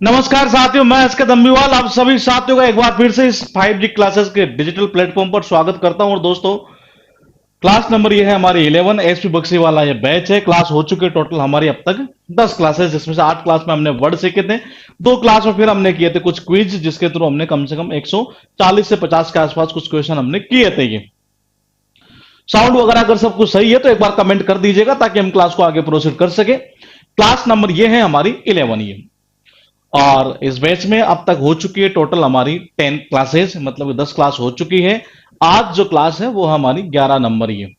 नमस्कार साथियों, मैं एसके दम्बीवाल आप सभी साथियों का एक बार फिर से इस 5G क्लासेस के डिजिटल प्लेटफॉर्म पर स्वागत करता हूं। और दोस्तों, क्लास नंबर ये है हमारी 11 एसपी बक्सी वाला ये बैच है। क्लास हो चुके टोटल हमारी अब तक 10 क्लासेस, जिसमें से 8 क्लास में हमने वर्ड सीखे थे, 2 क्लास में फिर हमने किए थे कुछ क्विज, जिसके थ्रू हमने कम से कम 140 से 50 के आसपास कुछ क्वेश्चन हमने किए थे। ये साउंड वगैरह अगर सब कुछ सही है तो एक बार कमेंट कर दीजिएगा ताकि हम क्लास को आगे प्रोसीड कर सके। क्लास नंबर ये है हमारी 11 ये। और इस बैच में अब तक हो चुकी है टोटल हमारी 10 क्लासेस, मतलब 10 क्लास हो चुकी है। आज जो क्लास है वो हमारी 11 नंबर ही है।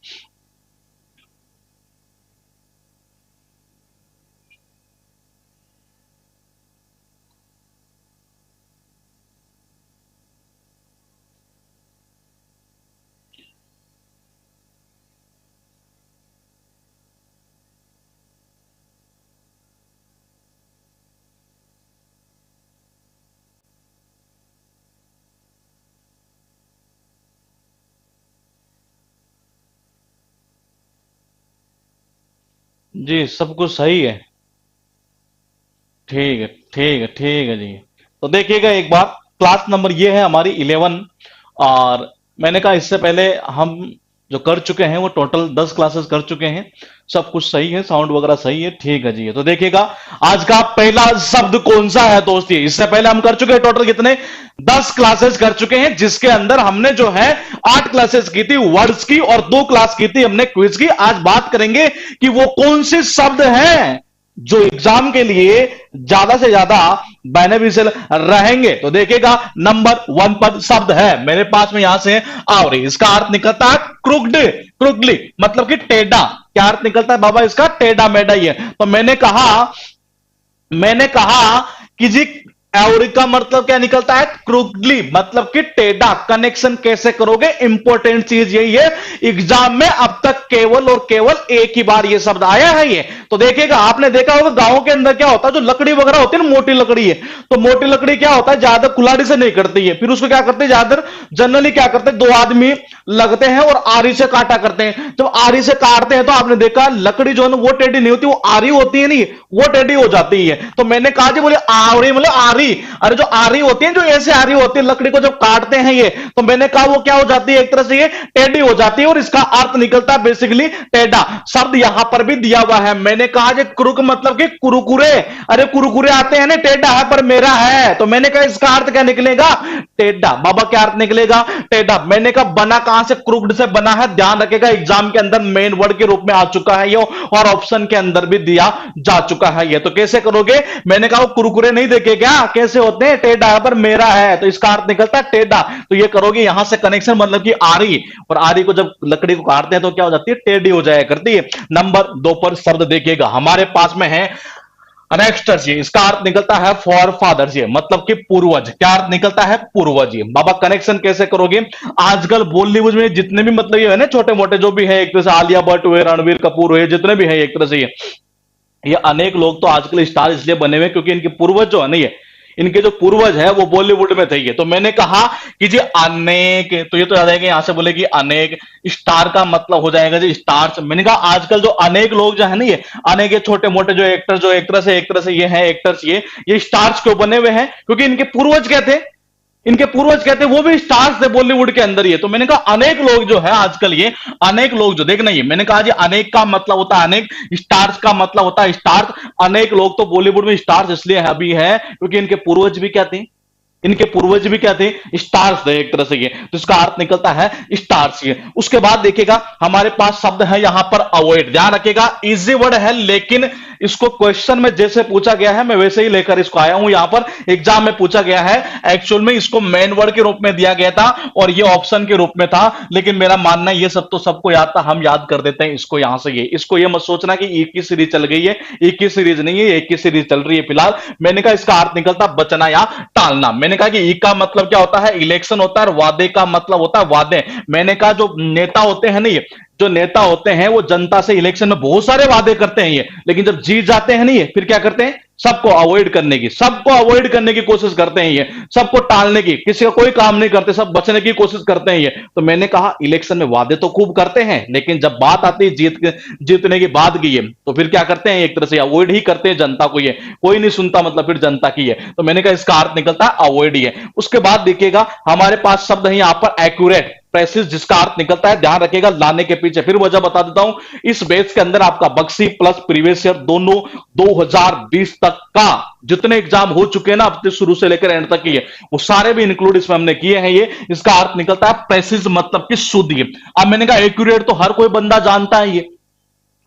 जी, सब कुछ सही है। ठीक है, ठीक है, ठीक है जी। तो देखिएगा एक बार, क्लास नंबर ये है हमारी 11। और मैंने कहा इससे पहले हम जो कर चुके हैं वो टोटल 10 क्लासेस कर चुके हैं। सब कुछ सही है, साउंड वगैरह सही है, ठीक है जी। तो देखिएगा आज का पहला शब्द कौन सा है दोस्त। ये इससे पहले हम कर चुके हैं टोटल कितने 10 क्लासेस कर चुके हैं, जिसके अंदर हमने जो है 8 क्लासेस की थी वर्ड्स की और 2 क्लास की थी हमने क्विज की। आज बात करेंगे कि वो कौन से शब्द हैं जो एग्जाम के लिए ज्यादा से ज्यादा बेनिफिशियल रहेंगे। तो देखिएगा नंबर 1 पर शब्द है मेरे पास में, यहां से आवरी। इसका अर्थ निकलता है क्रुक्ड, क्रुकली मतलब कि टेढ़ा। क्या अर्थ निकलता है बाबा इसका? टेढ़ा मेढ़ा ही है। तो मैंने कहा कि जी एवरी का मतलब क्या निकलता है? क्रूकली मतलब कि टेढ़ा। कनेक्शन कैसे करोगे? इंपॉर्टेंट चीज यही है। एग्जाम में अब तक केवल और केवल एक ही बार ये शब्द आया है। ये तो देखिएगा, आपने देखा होगा गांव के अंदर क्या होता है, जो लकड़ी वगैरह होती है ना, मोटी लकड़ी है, तो मोटी लकड़ी क्या होता है, ज्यादा कुल्हाड़ी से नहीं करती है। फिर उसको क्या करते हैं, ज्यादा जनरली क्या करते हैं, 2 आदमी लगते हैं और आरी से काटा करते हैं। जब आरी से काटते हैं तो आपने देखा लकड़ी जो है ना वो टेढ़ी नहीं होती, वो आरी होती है, नहीं वो टेढ़ी हो जाती है। तो मैंने कहा जी, बोले आवरी मतलब आरी। अरे जो आरी होती है, जो ऐसे आरी होती है लकड़ी को जब काटते हैं ये, तो मैंने कहा वो क्या हो जाती है, एक तरह से ये टेढ़ी हो जाती है और इसका अर्थ निकलता है बेसिकली टेढ़ा। शब्द यहां पर भी दिया हुआ है। मैंने कहा जी क्रुक मतलब कि कुरकुरे। अरे कुरकुरे आते हैं ना, टेढ़ा है पर मेरा है। तो मैंने कहा इसका अर्थ क्या निकलेगा? टेढ़ा। बाबा क्या अर्थ निकलेगा? टेढ़ा। मैंने कहा बना कहां से? क्रुक्ड से बना है। ध्यान रखेगा एग्जाम के अंदर मेन वर्ड के रूप में आ चुका है ये, और ऑप्शन के अंदर भी दिया जा चुका है ये। तो कैसे करोगे? मैंने कहा वो कुरकुरे नहीं देखे क्या, कैसे होते हैं? टेढ़ा है पर मेरा है, तो इसका अर्थ निकलता है टेढ़ा। तो ये करोगे यहां से कनेक्शन, मतलब कि आरी। और आरी को जब लकड़ी को काटते हैं तो क्या हो जाती है? टेढ़ी हो जाया करती है। नंबर 2 पर शब्द देखिएगा हमारे पास में है अनेक्स्टर्स। ये इसका अर्थ निकलता है फॉर फादर्स, ये मतलब कि पूर्वज। क्या अर्थ निकलता है? पूर्वज। ये बाबा कनेक्शन कैसे करोगे? आजकल बॉलीवुड में जितने भी मतलब ये है ना छोटे मोटे जो भी है, एक तरह से आलिया भट्ट हुए, रणवीर कपूर हुए, जितने भी है एक तरह से ये अनेक लोग तो आजकल स्टार इसलिए बने हुए क्योंकि इनके पूर्वज जो है ना, ये इनके जो पूर्वज है वो बॉलीवुड में थे। ये तो मैंने कहा कि जी अनेक, तो ये तो याद है कि यहां से बोले कि अनेक। स्टार का मतलब हो जाएगा जी स्टार्स। मैंने कहा आजकल जो अनेक लोग जो है ना, ये अनेक ये छोटे मोटे जो एक्टर, जो एक तरह से ये हैं एक्टर्स, ये स्टार्स क्यों बने हुए हैं? क्योंकि इनके पूर्वज क्या थे? इनके पूर्वज कहते हैं वो भी स्टार्स थे बॉलीवुड के अंदर। ये तो मैंने कहा अनेक लोग जो है आजकल, ये अनेक लोग जो देखना, ये मैंने कहा जी अनेक का मतलब होता है अनेक, स्टार्स का मतलब होता है स्टार्स। अनेक लोग तो बॉलीवुड में स्टार्स इसलिए अभी है क्योंकि इनके पूर्वज भी क्या थे? इनके पूर्वज भी क्या थे? स्टार्स थे एक तरह से। ये तो इसका अर्थ निकलता है स्टार्स। ये उसके बाद देखिएगा हमारे पास शब्द है यहां पर अवॉइड। ध्यान रखिएगा इजी वर्ड है, लेकिन इसको क्वेश्चन में जैसे पूछा गया है मैं वैसे ही लेकर इसको आया हूं। यहां पर एग्जाम में पूछा गया है। एक्चुअल में इसको मेन वर्ड के रूप में दिया गया था और ये ऑप्शन के रूप में था, लेकिन मेरा मानना है ये सब तो सबको याद था, हम याद कर देते हैं इसको यहां से। ये इसको ये मत सोचना कि एक ही सीरीज चल गई है, एक ही सीरीज नहीं है, एक ही सीरीज चल रही है फिलहाल। मैंने कहा इसका अर्थ निकलता बचना या टालना। मैंने कहा कि ई का मतलब क्या होता है? इलेक्शन होता है। और वादे का मतलब होता है वादे। मैंने कहा जो नेता होते हैं ना, ये जो नेता होते हैं वो जनता से इलेक्शन में बहुत सारे वादे करते हैं ये, लेकिन जब जीत जाते हैं नहीं, फिर क्या करते हैं? सबको अवॉइड करने की, सबको अवॉइड करने की कोशिश करते हैं ये, सबको टालने की, किसी का कोई काम नहीं करते, सब बचने की कोशिश करते हैं ये। तो मैंने कहा इलेक्शन में वादे तो खूब करते हैं, लेकिन जब बात आती है जीतने की बात की है, तो फिर क्या करते हैं, एक तरह से अवॉइड ही करते हैं जनता को, ये कोई नहीं सुनता, मतलब फिर जनता की है। तो मैंने कहा इसका अर्थ निकलता है अवॉइड ही है। उसके बाद देखिएगा हमारे पास शब्द है यहां पर एक्यूरेट, प्रेसिस, जिसका अर्थ निकलता है, ध्यान रखिएगा लाने के पीछे, फिर वजह बता देता हूं। इस बेस के अंदर आपका बक्सी प्लस प्रीवियस ईयर दोनों 2020 तक का जितने एग्जाम हो चुके हैं ना, अब शुरू से लेकर एंड तक की है, वो सारे भी इंक्लूड इसमें हमने किए हैं। ये इसका अर्थ निकलता है प्रेसिस, मतलब कि शुद्ध। ये अब मैंने कहा एक्यूरेट तो हर कोई बंदा जानता है, ये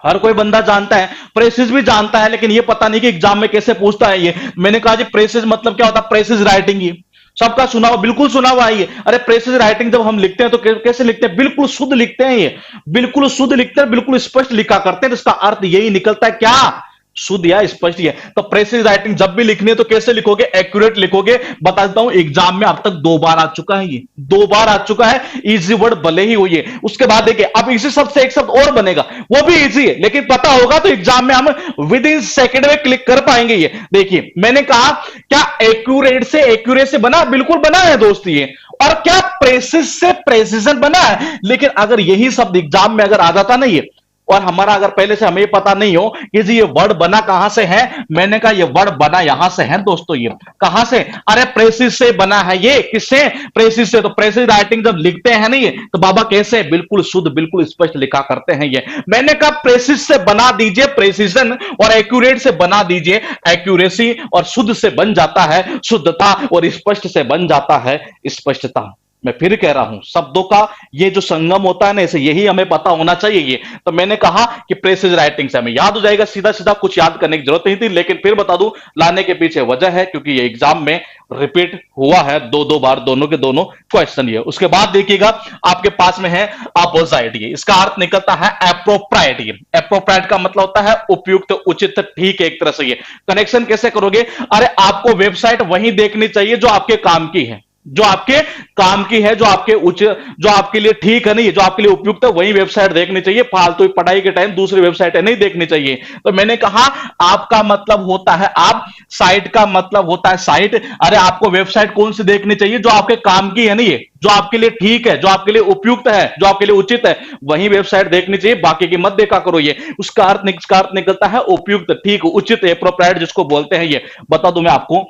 हर कोई बंदा जानता है, प्रेसिस भी जानता है, लेकिन ये पता नहीं कि एग्जाम में कैसे पूछता है ये। मैंने कहा जी प्रेसिस मतलब क्या होता है, प्रेसिस राइटिंग। ये सबका सुना हुआ, बिल्कुल सुना हुआ है ये। अरे प्रेसिस राइटिंग जब हम लिखते हैं तो कैसे लिखते हैं, बिल्कुल शुद्ध लिखते हैं, ये बिल्कुल शुद्ध लिखते हैं, बिल्कुल स्पष्ट लिखा करते हैं। तो इसका अर्थ यही निकलता है, क्या, शुद्ध या स्पष्ट है। तो प्रेसिस राइटिंग जब भी लिखनी है तो कैसे लिखोगे, एक्यूरेट लिखोगे। बता देता हूं एग्जाम में अब तक 2 बार आ चुका है, ये 2 बार आ चुका है। इजी वर्ड भले ही हुई है। उसके बाद देखिए अब इसी शब्द से एक शब्द और बनेगा, वो भी इजी है, लेकिन पता होगा तो एग्जाम में हम विद इन सेकेंड में क्लिक कर पाएंगे। ये देखिए मैंने कहा क्या एक्यूरेट से एक्यूरेट से बना, बिल्कुल बना है दोस्त ये। और क्या प्रेसिस से प्रेसिजन बना है। लेकिन अगर यही शब्द एग्जाम में अगर आ जाता ना ये, और हमारा अगर पहले से हमें पता नहीं हो कि जी ये वर्ड बना कहां से है, मैंने कहा ये वर्ड बना यहां से है दोस्तों। ये कहां से, अरे प्रेसिस से बना है। ये किससे, प्रेसिस से। तो प्रेसिस राइटिंग जब लिखते हैं ना ये, तो बाबा कैसे, बिल्कुल शुद्ध, बिल्कुल स्पष्ट लिखा करते हैं ये। मैंने कहा प्रेसिस से बना दीजिए प्रेसिजन, और एक्यूरेट से बना दीजिए एक्यूरेसी, और शुद्ध से बन जाता है शुद्धता, और स्पष्ट से बन जाता है स्पष्टता। मैं फिर कह रहा हूं शब्दों का ये जो संगम होता है ना, इसे यही हमें पता होना चाहिए ये। तो मैंने कहा कि प्रेसिज राइटिंग से हमें याद हो जाएगा, सीधा सीधा कुछ याद करने की जरूरत नहीं थी। लेकिन फिर बता दूं लाने के पीछे वजह है, क्योंकि ये एग्जाम में रिपीट हुआ है 2-2 बार, दोनों के दोनों क्वेश्चन। ये उसके बाद देखिएगा आपके पास में है अपोजाइट। ये इसका अर्थ निकलता है एप्रोप्राइट। ये एप्रोप्राइट का मतलब होता है उपयुक्त, उचित, ठीक है एक तरह से। ये कनेक्शन कैसे करोगे, अरे आपको वेबसाइट वही देखनी चाहिए जो आपके काम की है, जो आपके काम की है, जो आपके उचित, जो आपके लिए ठीक है, नहीं जो आपके लिए उपयुक्त है, वही वेबसाइट देखनी चाहिए। फालतू पढ़ाई के टाइम दूसरी वेबसाइट नहीं देखनी चाहिए। तो मैंने कहा आपका मतलब होता है आप, साइट का मतलब होता है साइट। अरे आपको वेबसाइट कौन सी देखनी चाहिए, जो आपके काम की है, नहीं जो आपके लिए ठीक है, जो आपके लिए उपयुक्त है, जो आपके लिए उचित है, वही वेबसाइट देखनी चाहिए, बाकी की मत देखा करो। ये उसका अर्थ निकलता है उपयुक्त, ठीक, उचित, एप्रोप्रिएट जिसको बोलते हैं। ये बता दूं मैं आपको,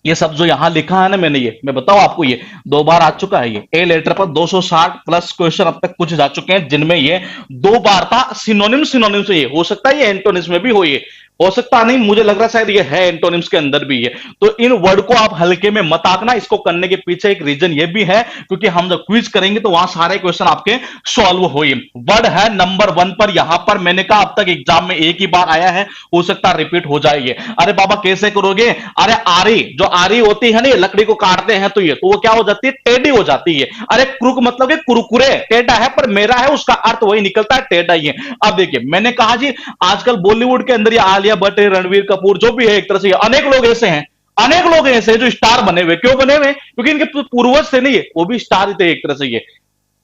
ये सब जो यहां लिखा है ना मैंने, ये मैं बताऊं आपको, ये 2 बार आ चुका है। ये ए लेटर पर 260 प्लस क्वेश्चन अब तक कुछ जा चुके हैं, जिनमें ये 2 बार था। सिनोनिम से ये हो सकता है, ये एंटोनिम्स में भी हो सकता नहीं, मुझे लग रहा है शायद ये है एंटोनिम्स के अंदर भी। ये तो इन वर्ड को आप हल्के में मत आंकना। इसको करने के पीछे एक रीजन ये भी है, क्योंकि हम जब क्विज करेंगे तो वहां सारे क्वेश्चन आपके सॉल्व होंगे। वर्ड है नंबर 1 पर, यहां पर मैंने कहा अब तक एग्जाम में एक ही बार आया है, हो सकता है रिपीट हो जाएगी। अरे बाबा कैसे करोगे, अरे आरी, जो आरी होती है ना, ये लकड़ी को काटते हैं तो ये, तो वो क्या हो जाती है, टेढ़ी हो जाती है। अरे क्रुक मतलब कि कुरकुरे, टेढ़ा है, पर मेरा है, उसका अर्थ वही निकलता है, टेढ़ा ही है। अब देखिए मैंने कहा जी आजकल बॉलीवुड के अंदर ये आलिया भट्ट, रणवीर कपूर, जो भी है एक तरह से अनेक लोग ऐसे हैं, अनेक लोग ऐसे हैं जो स्टार बने हुए। क्यों बने हुए, क्योंकि इनके पूर्वज थे नहीं, वो भी स्टार ही थे एक तरह से। ये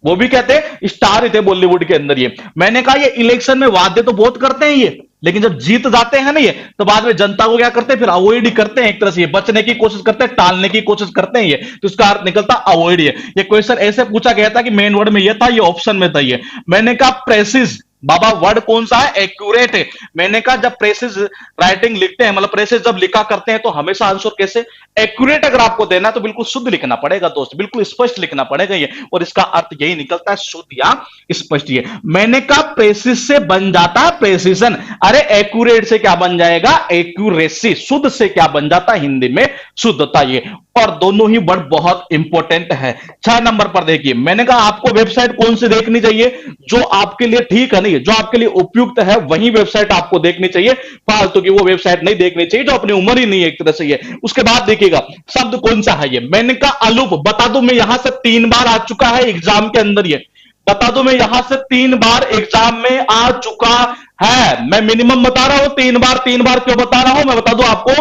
वो भी कहते हैं स्टार ही थे बॉलीवुड के अंदर। ये मैंने कहा ये इलेक्शन में वादे तो बहुत करते हैं ये, लेकिन जब जीत जाते हैं ना ये, तो बाद में जनता को क्या करते हैं, फिर अवॉइड ही करते हैं एक तरह से। ये बचने की कोशिश करते हैं, टालने की कोशिश करते हैं ये, तो इसका अर्थ निकलता अवॉइड। ये क्वेश्चन ऐसे पूछा गया था कि मेन वर्ड में ये था, ये ऑप्शन में था। ये मैंने कहा प्रेसिस, बाबा वर्ड कौन सा है, एक्यूरेट है। मैंने कहा जब प्रेसिस राइटिंग लिखते हैं, मतलब प्रेसिस जब लिखा करते हैं, तो हमेशा आंसर कैसे, एक्यूरेट अगर आपको देना है तो बिल्कुल शुद्ध लिखना पड़ेगा दोस्त, बिल्कुल स्पष्ट लिखना पड़ेगा ये। और इसका अर्थ यही निकलता है शुद्ध या स्पष्ट। ये मैंने कहा प्रेसिस से बन जाता है प्रेसिजन। अरे एक्यूरेट से क्या बन जाएगा, एक्यूरेसी। शुद्ध से क्या बन जाता है, हिंदी में शुद्धता। ये और दोनों ही वर्ड बहुत इंपॉर्टेंट है। 6 नंबर पर देखिए मैंने कहा आपको वेबसाइट कौन सी देखनी चाहिए, जो आपके लिए ठीक है, नहीं जो आपके लिए उपयुक्त है, वही वेबसाइट आपको देखनी चाहिए। फालतू की वो वेबसाइट नहीं देखनी चाहिए जो अपनी उम्र ही नहीं है एक तरह से। ये उसके बाद देखिएगा शब्द कौन सा है, ये मैंने कहा अलूप। बता दो मैं यहां से 3 बार आ चुका है एग्जाम के अंदर। ये बता दो मैं यहां से 3 बार एग्जाम में आ चुका है। मैं मिनिमम बता रहा हूं 3 बार। 3 बार क्यों बता रहा हूं, मैं बता दूं आपको,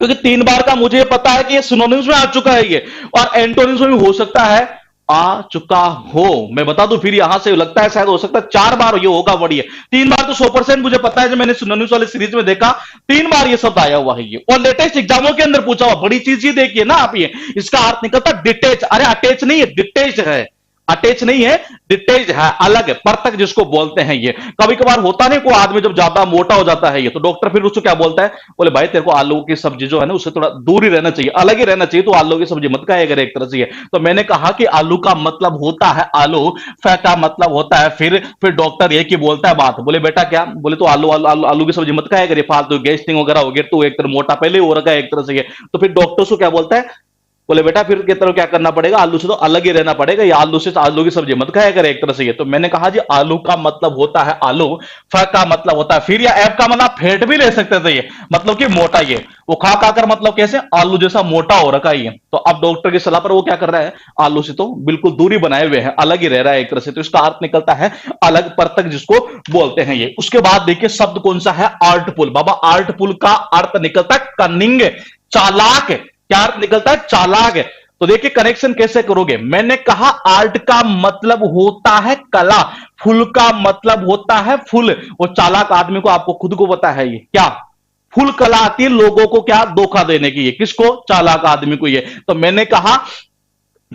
क्योंकि 3 बार का मुझे पता है कि ये सिनोनिम्स में आ चुका है ये, और एंटोनिम्स में भी हो सकता है आ चुका हो। मैं बता दूं फिर, यहां से लगता है शायद हो सकता है 4 बार ये होगा वर्ड, ये 3 बार तो 100% मुझे पता है, जो मैंने सुनोनिम्स वाले सीरीज में देखा 3 बार ये शब्द आया हुआ है ये, और लेटेस्ट एग्जामों के अंदर पूछा हुआ। बड़ी चीज ये देखिए ना आप, ये इसका अर्थ निकलता डिटेच, अरे अटैच नहीं है, डिटेच है, अटैच नहीं है, डिटेच है, अलग है, परतक जिसको बोलते हैं ये। कभी कभार होता नहीं, कोई आदमी जब ज्यादा मोटा हो जाता है ये, तो डॉक्टर फिर उसको क्या बोलता है, बोले भाई तेरे को आलू की सब्जी जो है ना उससे थोड़ा दूर ही रहना चाहिए, अलग ही रहना चाहिए, तो आलू की सब्जी मत खाया करे एक तरह से ये। तो मैंने कहा कि आलू का मतलब होता है आलू, फै का मतलब होता है फिर डॉक्टर ये की बोलता है बात, बोले बेटा क्या, बोले तो आलू आलू आलू, आलू की सब्जी मत खाया करे, फालतू गैस्ट्रिक वगैरह हो गया, तो एक तरह मोटा पहले ही हो रखा है एक तरह से ये। तो फिर डॉक्टर उसको क्या बोलता है, बोले बेटा फिर की तरह क्या करना पड़ेगा, आलू से तो अलग ही रहना पड़ेगा, या आलू से आलू की सब्जी मत खाया करे एक तरह से ये। तो मैंने कहा जी आलू का मतलब होता है आलू, फ का मतलब होता है फिर, या एफ का मतलब फेट भी ले सकते थे ये, मतलब कि मोटा ये, वो खा खाकर मतलब कैसे आलू जैसा मोटा हो रखा है ये। तो अब डॉक्टर की सलाह पर वो क्या कर रहा है, आलू से तो बिल्कुल दूरी बनाए हुए है, अलग ही रह रहा है एक तरह से, तो इसका अर्थ निकलता है अलग, परतक जिसको बोलते हैं ये। उसके बाद देखिए शब्द कौन सा है, आर्टफुल। बाबा आर्टफुल का अर्थ निकलता है कनिंग, चालाक। क्या अर्थ निकलता है, चालाक। तो देखिए कनेक्शन कैसे करोगे, मैंने कहा आर्ट का मतलब होता है कला, फुल का मतलब होता है फुल, वो चालाक आदमी को, आपको खुद को पता है ये क्या, फुल कला आती है लोगों को क्या धोखा देने की, ये किसको, चालाक आदमी को ये। तो मैंने कहा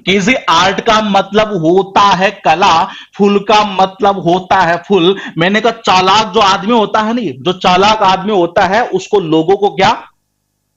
किसी आर्ट का मतलब होता है कला, फुल का मतलब होता है फुल। मैंने कहा चालाक जो आदमी होता है नहीं, जो चालाक आदमी होता है उसको लोगों को क्या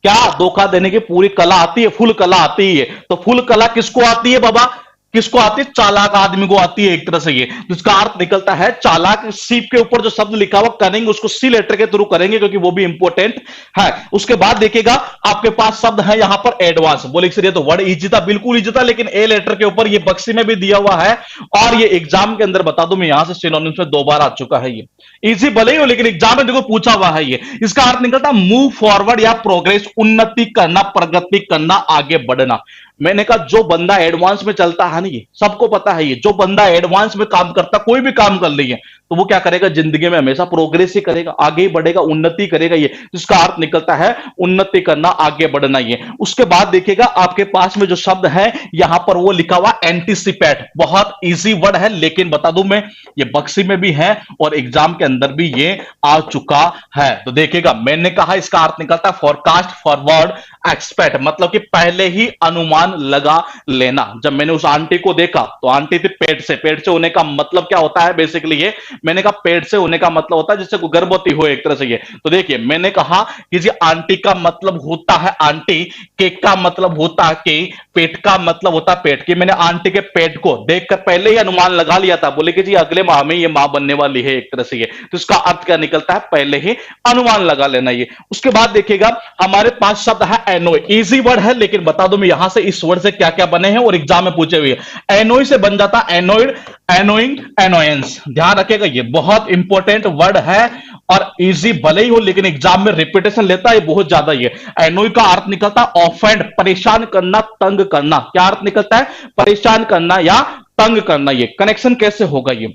क्या धोखा देने की पूरी कला आती है, फुल कला आती है। तो फुल कला किसको आती है बाबा, किसको आती है, चालाक आदमी को आती है एक तरह से ये। तो इसका अर्थ निकलता है चालाक। सीप के ऊपर जो शब्द लिखा हुआ करेंगे उसको सी लेटर के थ्रू करेंगे, क्योंकि वो भी इंपॉर्टेंट है। उसके बाद देखिएगा आपके पास शब्द है यहां पर एडवांस, बोले सर ये तो वर्ड इजी था, बिल्कुल इजी था, लेकिन ए लेटर के ऊपर ये बक्सी में भी दिया हुआ है, और ये एग्जाम के अंदर बता दूं मैं, यहां से सिनोनिम्स में 2 बार आ चुका है ये। इजी भले ही हो, लेकिन एग्जाम में देखो पूछा हुआ है ये। इसका अर्थ निकलता मूव फॉरवर्ड या प्रोग्रेस, उन्नति करना, प्रगति करना, आगे बढ़ना। मैंने कहा जो बंदा एडवांस में चलता है ना, ये सबको पता है, ये जो बंदा एडवांस में काम करता, कोई भी काम कर ली है, तो वो क्या करेगा जिंदगी में, हमेशा प्रोग्रेस ही करेगा, आगे ही बढ़ेगा, उन्नति करेगा ये। इसका अर्थ निकलता है उन्नति करना, आगे बढ़ना ये। उसके बाद देखिएगा आपके पास में जो शब्द है यहां पर वो लिखा हुआ एंटीसिपेट, बहुत इजी वर्ड है, लेकिन बता दूं मैं ये बक्सी में भी है और एग्जाम के अंदर भी ये आ चुका है। तो देखिएगा मैंने कहा इसका अर्थ निकलता है फॉरकास्ट, फॉरवर्ड, एक्सपेक्ट, मतलब कि पहले ही अनुमान लगा लेना। जब मैंने उस आंटी को देखा तो आंटी थी पेट से, पेट से होने का मतलब क्या होता है बेसिकली ये, मैंने कहा पेट से होने का मतलब होता है जिससे कोई गर्भवती हो एक तरह से ये। तो देखिए मैंने कहा कि जी आंटी का मतलब होता है आंटी, केक का मतलब होता है केक, पेट का मतलब होता है पेट की। मैंने आंटी के पेट को देखकर पहले ही अनुमान लगा लिया था, बोले कि जी अगले माह में ये मां बनने वाली है एक तरह से ये। तो इसका अर्थ क्या निकलता है, पहले ही अनुमान लगा लेना ये। उसके बाद देखिएगा हमारे पास शब्द है एनोई, इजी वर्ड है, लेकिन बता दो मैं यहां से इस वर्ड से क्या क्या बने हैं और एग्जाम में पूछे हुए। एनोई से बन जाता एनोइड, एनोइंग, एनोयंस। ध्यान रखिएगा ये बहुत इंपॉर्टेंट वर्ड है और इजी भले ही हो, लेकिन एग्जाम में रिपीटेशन लेता है बहुत ज्यादा ये। एनोई का अर्थ निकलता है ऑफेंड, परेशान करना, तंग करना। क्या अर्थ निकलता है, परेशान करना या तंग करना ये। कनेक्शन कैसे होगा ये,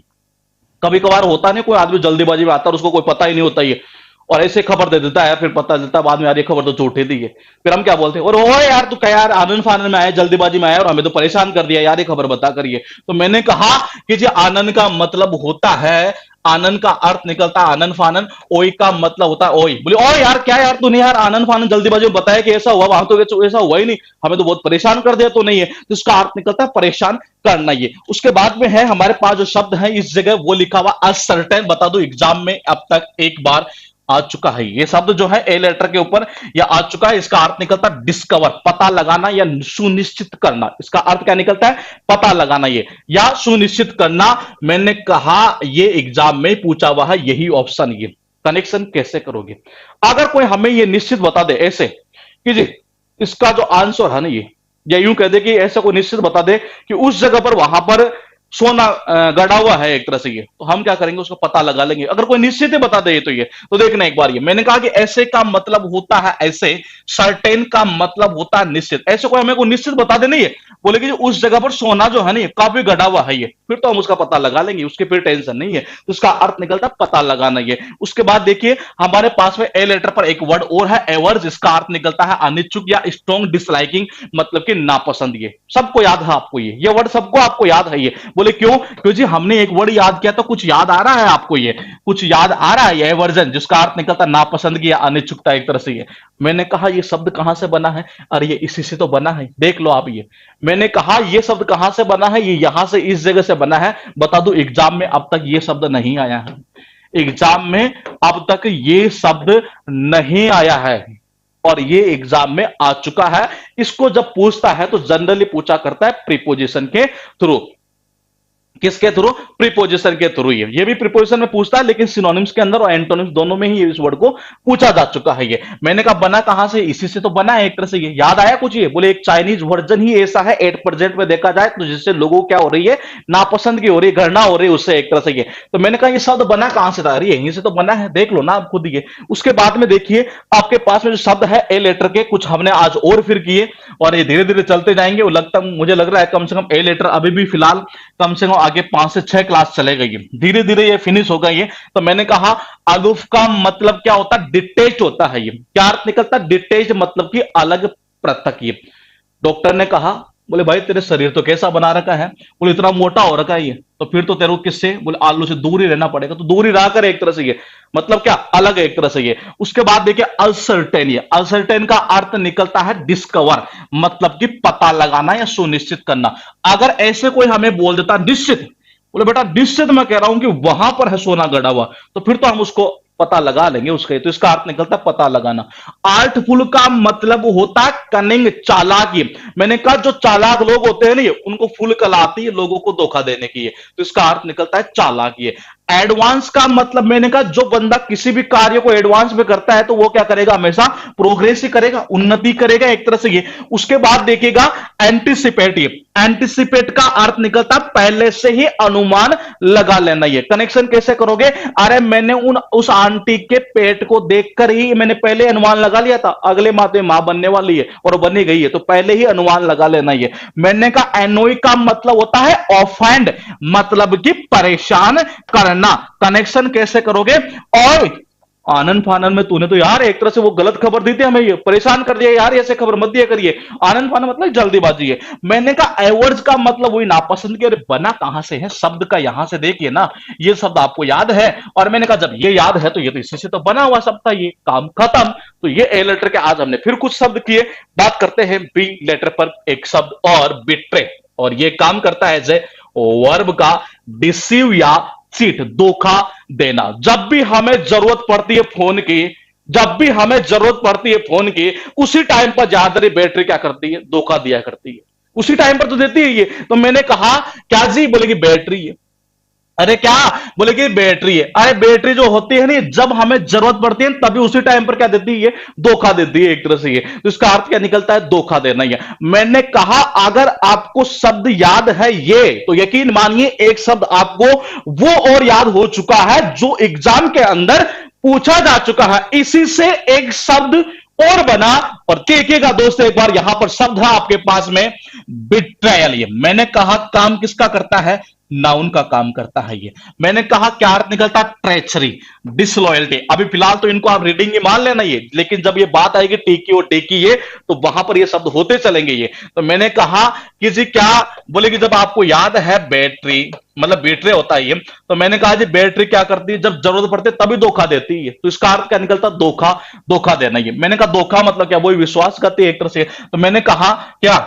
कभी कभार होता नहीं कोई आदमी जल्दीबाजी में आता है, उसको कोई पता ही नहीं होता ये, और ऐसे खबर दे देता है, फिर पता चलता है बाद में यार ये खबर तो झूठी थी ये। फिर हम क्या बोलते हैं, और ओ यार तू क्या यार आनंद फानन में आया, जल्दीबाजी में आया और हमें तो परेशान कर दिया यार ये खबर बता कर ये। तो मैंने कहा कि जी आनंद का मतलब होता है, आनंद का अर्थ निकलता है आनंद फानन, ओई का मतलब होता है ओई। बोले ओ यार क्या यार तूने यार आनंद फानन जल्दीबाजी में बताया कि ऐसा हुआ, वहां तो ऐसा हुआ ही नहीं, हमें तो बहुत परेशान कर दिया तो नहीं है। तो इसका अर्थ निकलता है परेशान करना ये। उसके बाद में है हमारे पास जो शब्द है इस जगह वो लिखा हुआ असर्टेन, बता दो एग्जाम में अब तक एक बार आ चुका है ये शब्द जो है ए लेटर के ऊपर या आ चुका है। इसका अर्थ निकलता है डिस्कवर, पता लगाना या सुनिश्चित करना। इसका अर्थ क्या निकलता है, पता लगाना ये या सुनिश्चित करना। मैंने कहा ये एग्जाम में पूछा हुआ है यही ऑप्शन ये। कनेक्शन कैसे करोगे, अगर कोई हमें ये निश्चित बता दे ऐसे कि जी इसका जो आंसर है ना ये, या यूं कह दे कि ऐसा कोई निश्चित बता दे कि उस जगह पर वहां पर सोना गड़ा हुआ है एक तरह से ये, तो हम क्या करेंगे उसका पता लगा लेंगे। अगर कोई निश्चित ही बता दे तो ये तो देखना एक बार, ये मैंने कहा कि ऐसे का मतलब होता है ऐसे, सर्टेन का मतलब होता है निश्चित। ऐसे कोई हमें को निश्चित बता दे नहीं है, बोले कि उस जगह पर सोना जो है ना ये काफी गड़ा हुआ है, ये फिर तो हम उसका पता लगा लेंगे, उसके फिर टेंशन नहीं है। तो उसका अर्थ निकलता है पता लगाना ये। उसके बाद देखिए हमारे पास में ए लेटर पर एक वर्ड और है एवर, जिसका अर्थ निकलता है अनिच्छुक या स्ट्रॉन्ग डिसलाइकिंग, मतलब कि नापसंद। ये सबको याद है आपको, ये वर्ड सबको आपको याद है ये। बोले क्यों? क्यों जी हमने एक वर्ड याद किया तो कुछ याद आ रहा है आपको, ये कुछ याद आ रहा है ये वर्जन, जिसका अर्थ निकलता है नापसंदगी या अनिच्छुकता एक तरह से ये। मैंने कहा ये शब्द कहां से बना है? अरे ये इसी से तो बना है, देख लो आप ये। मैंने कहा ये शब्द कहां से बना है? ये यहां से, इस जगह से बना है। बता दूं एग्जाम में अब तक ये शब्द नहीं आया है, एग्जाम में अब तक ये शब्द नहीं आया है, और ये एग्जाम में आ चुका है। इसको जब पूछता है तो जनरली पूछा करता है प्रीपोजिशन के थ्रू। किसके थ्रू? प्रीपोजिशन के थ्रू। ये भी प्रीपोजिशन में पूछता है, लेकिन सिनोनिम्स के अंदर और एंटोनिम्स दोनों में ही इस वर्ड को पूछा जा चुका है। ये मैंने कहा बना कहां से? इसी से तो बना है एक तरह से। ये याद आया कुछ? ये बोले एक चाइनीज वर्जन ही ऐसा है एट प्रेजेंट में देखा जाए तो, जिससे लोगों को क्या हो रही है? नापसंद की हो रही है, घृणा हो रही है उससे एक तरह से। ये तो मैंने कहा ये शब्द बना कहां से था? अरे यहीं से तो बना है, देख लो ना आप खुद। ये उसके बाद में देखिए आपके पास में जो शब्द है ए लेटर के, कुछ हमने आज और फिर किए, और ये धीरे धीरे चलते जाएंगे। वो लगता, मुझे लग रहा है कम से कम ए लेटर अभी भी फिलहाल कम से कम आगे 5 से 6 क्लास चलेगा, ये धीरे धीरे ये फिनिश होगा ये। तो मैंने कहा अलूफ का मतलब क्या होता है? डिटेच होता है। ये क्या अर्थ निकलता है? डिटेच मतलब कि अलग, पृथक। ये डॉक्टर ने कहा, बोले भाई तेरे शरीर तो कैसा बना रखा है? बोले इतना मोटा हो रखा है ये, तो फिर तो तेरे को किससे? बोले आलू से दूर ही रहना पड़ेगा। तो दूर ही रहा कर एक तरह से, ये मतलब क्या? अलग है एक तरह से ये। उसके बाद देखिए अनसर्टेन, ये अनसर्टेन का अर्थ निकलता है डिस्कवर, मतलब कि पता लगाना या सुनिश्चित करना। अगर ऐसे कोई हमें बोल देता निश्चित, बोले बेटा निश्चित मैं कह रहा हूं कि वहां पर है सोना गड़ा हुआ, तो फिर तो हम उसको पता लगा लेंगे उसके। तो इसका अर्थ निकलता है पता लगाना। आर्टफुल का मतलब होता है कनिंग, चालाकी। मैंने कहा जो चालाक लोग होते हैं ना, ये उनको फुल कला आती है लोगों को धोखा देने की। तो इसका अर्थ निकलता है चालाकी। एडवांस का मतलब मैंने कहा जो बंदा किसी भी कार्य को एडवांस में करता है तो वो क्या करेगा? हमेशा प्रोग्रेस ही करेगा, उन्नति करेगा एक तरह से ये। उसके बाद देखिएगा एंटिसिपेट, ये एंटिसिपेट का अर्थ निकलता पहले से ही अनुमान लगा लेना। ये कनेक्शन कैसे करोगे? अरे मैंने उस आंटी के पेट को देखकर ही मैंने पहले अनुमान लगा लिया था अगले माह तो मां बनने वाली है, और बनी गई है, तो पहले ही अनुमान लगा लेना। ये मैंने कहा एनोई का मतलब होता है ऑफेंड, मतलब कि परेशान करना। कनेक्शन कैसे करोगे? और आनंद फानन में तूने तो यार एक तरह से वो गलत खबर दी थी हमें, ये परेशान कर दिया यार, ऐसे खबर मत दिया करिए। आनंद फानन मतलब जल्दीबाजी है। मैंने कहा एवर्ड्स का मतलब वही नापसंद के। अरे बना कहां से है? शब्द का यहां से देखिए ना, ये शब्द आपको याद है, और मैंने कहा जब ये याद है तो ये तो इसी से तो बना हुआ शब्द था, ये काम खत्म। तो ये ए लेटर के आज हमने फिर कुछ शब्द किए। बात करते हैं बी लेटर पर एक शब्द और, बिट्रे, और ये काम करता है एज ए वर्ब का डिसीव या चीट, धोखा देना। जब भी हमें जरूरत पड़ती है फोन की, जब भी हमें जरूरत पड़ती है फोन की, उसी टाइम पर ज्यादातर बैटरी क्या करती है? धोखा दिया करती है। उसी टाइम पर तो देती है ये। तो मैंने कहा क्या जी? बोलेगी बैटरी है। अरे क्या? बोले कि बैटरी है। अरे बैटरी जो होती है ना, जब हमें जरूरत पड़ती है तभी उसी टाइम पर क्या देती है? धोखा देती है एक तरह से ये। तो इसका अर्थ क्या निकलता है? धोखा देना। ये मैंने कहा अगर आपको शब्द याद है ये, तो यकीन मानिए एक शब्द आपको वो और याद हो चुका है जो एग्जाम के अंदर पूछा जा चुका है। इसी से एक शब्द और बना, और देखिएगा दोस्तों एक बार यहां पर शब्द है आपके पास में बिट्रायल। ये मैंने कहा काम किसका करता है? नाउन का काम करता है ये। मैंने कहा क्या अर्थ निकलता? Treachery, disloyalty. अभी फिलहाल तो इनको आप रीडिंग ही मान लेना ये, लेकिन जब ये बात आएगी टीकी और टेकी ये, तो वहां पर ये शब्द होते चलेंगे ये। तो मैंने कहा कि जी क्या? बोले कि जब आपको याद है बैटरी, मतलब बैटरी होता है ये, तो मैंने कहा जी बैटरी क्या करती है? जब जरूरत पड़ती है तभी धोखा देती है। तो इसका अर्थ क्या निकलता? धोखा, धोखा देना। ये मैंने कहा धोखा मतलब क्या? वही विश्वास करती है एक तरह से। तो मैंने कहा क्या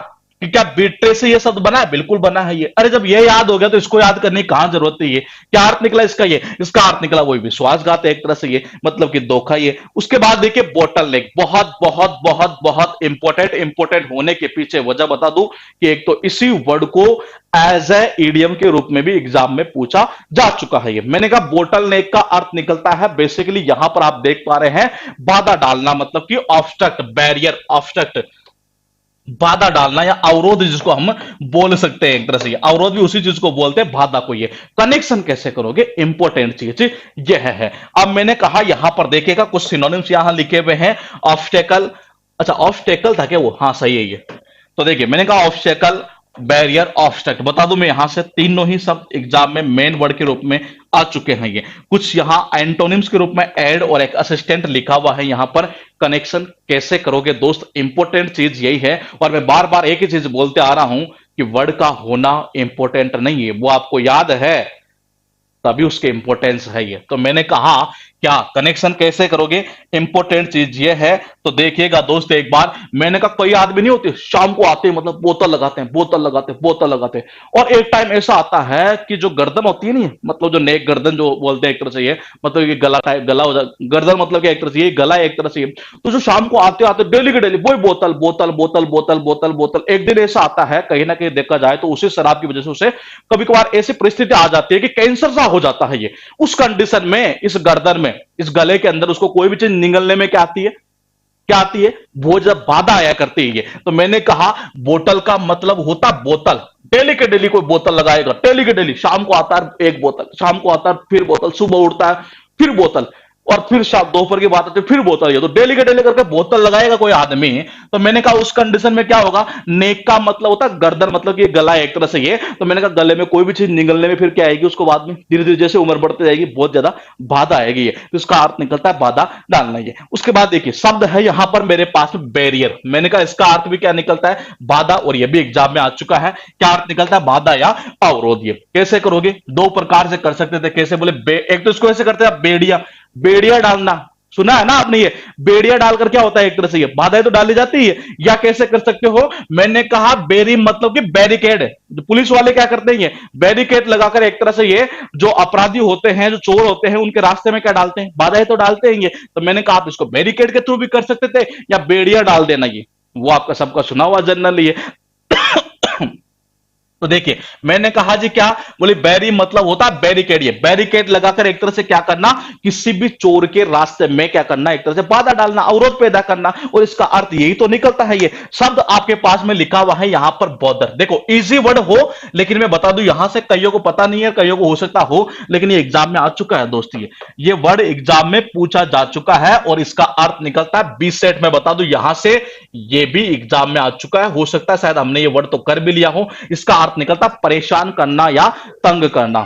कि क्या बिट्रे से ये शब्द बना है? बिल्कुल बना है ये। अरे जब ये याद हो गया तो इसको याद करने की कहां जरूरत है? ये क्या अर्थ निकला इसका? ये इसका अर्थ निकला वही विश्वासघात है एक तरह से ये, मतलब कि धोखा ये। उसके बाद देखिए बोटल नेक, बहुत बहुत बहुत बहुत इंपॉर्टेंट। इंपॉर्टेंट होने के पीछे वजह बता दूं कि एक तो इसी वर्ड को एज ए ईडियम के रूप में भी एग्जाम में पूछा जा चुका है ये। मैंने कहा बोटल नेक का अर्थ निकलता है बेसिकली, यहां पर आप देख पा रहे हैं बाधा डालना, मतलब कि ऑब्स्ट्रक्ट, बैरियर, ऑब्स्ट्रक्ट। बाधा डालना या अवरोध जिसको हम बोल सकते हैं, एक तरह से अवरोध भी उसी चीज को बोलते हैं, बाधा को। ये कनेक्शन कैसे करोगे, इंपॉर्टेंट चीज यह है। अब मैंने कहा यहां पर देखिएगा कुछ सिनोनिम्स यहां लिखे हुए हैं। ऑब्स्टेकल, अच्छा ऑब्स्टेकल था क्या वो, हाँ सही है ये। तो देखिए मैंने कहा ऑब्स्टेकल, बैरियर, ऑब्स्टेकल, बता दूं मैं यहां से तीनों ही सब एग्जाम में मेन वर्ड के रूप में आ चुके हैं। ये कुछ यहां एंटोनिम्स के रूप में एड और एक असिस्टेंट लिखा हुआ है यहां पर। कनेक्शन कैसे करोगे दोस्त, इंपॉर्टेंट चीज यही है। और मैं बार बार एक ही चीज बोलते आ रहा हूं कि वर्ड का होना इंपॉर्टेंट नहीं है, वो आपको याद है तभी उसके इंपॉर्टेंस है ये। तो मैंने कहा क्या कनेक्शन कैसे करोगे, इंपॉर्टेंट चीज ये है। तो देखिएगा दोस्त एक बार, मैंने कहा कोई आदमी नहीं होते शाम को आते हैं मतलब बोतल लगाते हैं, बोतल लगाते हैं, बोतल लगाते हैं। और एक टाइम ऐसा आता है कि जो गर्दन होती है नहीं, मतलब जो नेक गर्दन जो बोलते हैं एक तरह से ये, मतलब ये गला टाइप गला हो जाए, गर्दन मतलब कि एक तरह से ये गला है एक तरह से ये। तो जो शाम को आते आते डेली के डेली वही बोतल बोतल बोतल बोतल बोतल बोतल। एक दिन ऐसा आता है कहीं ना कहीं देखा जाए तो उसी शराब की वजह से उसे कभी कभार ऐसी परिस्थिति आ जाती है कि कैंसर सा हो जाता है ये। उस कंडीशन में इस गर्दन में, इस गले के अंदर उसको कोई भी चीज निगलने में क्या आती है, क्या आती है, वो जब बाधा आया करती है ये। तो मैंने कहा बोतल का मतलब होता बोतल, डेली के डेली कोई बोतल लगाएगा, डेली के डेली, शाम को आता है एक बोतल, शाम को आता है फिर बोतल, सुबह उठता है फिर बोतल, और फिर शाम दोपहर की बात आती है फिर बोतल। ये तो डेली के डेली करके बोतल लगाएगा कोई आदमी। तो मैंने कहा उस कंडीशन में क्या होगा, नेक का मतलब होता है गर्दन, मतलब कि गला एक तरह से ये। तो मैंने कहा गले में कोई भी चीज निगलने में फिर क्या आएगी उसको, बाद में धीरे धीरे जैसे उम्र बढ़ती जाएगी बहुत ज्यादा बाधा आएगी ये। तो इसका अर्थ निकलता है बाधा डालना ये। उसके बाद देखिए शब्द है यहां पर मेरे पास में बैरियर। मैंने कहा इसका अर्थ भी क्या निकलता है, बाधा, और ये भी एग्जाम में आ चुका है। क्या अर्थ निकलता है, बाधा या अवरोध। ये कैसे करोगे, दो प्रकार से कर सकते थे। कैसे बोले, एक तो इसको ऐसे करते हैं बेड़िया, बेड़िया डालना, सुना है ना आपने ये, बेड़िया डालकर क्या होता है एक तरह से ये बाधाएं तो डाली जाती है। या कैसे कर सकते हो, मैंने कहा बेरी मतलब कि बैरिकेड है। जो पुलिस वाले क्या करते हैं, बैरिकेड लगाकर एक तरह से ये जो अपराधी होते हैं, जो चोर होते हैं, उनके रास्ते में क्या डालते हैं, बाधाएं तो डालते हैं ये। तो मैंने कहा आप इसको बैरिकेड के थ्रू भी कर सकते थे या बेड़िया डाल देना, ये वो आपका सबका सुना हुआ जनरल ये। तो देखिए मैंने कहा जी क्या, बोले बैरी मतलब होता है बैरिकेड। ये बैरिकेड लगाकर एक तरह से क्या करना, किसी भी चोर के रास्ते में क्या करना, एक तरह से बाधा डालना, अवरोध पैदा करना। और इसका अर्थ यही तो निकलता है। ये शब्द आपके पास में लिखा हुआ है यहां पर बॉर्डर। देखो इजी वर्ड हो, लेकिन मैं बता दूं यहां से कईयों को पता नहीं है, कईयों को हो सकता हो, लेकिन ये एग्जाम में आ चुका है दोस्त। ये वर्ड एग्जाम में पूछा जा चुका है और इसका अर्थ निकलता है बी सेट। में बता दूं यहां से ये भी एग्जाम में आ चुका है। हो सकता है शायद हमने ये वर्ड तो कर भी लिया हो। इसका अर्थ निकलता परेशान करना या तंग करना।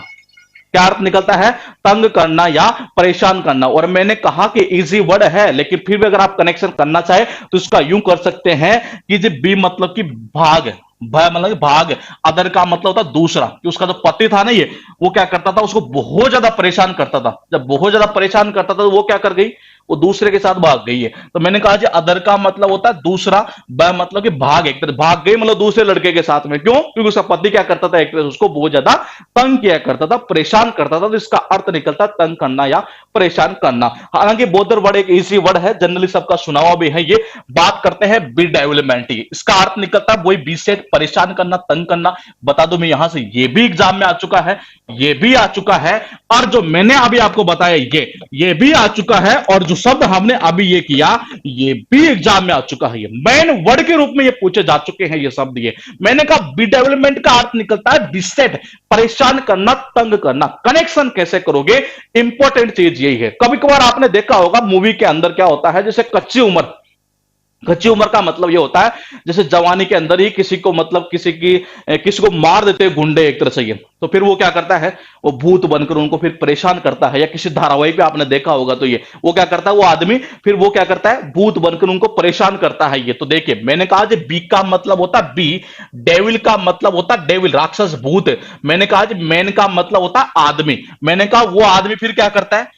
क्या अर्थ निकलता है, तंग करना या परेशान करना। और मैंने कहा कि इजी वर्ड है, लेकिन फिर भी अगर आप कनेक्शन करना चाहे तो इसका यूं कर सकते हैं कि जो बी मतलब कि भाग, भय मतलब भाग, अदर का मतलब होता दूसरा। कि उसका जो पति था ना ये, वो क्या करता था, उसको बहुत ज्यादा परेशान करता था। जब बहुत ज्यादा परेशान करता था तो वो क्या कर गई, वो दूसरे के साथ भाग गई है। तो मैंने कहा जी अदर का मतलब होता है दूसरा, ब मतलब कि भाग, एक तरह भाग गई मतलब दूसरे लड़के के साथ में। क्यों, क्योंकि उसका पति क्या करता था, एक तरह से उसको बहुत ज्यादा तंग किया करता था, परेशान करता था। तो इसका अर्थ निकलता तंग करना या परेशान करना। हालांकि बोधर वर्ड एक इजी वर्ड है, जनरली सबका सुना हुआ भी है ये। बात करते हैं बी डेवलपमेंट की। इसका अर्थ निकलता है वही बी सेट, परेशान करना, तंग करना। बता दो मैं यहां से, ये भी एग्जाम में आ चुका है, ये भी आ चुका है, और जो मैंने अभी आपको बताया ये भी आ चुका है, और जो शब्द हमने अभी ये किया ये भी एग्जाम में आ चुका है। ये मेन वर्ड के रूप में ये पूछे जा चुके हैं ये शब्द। ये मैंने कहा बी डेवलपमेंट का अर्थ निकलता है बिसेट, परेशान करना, तंग करना। कनेक्शन कैसे करोगे, इंपॉर्टेंट चीज यही है। कभी कभार आपने देखा होगा मूवी के अंदर क्या होता है, जैसे कच्ची उम्र, कच्ची उम्र का मतलब ये होता है जैसे जवानी के अंदर ही किसी को मतलब किसी को मार देते हैं गुंडे एक तरह से ये। तो फिर वो क्या करता है, वो भूत बनकर उनको फिर परेशान करता है। या किसी धारावाहिक पे आपने देखा होगा तो ये वो क्या करता है, वो आदमी फिर वो क्या करता है, भूत बनकर उनको परेशान करता है ये। तो देखिए मैंने कहा जी बी का मतलब होता है बी, डेविल का मतलब होता है डेविल, राक्षस भूत। मैंने कहा जी मैन का मतलब होता है आदमी। मैंने कहा वो आदमी फिर क्या करता है,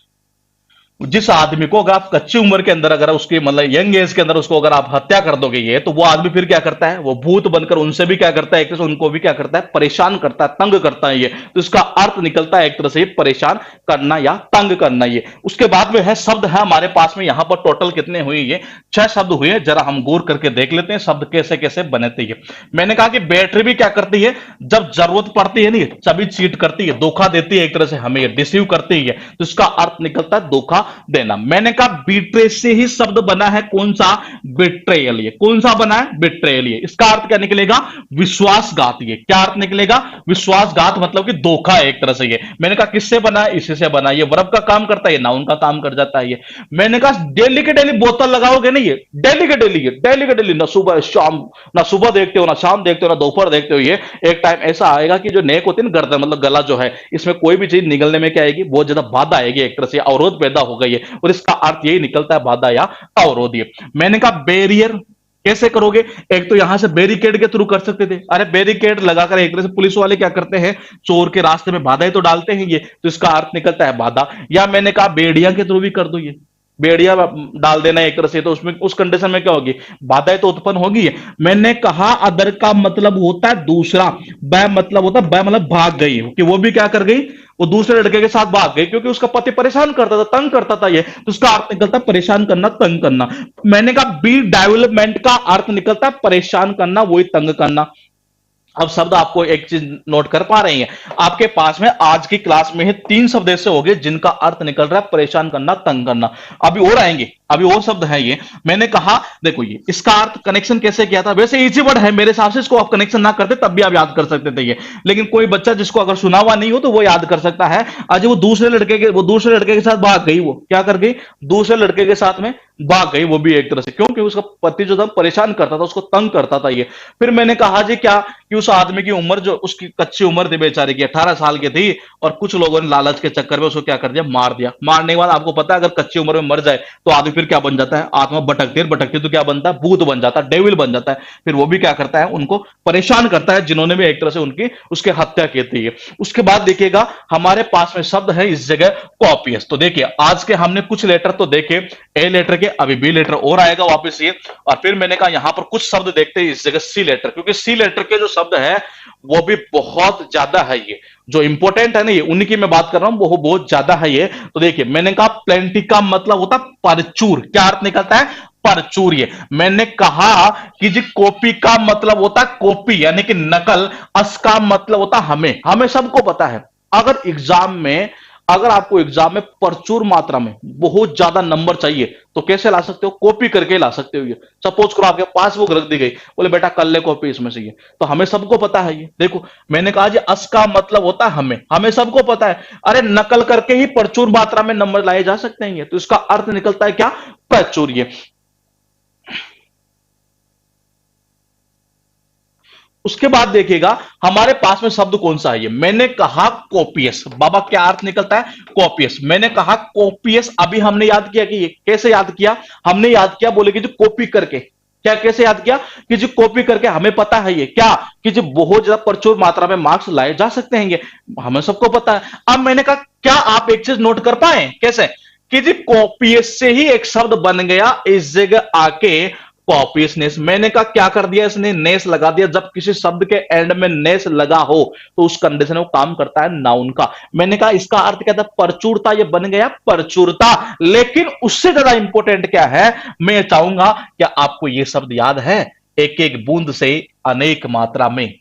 जिस आदमी को अगर आप कच्ची उम्र के अंदर, अगर उसके मतलब यंग एज के अंदर उसको अगर आप हत्या कर दोगे ये, तो वो आदमी फिर क्या करता है, वो भूत बनकर उनसे भी क्या करता है, एक तरह से उनको भी क्या करता है, परेशान करता है, तंग करता है ये। तो इसका अर्थ निकलता है एक तरह से परेशान करना या तंग करना ये। उसके बाद में है शब्द है हमारे पास में, यहां पर टोटल कितने हुए, ये 6 शब्द हुए। जरा हम गौर करके देख लेते हैं शब्द कैसे कैसे बने थे ये। मैंने कहा कि बैटरी भी क्या करती है, जब जरूरत पड़ती है नहीं सभी चीट करती है, धोखा देती है एक तरह से हमें, डिसीव करती है। तो इसका अर्थ निकलता है धोखा देना। मैंने कहा बीट्रे से ही शब्द बना है कौन सा? बिट्रेयल। ये कौन सा बना है? बिट्रेयल। ये इसका अर्थ क्या निकलेगा? विश्वासघात। ये क्या अर्थ निकलेगा? विश्वासघात मतलब कि धोखा है एक तरह से। ये मैंने कहा किससे बना है? इसी से बना है। ये वर्ब का काम करता है, नाउन का काम कर जाता है। ये मैंने कहा डेली के डेली बोतल लगाओगे नहीं, ये डेली के डेली, ये डेली के डेली, ना सुबह शाम, ना सुबह देखते हो, ना शाम देखते हो, ना दोपहर देखते हो। ये एक टाइम ऐसा आएगा कि जो नेक होती है ना, गर्दन मतलब गला जो है, इसमें कोई भी चीज निकलने में क्या आएगी? बहुत ज्यादा बाधा आएगी, एक तरह से अवरोध पैदा हो गई है, और इसका अर्थ यही निकलता है बाधा या अवरोध। ये मैंने कहा बैरियर कैसे करोगे? एक तो यहां से बैरिकेड के थ्रू कर सकते थे। अरे बैरिकेड लगाकर एक तरह से पुलिस वाले क्या करते हैं? चोर के रास्ते में बाधाएं तो डालते हैं। ये तो इसका अर्थ निकलता है बाधा। या मैंने कहा बेड़िया के थ्रू भी कर दो। ये बेड़िया डाल देना एक तरह से, तो उसमें उस कंडीशन में क्या होगी? बाधाएं तो उत्पन्न होगी। मैंने कहा अदर का मतलब होता है दूसरा, बै मतलब होता है, बै मतलब भाग गई, कि वो भी क्या कर गई? वो दूसरे लड़के के साथ भाग गई, क्योंकि उसका पति परेशान करता था, तंग करता था। ये तो उसका अर्थ निकलता है परेशान करना, तंग करना। मैंने कहा बी डेवलपमेंट का अर्थ निकलता है परेशान करना, वही तंग करना। अब शब्द आपको एक चीज नोट कर पा रहे हैं, आपके पास में आज की क्लास में ही 3 शब्द ऐसे हो गए जिनका अर्थ निकल रहा है परेशान करना, तंग करना। अभी और आएंगे, अभी और शब्द है। ये मैंने कहा देखो, ये इसका अर्थ कनेक्शन कैसे किया था? वैसे इजी वर्ड है मेरे हिसाब से, इसको आप कनेक्शन ना करते तब भी आप याद कर सकते थे ये, लेकिन कोई बच्चा जिसको अगर सुना हुआ नहीं हो तो वो याद कर सकता है। आज वो दूसरे लड़के के साथ भाग गई। वो क्या कर गई? दूसरे लड़के के साथ में भाग गई, वो भी एक तरह से, क्योंकि उसका पति जो था परेशान करता था, उसको तंग करता था। ये फिर मैंने कहा जी क्या, कि उस आदमी की उम्र, जो उसकी कच्ची उम्र थी बेचारे की, 18 साल की थी, और कुछ लोगों ने लालच के चक्कर में उसको क्या कर दिया? मार दिया। मारने के बाद आपको पता है अगर कच्ची उम्र में मर जाए तो आदमी फिर क्या बन जाता है? आत्मा भटकती है, भटकती तो क्या बनता है? भूत बन जाता है, डेविल बन जाता है। फिर वो भी क्या करता है? उनको परेशान करता है, जिन्होंने भी एक तरह से उनकी उसके हत्या की थी। उसके बाद देखिएगा हमारे पास में शब्द है इस जगह कॉपियस। तो देखिए आज के हमने कुछ लेटर तो देखे, ए लेटर के, अभी बी लेटर और आएगा वापस ये, और फिर मैंने कहा यहां पर कुछ शब्द देखते हैं इस जगह सी लेटर, क्योंकि सी लेटर के जो शब्द है वो भी बहुत ज्यादा है। ये जो इंपॉर्टेंट है ना, ये उन्हीं की मैं बात कर रहा हूं, वो बहुत ज्यादा है ये। तो देखिए मैंने कहा प्लेंटी का मतलब होता परचूर, क्या अर्थ निकलता है? परचूर। ये मैंने कहा कि जी कॉपी का मतलब होता है कॉपी, यानी कि नकल। अस का मतलब होता हमें, हमें सबको पता है। अगर एग्जाम में, अगर आपको एग्जाम में प्रचुर मात्रा में बहुत ज्यादा नंबर चाहिए तो कैसे ला सकते हो? कॉपी करके ला सकते हो। ये सपोज करो आपके पास बुक रख दी गई, बोले बेटा कर ले कॉपी इसमें से, ये तो हमें सबको पता है। ये देखो मैंने कहा जी अस का मतलब होता है हमें, हमें सबको पता है। अरे नकल करके ही प्रचुर मात्रा में नंबर लाए जा सकते हैं। ये तो इसका अर्थ निकलता है क्या? प्रचुर। ये उसके बाद देखिएगा हमारे पास में शब्द कौन सा है? ये मैंने कहा कॉपियस। बाबा क्या अर्थ निकलता है? कॉपियस। मैंने कहा कॉपियस, अभी हमने याद किया कि ये कैसे याद किया? हमने याद किया, बोले कि जो कॉपी करके, क्या कैसे याद किया? कि जो कॉपी करके हमें पता है ये क्या, कि जो बहुत ज्यादा प्रचुर मात्रा में मार्क्स लाए जा सकते हैं, ये हमें सबको पता है। अब मैंने कहा क्या आप एक चीज नोट कर पाए? कैसे? कि जी कॉपियस से ही एक शब्द बन गया इस जगह आके कॉपियसनेस। मैंने कहा क्या कर दिया इसने? नेस लगा दिया। जब किसी शब्द के एंड में नेस लगा हो तो उस कंडीशन में वो काम करता है नाउन का। मैंने कहा इसका अर्थ क्या था? प्रचुरता। ये बन गया प्रचुरता। लेकिन उससे ज्यादा इंपॉर्टेंट क्या है, मैं चाहूंगा क्या आपको ये शब्द याद है? एक एक बूंद से अनेक मात्रा में।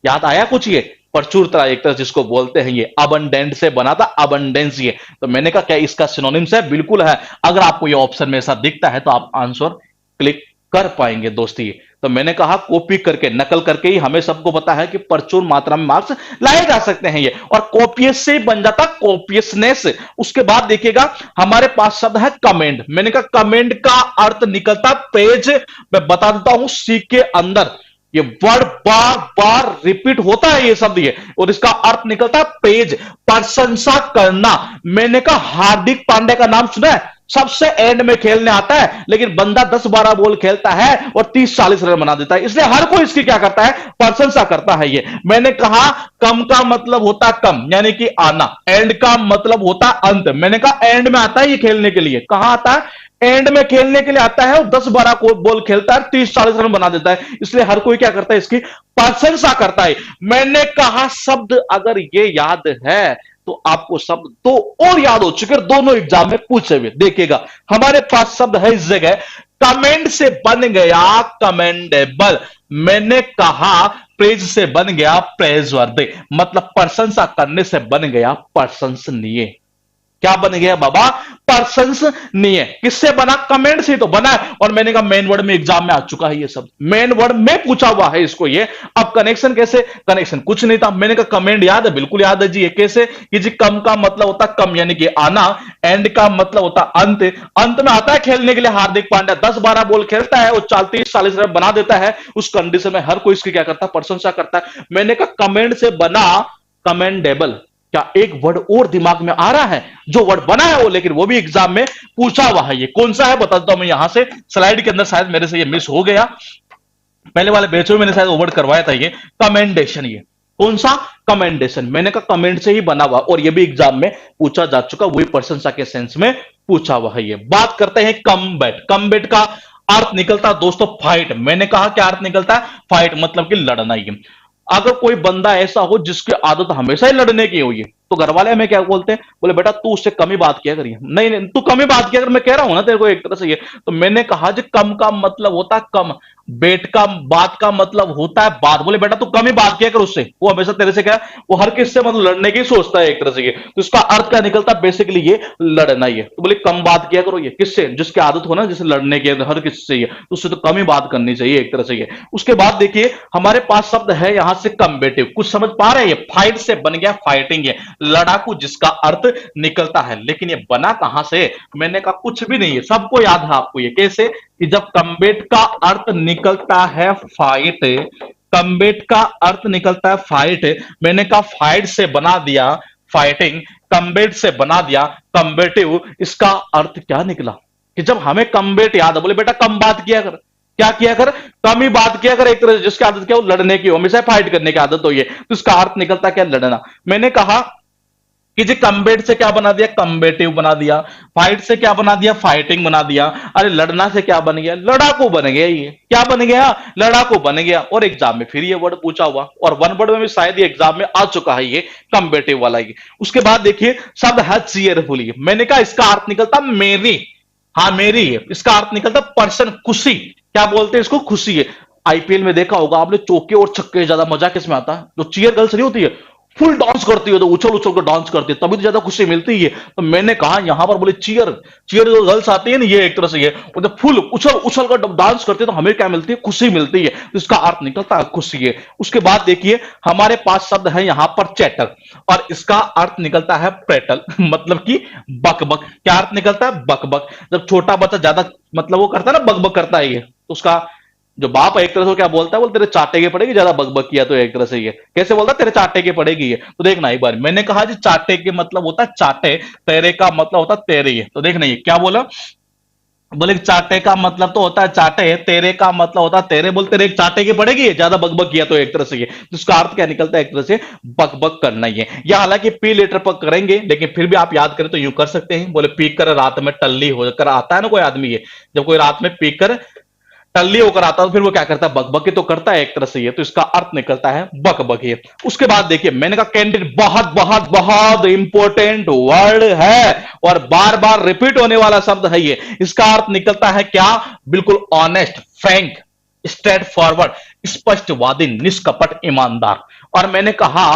याद आया कुछ? ये प्रचुरता एक तरह जिसको बोलते हैं, ये अबंडेंट से बना था, अबंडेंस। ये तो मैंने कहा क्या इसका सिनोनिम्स है? बिल्कुल है। अगर आपको ये ऑप्शन में ऐसा दिखता है तो आप आंसर क्लिक कर पाएंगे दोस्ती। तो मैंने कहा कॉपी करके, नकल करके ही हमें सबको पता है कि प्रचुर मात्रा में मार्क्स लाए जा सकते हैं। ये और कॉपियस से बन जाता कॉपियसनेस। उसके बाद देखिएगा हमारे पास शब्द है कमेंड। मैंने कहा कमेंड का अर्थ निकलता पेज। मैं बता देता हूं सी के अंदर ये वर्ड बार बार रिपीट होता है ये शब्द, ये और इसका अर्थ निकलता है पेज, प्रशंसा करना। मैंने कहा हार्दिक पांडे का नाम सुना है? सबसे एंड में खेलने आता है, लेकिन बंदा 10-12 बॉल खेलता है और 30-40 रन बना देता है, इसलिए हर कोई इसकी क्या करता है? प्रशंसा करता है। ये मैंने कहा कम का मतलब होता कम, यानी कि आना। एंड का मतलब होता अंत। मैंने कहा एंड में आता है ये खेलने के लिए। कहां आता है? एंड में खेलने के लिए आता है, और 10-12 को बॉल खेलता है, 30-40 रन बना देता है, इसलिए हर कोई क्या करता है? इसकी प्रशंसा करता है। मैंने कहा शब्द अगर ये याद है तो आपको शब्द दो और याद हो चुके, दोनों एग्जाम में पूछे हुए। देखिएगा हमारे पास शब्द है इस जगह कमेंड से बन गया कमेंडेबल। मैंने कहा प्रेज से बन गया प्रेज वर्दे, मतलब प्रशंसा करने से बन गया प्रशंसनीय। क्या बन गया बाबा? पर्सन्स नहीं है। किससे बना? कमेंट से तो बना है। और मैंने कहा मेन वर्ड में एग्जाम में आ चुका है ये सब, मेन वर्ड में पूछा हुआ है इसको ये। अब कनेक्शन कैसे? कनेक्शन कुछ नहीं था। मैंने कहा कमेंट याद है? बिल्कुल याद है जी। ये कैसे कि जी कम का मतलब होता कम यानी कि आना, एंड का मतलब होता अंत। अंत में आता है खेलने के लिए हार्दिक पांड्या, 10-12 बॉल खेलता है और 30-40 रन बना देता है। उस कंडीशन में हर कोई इसकी क्या करता है? प्रशंसा करता है। मैंने कहा कमेंट से बना कमेंडेबल। क्या एक वर्ड और दिमाग में आ रहा है? जो वर्ड बना है वो, लेकिन वो भी एग्जाम में पूछा हुआ है। ये कौन सा है बता देता हूं मैं यहां से। स्लाइड के अंदर शायद मेरे से ये मिस हो गया, पहले वाले बैच में मैंने शायद वो वर्ड करवाया था। ये कमेंडेशन, ये कौन सा? कमेंडेशन। मैंने कहा कमेंट से ही बना हुआ, और ये भी एग्जाम में पूछा जा चुका, वही प्रशंसा के सेंस में पूछा हुआ है। ये बात करते हैं कमबैट। कमबैट का अर्थ निकलता है दोस्तों फाइट। मैंने कहा क्या अर्थ निकलता है? फाइट, मतलब कि लड़ना। ही अगर कोई बंदा ऐसा हो जिसकी आदत हमेशा ही लड़ने की हुई है, तो घर वाले हमें क्या बोलते हैं? बोले बेटा तू उससे कम ही बात किया करिए। नहीं नहीं, तू कम ही बात किया कर, मैं कह रहा हूं ना तेरे को एक तरह से ये। तो मैंने कहा जी कम का मतलब होता है कम, बेट का बात का मतलब होता है बात। बोले बेटा तू कम ही बात किया कर उससे, वो हमेशा तेरे से क्या, वो हर किससे मतलब लड़ने की सोचता है एक तरह से ये। तो इसका अर्थ क्या निकलता है? बेसिकली ये लड़ना ही है। तो बोले कम बात किया करो, ये किससे? जिसकी आदत हो ना जैसे लड़ने की हर किसी से, ये तो उससे तो कम ही बात करनी चाहिए एक तरह से ये। उसके बाद देखिए हमारे पास शब्द है यहां से कम्बेटिव। कुछ समझ पा रहे हैं? ये फाइट से बन गया फाइटिंग, है लड़ाकू, जिसका अर्थ निकलता है। लेकिन ये बना कहां से? मैंने कहा कुछ भी नहीं है, सबको याद है आपको। ये कैसे कि जब कम्बेट का अर्थ निकलता है फाइट, कम्बेट का अर्थ निकलता है फाइट, मैंने कहा फाइट से बना दिया फाइटिंग, कम्बेट से बना दिया कम्बेटिव। इसका अर्थ क्या निकला कि जब हमें कम्बेट याद है, बोले बेटा कम बात किया कर, क्या किया कर? कम ही बात किया कर। एक तरह से जिसकी आदत क्या हो? लड़ने की हो, हमेशा फाइट करने की आदत हो ये, तो इसका अर्थ निकलता क्या? लड़ना। मैंने कहा कि जी कम्बेट से क्या बना दिया? कम्बेटिव बना दिया। फाइट से क्या बना दिया? फाइटिंग बना दिया। अरे लड़ना से क्या बन गया? लड़ाकू बन गया। ये क्या बन गया? लड़ाकू बन गया। और एग्जाम में फिर ये वर्ड पूछा हुआ, और वन वर्ड में भी शायद ये एग्जाम में आ चुका है ये कम्बेटिव वाला ये। उसके बाद देखिए शब्द है चीयरफुली। मैंने कहा इसका अर्थ निकलता मेरी, हाँ मेरी है। इसका अर्थ निकलता पर्सन, खुशी। क्या बोलते हैं इसको? खुशी है। आईपीएल में देखा होगा आपने, चौके और छक्के ज्यादा मजा किसमें आता है? जो चीयर गर्ल्स नहीं होती है, फुल डांस करती है, तो उछल उछल कर डांस करती है, तभी तो ज्यादा खुशी मिलती है। तो मैंने कहा यहां पर बोले चीयर, चीयर जो गर्ल्स आती है ना, ये एक तरह से ये फुल उछल उछल कर डांस करती है, तो हमें क्या मिलती है? खुशी मिलती है। तो इसका अर्थ निकलता है खुशी है। उसके बाद देखिए हमारे पास शब्द है यहां पर चैटर, और इसका अर्थ निकलता है प्रेटल मतलब कि बकबक। क्या अर्थ निकलता है? बकबक। जब छोटा बच्चा ज्यादा मतलब वो करता है ना, बकबक करता है ये, तो उसका जो बाप है एक तरह से क्या बोलता है? बोल तेरे चाटे की पड़ेगी, ज्यादा बकबक किया तो। एक तरह से ये कैसे बोलता है? तेरे चाटे की पड़ेगी ये। तो देखना एक बार, मैंने कहा जी चाटे के मतलब होता है चाटे, तेरे का मतलब होता है तेरे। ये तो देखना ये क्या बोला? बोले चाटे का मतलब तो होता है चाटे, तेरे का मतलब होता है तेरे। बोल तेरे एक चाटे की पड़ेगी ज्यादा बकबक किया तो। एक तरह से ये तो उसका अर्थ क्या निकलता है? एक तरह से बकबक करना ही है। या हालांकि पी लेटर पर करेंगे, लेकिन फिर भी आप याद करें तो यूं कर सकते हैं। बोले पी कर रात में टल्ली होकर आता है ना कोई आदमी, ये जब कोई रात में पी कर टल्ली होकर आता है तो फिर वो क्या करता है? बकबकी तो करता है एक तरह से ये। तो इसका अर्थ निकलता है बकबकी। उसके बाद देखिए मैंने कहा कैंडिडेट बहुत बहुत बहुत इंपॉर्टेंट वर्ड है, और बार बार रिपीट होने वाला शब्द है ये। इसका अर्थ निकलता है क्या? बिल्कुल ऑनेस्ट, फ्रैंक, स्ट्रेट फॉरवर्ड, स्पष्टवादी, निष्कपट, ईमानदार। और मैंने कहा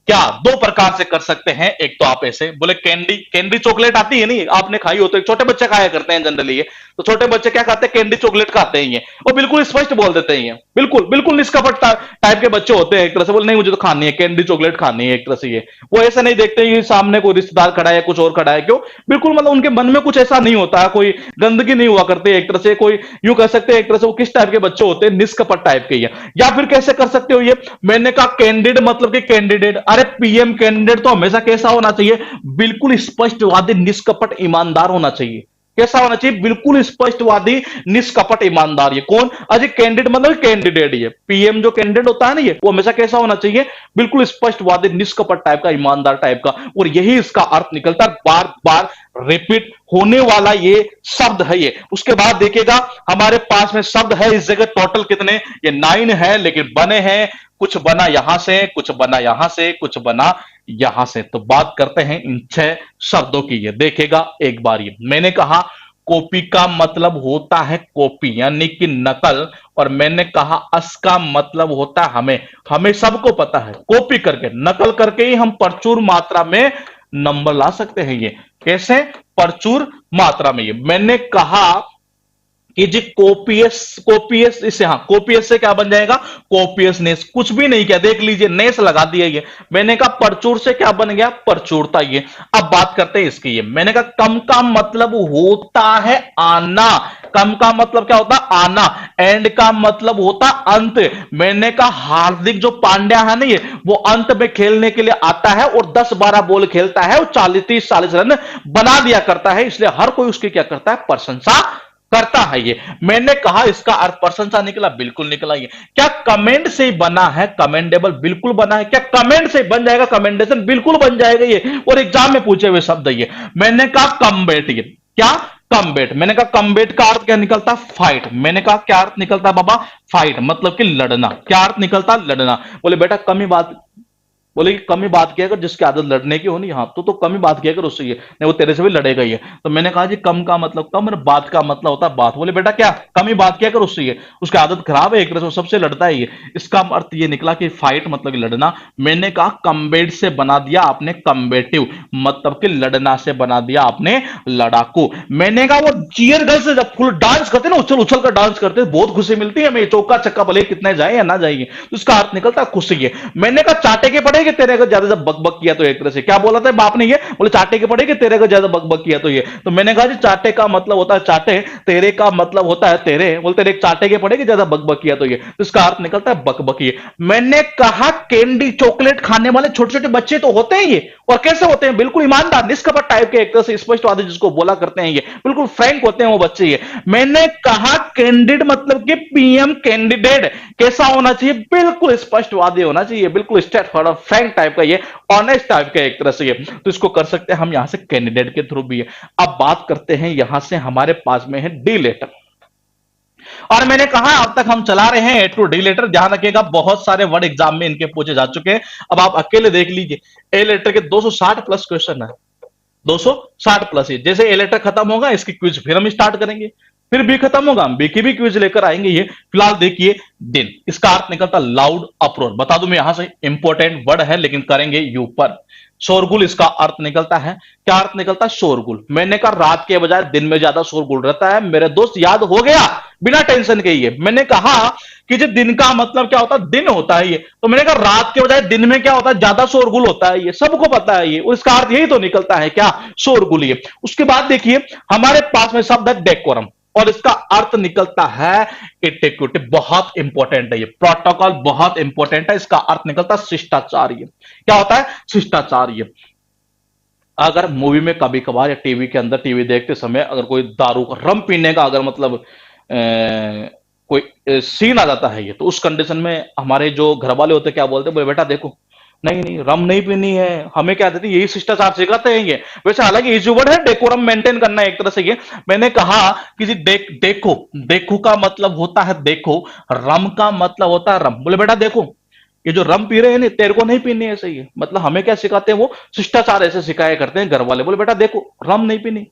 क्या दो प्रकार से कर सकते हैं। एक तो आप ऐसे बोले कैंडी, कैंडी चॉकलेट आती है नहीं, आपने खाई हो तो, एक छोटे बच्चे खाया करते हैं जनरली ये। तो छोटे बच्चे क्या खाते हैं? कैंडी चॉकलेट खाते हैं ये, और बिल्कुल स्पष्ट बोल देते हैं ये, बिल्कुल बिल्कुल निष्कपट टाइप के बच्चे होते हैं एक तरह से। बोले नहीं मुझे तो खानी है कैंडी चॉकलेट खानी है एक तरह से ये। वो ऐसा नहीं देखते कि सामने कोई रिश्तेदार खड़ा है, कुछ और खड़ा है, क्यों? बिल्कुल मतलब उनके मन में कुछ ऐसा नहीं होता है, कोई गंदगी नहीं हुआ करती एक तरह से। कोई यूं कह सकते हैं एक तरह से वो किस टाइप के बच्चे होते हैं? निष्कपट टाइप के ये। या फिर कैसे कर सकते हो ये? मैंने कहा कैंडिडेट मतलब कि कैंडिडेट, अरे पीएम कैंडिडेट तो हमेशा कैसा होना चाहिए? बिल्कुल स्पष्टवादी, निष्कपट, ईमानदार होना चाहिए। कैसा होना चाहिए? बिल्कुल स्पष्टवादी, निष्कपट, ईमानदार। ये कौन? अजय कैंडिडेट मतलब कैंडिडेट। ये पीएम जो कैंडिडेट होता है ना, ये वो हमेशा कैसा होना चाहिए? बिल्कुल स्पष्टवादी, निष्कपट टाइप का, ईमानदार टाइप का। और यही इसका अर्थ निकलता है, बार बार रिपीट होने वाला ये शब्द है ये। उसके बाद देखिएगा हमारे पास में शब्द है इस जगह टोटल कितने? ये 9 है, लेकिन बने हैं कुछ बना यहां से, कुछ बना यहां से, कुछ बना यहां से। तो बात करते हैं इन 6 शब्दों की। ये देखेगा एक बार ये। मैंने कहा कॉपी का मतलब होता है कॉपी यानी कि नकल, और मैंने कहा अस का मतलब होता है हमें। हमें सबको पता है कॉपी करके, नकल करके ही हम प्रचुर मात्रा में नंबर ला सकते हैं। ये कैसे? प्रचुर मात्रा में। ये मैंने कहा कि जी कोपीएस, कोपीएस इससे, हाँ कोपीएस से क्या बन जाएगा? कोपीएसनेस। कुछ भी नहीं किया, देख लीजिए नेस लगा दिया। ये मैंने कहा प्रचुर से क्या बन गया? प्रचुरता। ये अब बात करते हैं इसकी। ये मैंने कहा कम का मतलब होता है आना। कम का मतलब क्या होता? आना। एंड का मतलब होता अंत। मैंने कहा हार्दिक जो पांड्या है ना, ये वो अंत में खेलने के लिए आता है और 10-12 बॉल खेलता है और 40-30-40 रन बना दिया करता है, इसलिए हर कोई उसकी क्या करता है? प्रशंसा करता है। ये मैंने कहा इसका अर्थ प्रशंसा निकला, बिल्कुल निकला। ये क्या कमेंट से ही बना है? कमेंडेबल बिल्कुल बना है। क्या कमेंट से बन जाएगा? कमेंडेशन बिल्कुल बन जाएगा। ये और एग्जाम में पूछे हुए शब्द है ये। मैंने कहा कम्बेट। ये क्या? कम्बेट। मैंने कहा कम्बेट का अर्थ क्या निकलता? फाइट। मैंने कहा क्या अर्थ निकलता बाबा? फाइट मतलब कि लड़ना। क्या अर्थ निकलता? लड़ना। बोले बेटा कम ही बात, बोले कि कम ही बात किया कर, जिसकी आदत लड़ने की हो नहीं, हाँ तो कम ही बात किया कर उससे, ये नहीं वो तेरे से भी लड़ेगा। ये तो मैंने कहा जी कम का मतलब कम और बात का मतलब होता है बात। बोले बेटा क्या? कम ही बात किया कर उससे, ये उसकी आदत खराब है एक तरह से, वो सबसे लड़ता है। ये इसका अर्थ ये निकला कि फाइट मतलब कि लड़ना। मैंने कहा कम्बेट से बना दिया आपने कम्बेटिव, मतलब कि लड़ना से बना दिया आपने लड़ाकू। मैंने कहा वो चीयर गर्ल से जब फुल डांस करते ना, उछल उछल कर डांस करते, बहुत खुशी मिलती है हमें, चौका छक्का भले कितने जाए या ना जाएंगे, तो उसका अर्थ निकलता है खुशी। है मैंने कहा चाटे के पड़ेगे तेरे अगर ज्यादा जब बकबक किया तो। एक तरह से क्या बोला था बाप ने? ये बोले चाटे के पड़ेगे तेरे अगर ज्यादा बकबक किया तो। ये तो मैंने कहा जी चाटे का मतलब होता है चाटे, तेरे का मतलब होता है तेरे। बोलते तेरे चाटे के पड़ेगे ज्यादा बकबक किया तो। ये तो इसका अर्थ निकलता है बकबकी। मैंने कहा कैंडी चॉकलेट खाने वाले छोटे छोटे बच्चे तो होते हैं ये, और कैसे होते हैं? बिल्कुल ईमानदार निष्कपट टाइप के, एक तरह से स्पष्टवादी जिसको बोला करते हैं, ये बिल्कुल फ्रैंक होते हैं वो बच्चे। ये मैंने कहा कैंडिड मतलब कि पीएम कैंडिडेट कैसा होना चाहिए? बिल्कुल स्पष्टवादी होना चाहिए, बिल्कुल स्ट्रेट फॉरवर्ड फ्रैंक टाइप का, ये ऑनेस्ट टाइप का एक तरह से। ये तो इसको कर सकते हैं हम यहां से कैंडिडेट के थ्रू भी है। अब बात करते हैं यहां से, हमारे पास में है डी लेटर। और मैंने कहा अब तक हम चला रहे हैं ए टू डी लेटर। ध्यान रखिएगा बहुत सारे वर्ड एग्जाम में इनके पूछे जा चुके हैं। अब आप अकेले देख लीजिए, ए लेटर के 260 प्लस क्वेश्चन है, 260 प्लस। ही जैसे ए लेटर खत्म होगा इसकी क्विज फिर हम स्टार्ट करेंगे, फिर बी खत्म होगा हम बी की भी क्विज लेकर आएंगे। ये फिलहाल देखिए दिन, इसका अर्थ निकलता लाउड अप्रोच। बता दूं मैं यहां से, इंपॉर्टेंट वर्ड है लेकिन करेंगे यू पर। शोरगुल इसका अर्थ निकलता है, क्या अर्थ निकलता है? शोरगुल। मैंने कहा रात के बजाय दिन में ज्यादा शोरगुल रहता है, मेरे दोस्त याद हो गया बिना टेंशन के। ये मैंने कहा कि जो दिन का मतलब क्या होता है? दिन होता है। ये तो मैंने कहा रात के बजाय दिन में क्या होता है? ज्यादा शोरगुल होता है, ये सबको पता है। ये उसका अर्थ यही तो निकलता है, क्या? शोरगुल। ये उसके बाद देखिए हमारे पास में शब्द है डेकोरम, और इसका अर्थ निकलता है इटिक्विटी। बहुत इंपॉर्टेंट है ये, प्रोटोकॉल बहुत इंपॉर्टेंट है। इसका अर्थ निकलता है शिष्टाचार। ये क्या होता है? शिष्टाचार। ये अगर मूवी में कभी कभार या टीवी के अंदर, टीवी देखते समय अगर कोई दारू का, रम पीने का अगर मतलब कोई सीन आ जाता है, ये तो उस कंडीशन में हमारे जो घर वाले होते हैं क्या बोलते हैं? बोले बेटा देखो, नहीं नहीं रम नहीं पीनी है, हमें क्या देती यही शिष्टाचार सिखाते हैं ये। वैसे हालांकि इजी वर्ड है, डेकोरम मेंटेन करना एक तरह से। ये मैंने कहा कि जी देखो, देखो का मतलब होता है देखो, रम का मतलब होता है रम। बोले बेटा देखो ये जो रम पी रहे हैं ना, तेरे को नहीं पीनी है, ऐसे ही है। मतलब हमें क्या सिखाते हैं? वो शिष्टाचार ऐसे सिखाया करते हैं घर वाले। बोले बेटा देखो रम नहीं पीनी,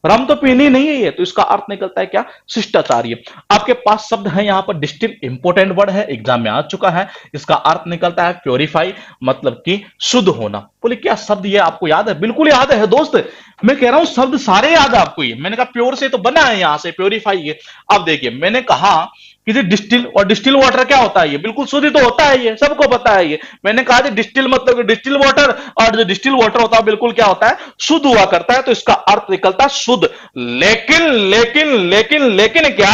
रम तो पीनी नहीं है ये, तो इसका अर्थ निकलता है क्या? शिष्टाचार। ये आपके पास शब्द है यहां पर डिस्टिल, इंपोर्टेंट वर्ड है, एग्जाम में आ चुका है। इसका अर्थ निकलता है प्योरीफाई, मतलब कि शुद्ध होना। बोले क्या शब्द ये आपको याद है? बिल्कुल याद है दोस्त, मैं कह रहा हूं शब्द सारे याद है आपको। ये मैंने कहा प्योर से तो बना है यहां से प्योरीफाई। ये अब देखिए मैंने कहा कि डिस्टिल, और डिस्टिल वाटर क्या होता है? ये बिल्कुल शुद्ध ही तो होता है, ये सबको पता है। ये मैंने कहा जी डिस्टिल मतलब डिस्टिल वाटर, और जो डिस्टिल वाटर होता है बिल्कुल क्या होता है? शुद्ध हुआ करता है, तो इसका अर्थ निकलता है शुद्ध। लेकिन लेकिन लेकिन लेकिन क्या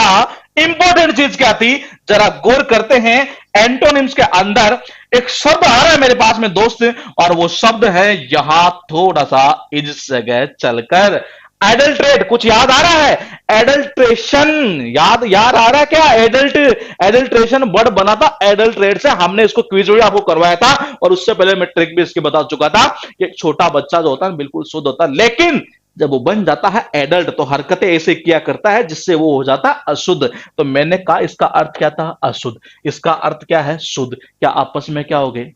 इंपॉर्टेंट चीज क्या थी? जरा गौर करते हैं। एंटोनिम्स के अंदर एक शब्द आ रहा है मेरे पास में दोस्त, और वो शब्द है यहां थोड़ा सा इस जगह चलकर एडल्ट्रेट। कुछ याद आ रहा है? एडल्ट्रेशन याद याद आ रहा है क्या? एडल्ट्रेशन वर्ड बना था एडल्ट्रेट से, हमने इसको क्विज में आपको करवाया था, और उससे पहले मैं ट्रिक भी इसकी बता चुका था कि छोटा बच्चा जो होता है बिल्कुल शुद्ध होता है, लेकिन जब वो बन जाता है एडल्ट तो हरकतें ऐसे किया करता है जिससे वो हो जाता है अशुद्ध। तो मैंने कहा इसका अर्थ क्या था? अशुद्ध। इसका अर्थ क्या है? शुद्ध। क्या आपस में क्या हो गए?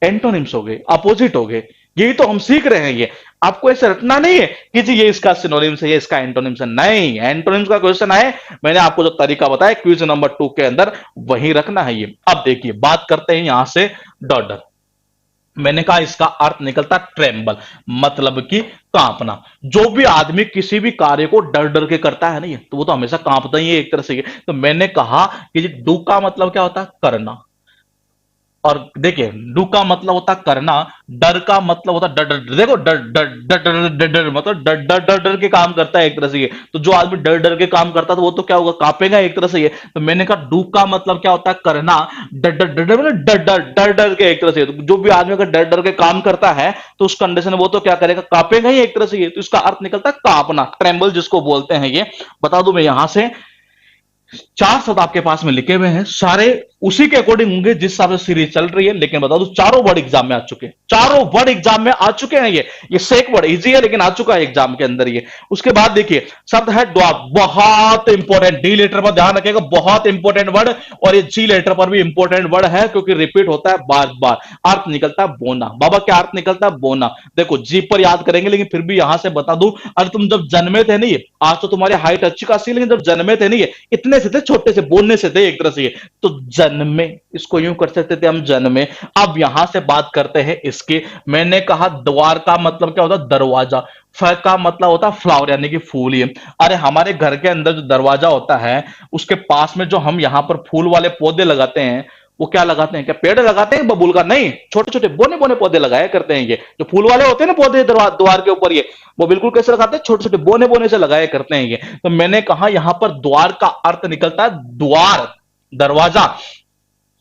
एंटोनिम्स हो गए, अपोजिट हो गए। यही तो हम सीख रहे हैं। ये आपको ऐसे रटना नहीं है कि जी ये इसका सिनोनिम्स है, ये इसका एंटोनिम्स है। नहीं, एंटोनिम्स का क्वेश्चन आए, मैंने आपको जो तरीका बताया क्विज नंबर 2 के अंदर, वही रखना है। ये अब देखिए बात करते हैं यहां से डॉडर। मैंने कहा इसका अर्थ निकलता ट्रेम्बल, मतलब कि कांपना। जो भी आदमी किसी भी कार्य को डर डर के करता है ना, ये तो वो तो हमेशा कांपता ही है एक तरह से। ये तो मैंने कहा कि जी डू का मतलब क्या होता है, करना। और देखिए डू का मतलब होता है करना, डर का मतलब होता है डर डर। देखो डर डर डर डर डर डर मतलब डर डर डर डर के काम करता है एक तरह से ये। तो जो आदमी डर डर के काम करता है तो वो तो क्या होगा, कांपेगा एक तरह से ये। तो मैंने कहा डू का मतलब क्या होता है, करना। डर डर डर डर मतलब डर डर डर डर के एक तरह से। तो जो भी आदमी अगर डर डर के काम करता है तो उस कंडीशन में वो तो क्या करेगा, कांपेगा ही एक तरह से ये। तो इसका अर्थ निकलता है कांपना, ट्रेम्बल जिसको बोलते हैं ये। बता दूं मैं यहां से चार शब्द आपके पास में लिखे हुए हैं, सारे उसी के अकॉर्डिंग होंगे जिस हिसाब से सीरीज चल रही है। लेकिन बता दूं चारों वर्ड एग्जाम में आ चुके हैं, चारों वर्ड एग्जाम में आ चुके हैं। ये सेक वर्ड इजी है लेकिन आ चुका है एग्जाम के अंदर ये। उसके बाद देखिए शब्द है ड्वार्फ, बहुत इंपॉर्टेंट, डी लेटर पर ध्यान रखिएगा, बहुत इंपॉर्टेंट वर्ड। और ये जी लेटर पर भी इंपॉर्टेंट वर्ड है क्योंकि रिपीट होता है बार बार। अर्थ निकलता है बोना। बाबा क्या अर्थ निकलता है, बोना। देखो जी पर याद करेंगे लेकिन फिर भी यहां से बता दूं, अरे तुम जब जन्मे थे नहीं, आज तो तुम्हारी हाइट अच्छी खासी, लेकिन जब जन्मे थे नहीं इतने से थे, छोटे से, बोलने से थे एक तरह से ये। तो जन्मे, इसको यूं कर सकते थे हम, जन्मे। अब यहां से बात करते हैं इसकी। मैंने कहा द्वार का मतलब क्या होता है, दरवाजा। फ का मतलब होता है फ्लावर यानी कि फूल। ये अरे हमारे घर के अंदर जो दरवाजा होता है उसके पास में जो हम यहां पर फूल वाले पौधे लगाते हैं, वो क्या लगाते हैं, क्या पेड़ लगाते हैं बबूल का, नहीं, छोटे छोटे बोने बोने पौधे लगाया करते हैं। ये जो फूल वाले होते हैं ना पौधे द्वार के ऊपर, ये वो बिल्कुल कैसे लगाते हैं, छोटे छोटे बोने बोने से लगाया करते हैं ये। तो मैंने कहा यहां पर द्वार का अर्थ निकलता है द्वार, दरवाजा।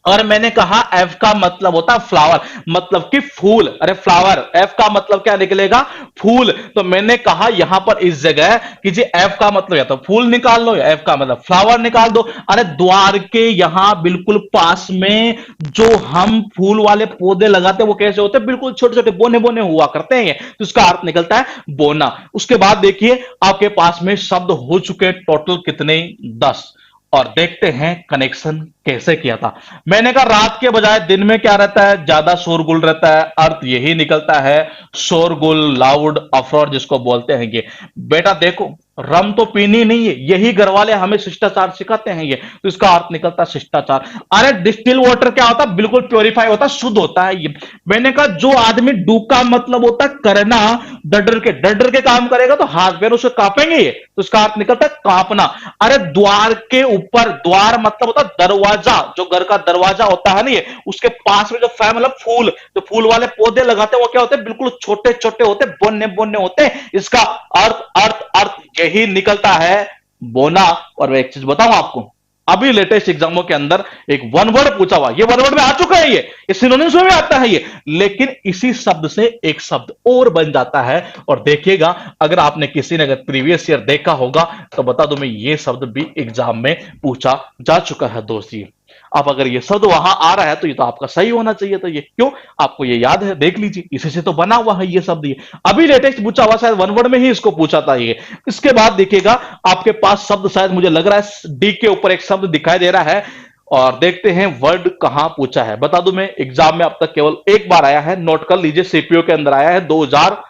और मैंने कहा एफ का मतलब होता है फ्लावर, मतलब कि फूल। अरे फ्लावर, एफ का मतलब क्या निकलेगा, फूल। तो मैंने कहा यहां पर इस जगह कि जी एफ का मतलब या तो फूल निकाल लो या एफ का मतलब फ्लावर निकाल दो। अरे द्वार के यहां बिल्कुल पास में जो हम फूल वाले पौधे लगाते हैं वो कैसे होते हैं, बिल्कुल छोटे छोटे बोने बोने हुआ करते हैं ये। तो इसका अर्थ निकलता है बोना। उसके बाद देखिए आपके पास में शब्द हो चुके टोटल कितने, 10। और देखते हैं कनेक्शन कैसे किया था। मैंने कहा रात के बजाय दिन में क्या रहता है, ज्यादा शोरगुल रहता है। अर्थ यही निकलता है शोरगुल, लाउड, अफरोर जिसको बोलते हैं ये। बेटा देखो रम तो पीनी नहीं है, यही घर वाले हमें शिष्टाचार सिखाते हैं ये। तो इसका अर्थ निकलता है शिष्टाचार। अरे डिस्टिल वाटर क्या होता है, बिल्कुल प्योरीफाई होता है, शुद्ध होता है ये। मैंने कहा जो आदमी डू का मतलब होता है करना, डर डर के काम करेगा तो हाथ पैर उसे कांपेंगे ये। तो इसका अर्थ निकलता है कांपना। अरे द्वार के ऊपर, द्वार मतलब होता है दरवाजा, जो घर का दरवाजा होता है ना ये, उसके पास में जो मतलब फूल, जो फूल वाले पौधे लगाते हैं वो क्या होते हैं, बिल्कुल छोटे छोटे होते हैं, बोने बोने होते हैं। इसका अर्थ अर्थ अर्थ यही निकलता है बोना। और मैं एक चीज बताऊं आपको, अभी लेटेस्ट एग्जामों के अंदर एक वन वर्ड पूछा हुआ, ये वन वर्ड में आ चुका है ये सिनोनिम्स में भी आता है ये। लेकिन इसी शब्द से एक शब्द और बन जाता है। और देखिएगा अगर आपने किसी ने अगर प्रीवियस ईयर देखा होगा तो बता दो मैं, ये शब्द भी एग्जाम में पूछा जा चुका है दोस्ती। अब अगर ये शब्द वहां आ रहा है तो ये तो आपका सही होना चाहिए। तो ये क्यों, आपको ये याद है, देख लीजिए, इसी से तो बना हुआ है ये शब्द। ये अभी लेटेस्ट पूछा हुआ, शायद वन वर्ड में ही इसको पूछा था ये। इसके बाद देखिएगा आपके पास शब्द, शायद मुझे लग रहा है डी के ऊपर एक शब्द दिखाई दे रहा है। और देखते हैं वर्ड कहां पूछा है। बता दूं मैं, एग्जाम में अब तक केवल एक बार आया है, नोट कर लीजिए, सीपीओ के अंदर आया है 2000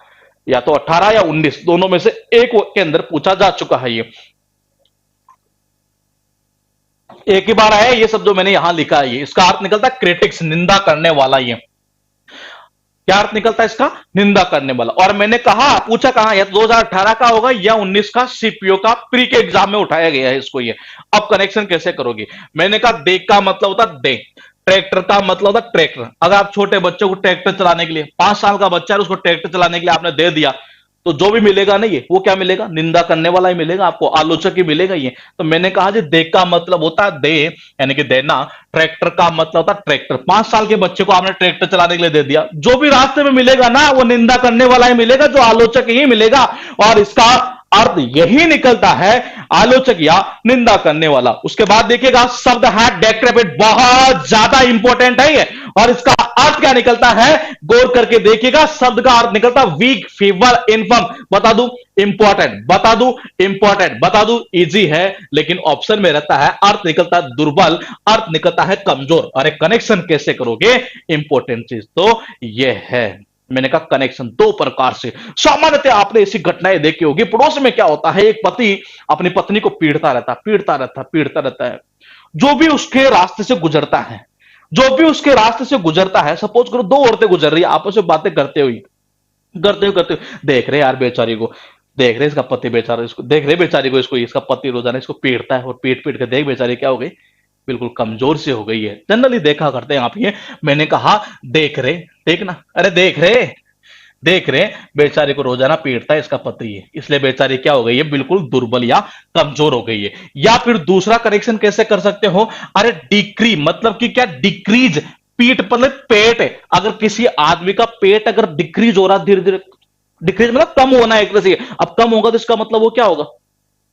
या तो 18 या 19, दोनों में से एक के अंदर पूछा जा चुका है ये। एक ही बार आया ये सब जो मैंने यहां लिखा है ये। इसका अर्थ निकलता है क्रिटिक्स, निंदा करने वाला। ये क्या अर्थ निकलता है इसका, निंदा करने वाला। और मैंने कहा पूछा कहां, या 2018 का होगा या 19 का, सीपीओ का प्री के एग्जाम में उठाया गया है इसको ये। अब कनेक्शन कैसे करोगे, मैंने कहा दे का मतलब होता दे, ट्रैक्टर का मतलब होता ट्रैक्टर। अगर आप छोटे बच्चों को ट्रैक्टर चलाने के लिए, 5 साल का बच्चा है उसको ट्रैक्टर चलाने के लिए आपने दे दिया, तो जो भी मिलेगा ना ये, वो क्या मिलेगा, निंदा करने वाला ही मिलेगा आपको, आलोचक ही मिलेगा ये। तो मैंने कहा जी दे का मतलब होता है दे यानी कि देना, ट्रैक्टर का मतलब होता है ट्रैक्टर। 5 साल के बच्चे को आपने ट्रैक्टर चलाने के लिए दे दिया, जो भी रास्ते में मिलेगा ना वो निंदा करने वाला ही मिलेगा, जो आलोचक ही मिलेगा। और इसका अर्थ यही निकलता है आलोचक या निंदा करने वाला। उसके बाद देखिएगा शब्द है डेक्रेपिट, बहुत ज्यादा इंपॉर्टेंट है ये। और इसका अर्थ क्या निकलता है, गौर करके देखिएगा, शब्द का अर्थ निकलता वीक, फीवर, इनफर्म। बता दूं इंपॉर्टेंट, बता दूं इंपॉर्टेंट, बता दूं इजी है, लेकिन ऑप्शन में रहता है अर्थ निकलता है दुर्बल, अर्थ निकलता है कमजोर। अरे कनेक्शन कैसे करोगे, इंपॉर्टेंट चीज तो यह है। मैंने कहा कनेक्शन दो प्रकार से। सामान्यतः आपने ऐसी घटनाएं देखी होगी, पड़ोस में क्या होता है, एक पति अपनी पत्नी को पीड़ता रहता है, पीड़ता रहता है, पीड़ता रहता है। जो भी उसके रास्ते से गुजरता है जो भी उसके रास्ते से गुजरता है, सपोज करो दो औरतें गुजर रही है आपस में बातें करते हुए, देख रहे यार बेचारी को, देख रहे इसका पति बेचारा, इसको देख रहे बेचारी को, इसको इसका पति रोजाना इसको पीटता है, और पीट पीट के देख बेचारी क्या हो गई, बिल्कुल कमजोर से हो गई है। जनरली देखा करते हैं आप ये। मैंने कहा देख रहे, देखना, अरे देख रहे बेचारे को रोजाना पीटता है इसका पति है, इसलिए बेचारी क्या हो गई है, बिल्कुल दुर्बल या कमजोर हो गई है। या फिर दूसरा करेक्शन कैसे कर सकते हो, अरे डिक्री मतलब कि क्या, डिक्रीज, पीठ मतलब पेट है, अगर किसी आदमी का पेट अगर डिक्रीज हो रहा धीरे धीरे, डिक्रीज मतलब कम होना एक तरह से, अब कम होगा तो इसका मतलब वो क्या होगा,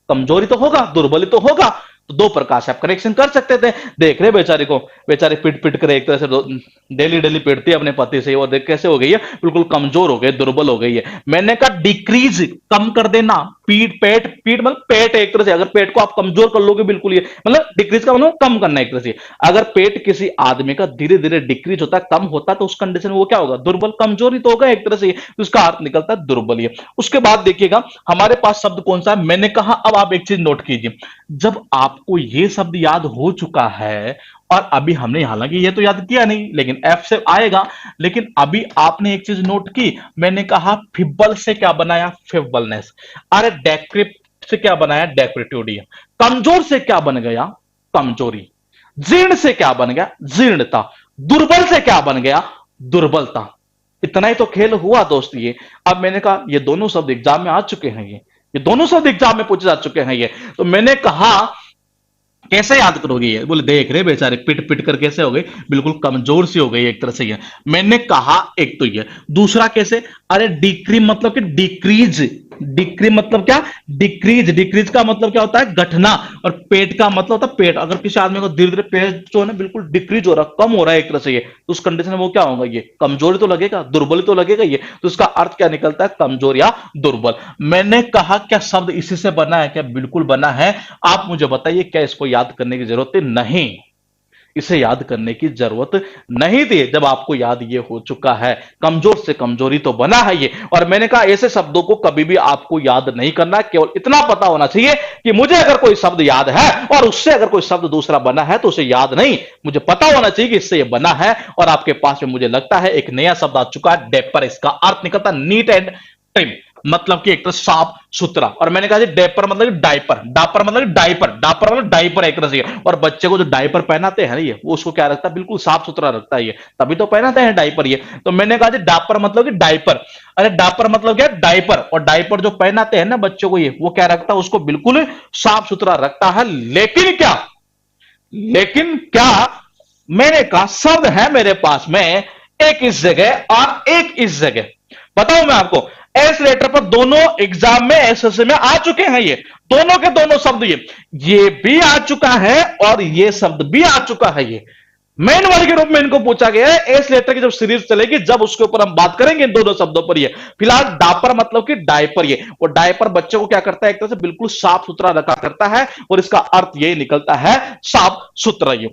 कमजोरी तो होगा, दुर्बली तो होगा। तो दो प्रकार से आप करेक्शन कर सकते थे। देख रहे बेचारे को, बेचारे पिट पिट कर एक तरह से डेली डेली पिटती है अपने पति से, और देख कैसे हो गई है, बिल्कुल कमजोर हो गई, दुर्बल हो गई है। मैंने कहा डिक्रीज, कम कर देना, पीट मतलब पेट, एक तरह से अगर पेट को आप कमजोर कर लोगे बिल्कुल, ये मतलब डिक्रीज का मतलब कम करना एक तरह से। अगर पेट किसी आदमी का धीरे धीरे डिक्रीज होता है, कम होता है, तो उस कंडीशन में वो क्या होगा, दुर्बल, कमजोरी तो होगा एक तरह से, तो उसका अर्थ निकलता है दुर्बल। ये उसके बाद देखिएगा हमारे पास शब्द कौन सा है, मैंने कहा अब आप एक चीज नोट कीजिए, जब आपको ये शब्द याद हो चुका है, और अभी हमने हालांकि ये तो याद किया नहीं लेकिन एफ से आएगा, लेकिन अभी आपने एक चीज नोट की, मैंने कहा फिब्बल से क्या बनाया, फिब्बलनेस। अरे डेक्रिप्ट से क्या बनाया, डेक्रिट्यूडियम। कमजोर से क्या बन गया, कमजोरी। जीर्ण से क्या बन गया, जीर्णता। दुर्बल से क्या बन गया, दुर्बलता। इतना ही तो खेल हुआ दोस्त ये। अब मैंने कहा ये दोनों शब्द एग्जाम में आ चुके हैं, ये दोनों शब्द एग्जाम में पूछे जा चुके हैं ये। तो मैंने कहा कैसे याद करोगे ये, बोले देख रहे बेचारे पिट पिट कर कैसे हो गए, बिल्कुल कमजोर सी हो गई एक तरह से ये। मैंने कहा एक तो ये, दूसरा कैसे, अरे डिक्री मतलब कि डिक्रीज, डिक्री मतलब क्या, डिक्रीज, डिक्रीज का मतलब क्या होता है, घटना, और पेट का मतलब होता है पेट, अगर किसी आदमी को धीरे धीरे पेट जो है ना बिल्कुल डिक्रीज हो रहा, कम हो रहा है एक तरह से ये, तो उस कंडीशन में वो क्या होगा, ये कमजोरी तो लगेगा, दुर्बल तो लगेगा ये, तो उसका अर्थ क्या निकलता है, कमजोर या दुर्बल। मैंने कहा क्या शब्द इसी से बना है क्या, बिल्कुल बना है। आप मुझे बताइए क्या इसको याद करने की जरूरत है, नहीं, इसे याद करने की जरूरत नहीं थी, जब आपको याद ये हो चुका है, कमजोर से कमजोरी तो बना है ये। और मैंने कहा ऐसे शब्दों को कभी भी आपको याद नहीं करना, केवल इतना पता होना चाहिए कि मुझे अगर कोई शब्द याद है और उससे अगर कोई शब्द दूसरा बना है तो उसे याद नहीं, मुझे पता होना चाहिए कि इससे ये बना है। और आपके पास में मुझे लगता है एक नया शब्द आ चुका है, डेपर। इसका अर्थ निकलता नीट एंड ट्रिम, मतलब कि एक तरह साफ सुथरा। और मैंने कहा जी डेपर मतलब डायपर, डापर मतलब डायपर, डापर मतलब डायपर एक तरह से। और बच्चे को जो डायपर पहनाते हैं ये, वो उसको क्या रखता है, बिल्कुल साफ सुथरा रखता है ये, तभी तो पहनाते हैं डायपर ये। तो मैंने कहा जी डापर मतलब कि डायपर, अरे डापर मतलब क्या, डायपर। और डायपर जो पहनाते हैं ना बच्चों को ये, वो क्या रखता है, उसको बिल्कुल साफ सुथरा रखता है। लेकिन क्या मैंने कहा शब्द है मेरे पास में एक इस जगह और एक इस जगह, बताऊं मैं आपको, एस लेटर पर दोनों एग्जाम में एसएससी में आ चुके हैं ये, दोनों के दोनों शब्द, ये भी आ चुका है और ये शब्द भी आ चुका है। ये मेन वर्ड के रूप में इनको पूछा गया है। एस लेटर की जब सीरीज चलेगी जब उसके ऊपर हम बात करेंगे इन दोनों शब्दों पर। ये फिलहाल डापर मतलब कि डायपर, ये वो डायपर बच्चे को क्या करता है, एक तरह से बिल्कुल साफ सुथरा रखा करता है, और इसका अर्थ ये निकलता है साफ सुथरा ये।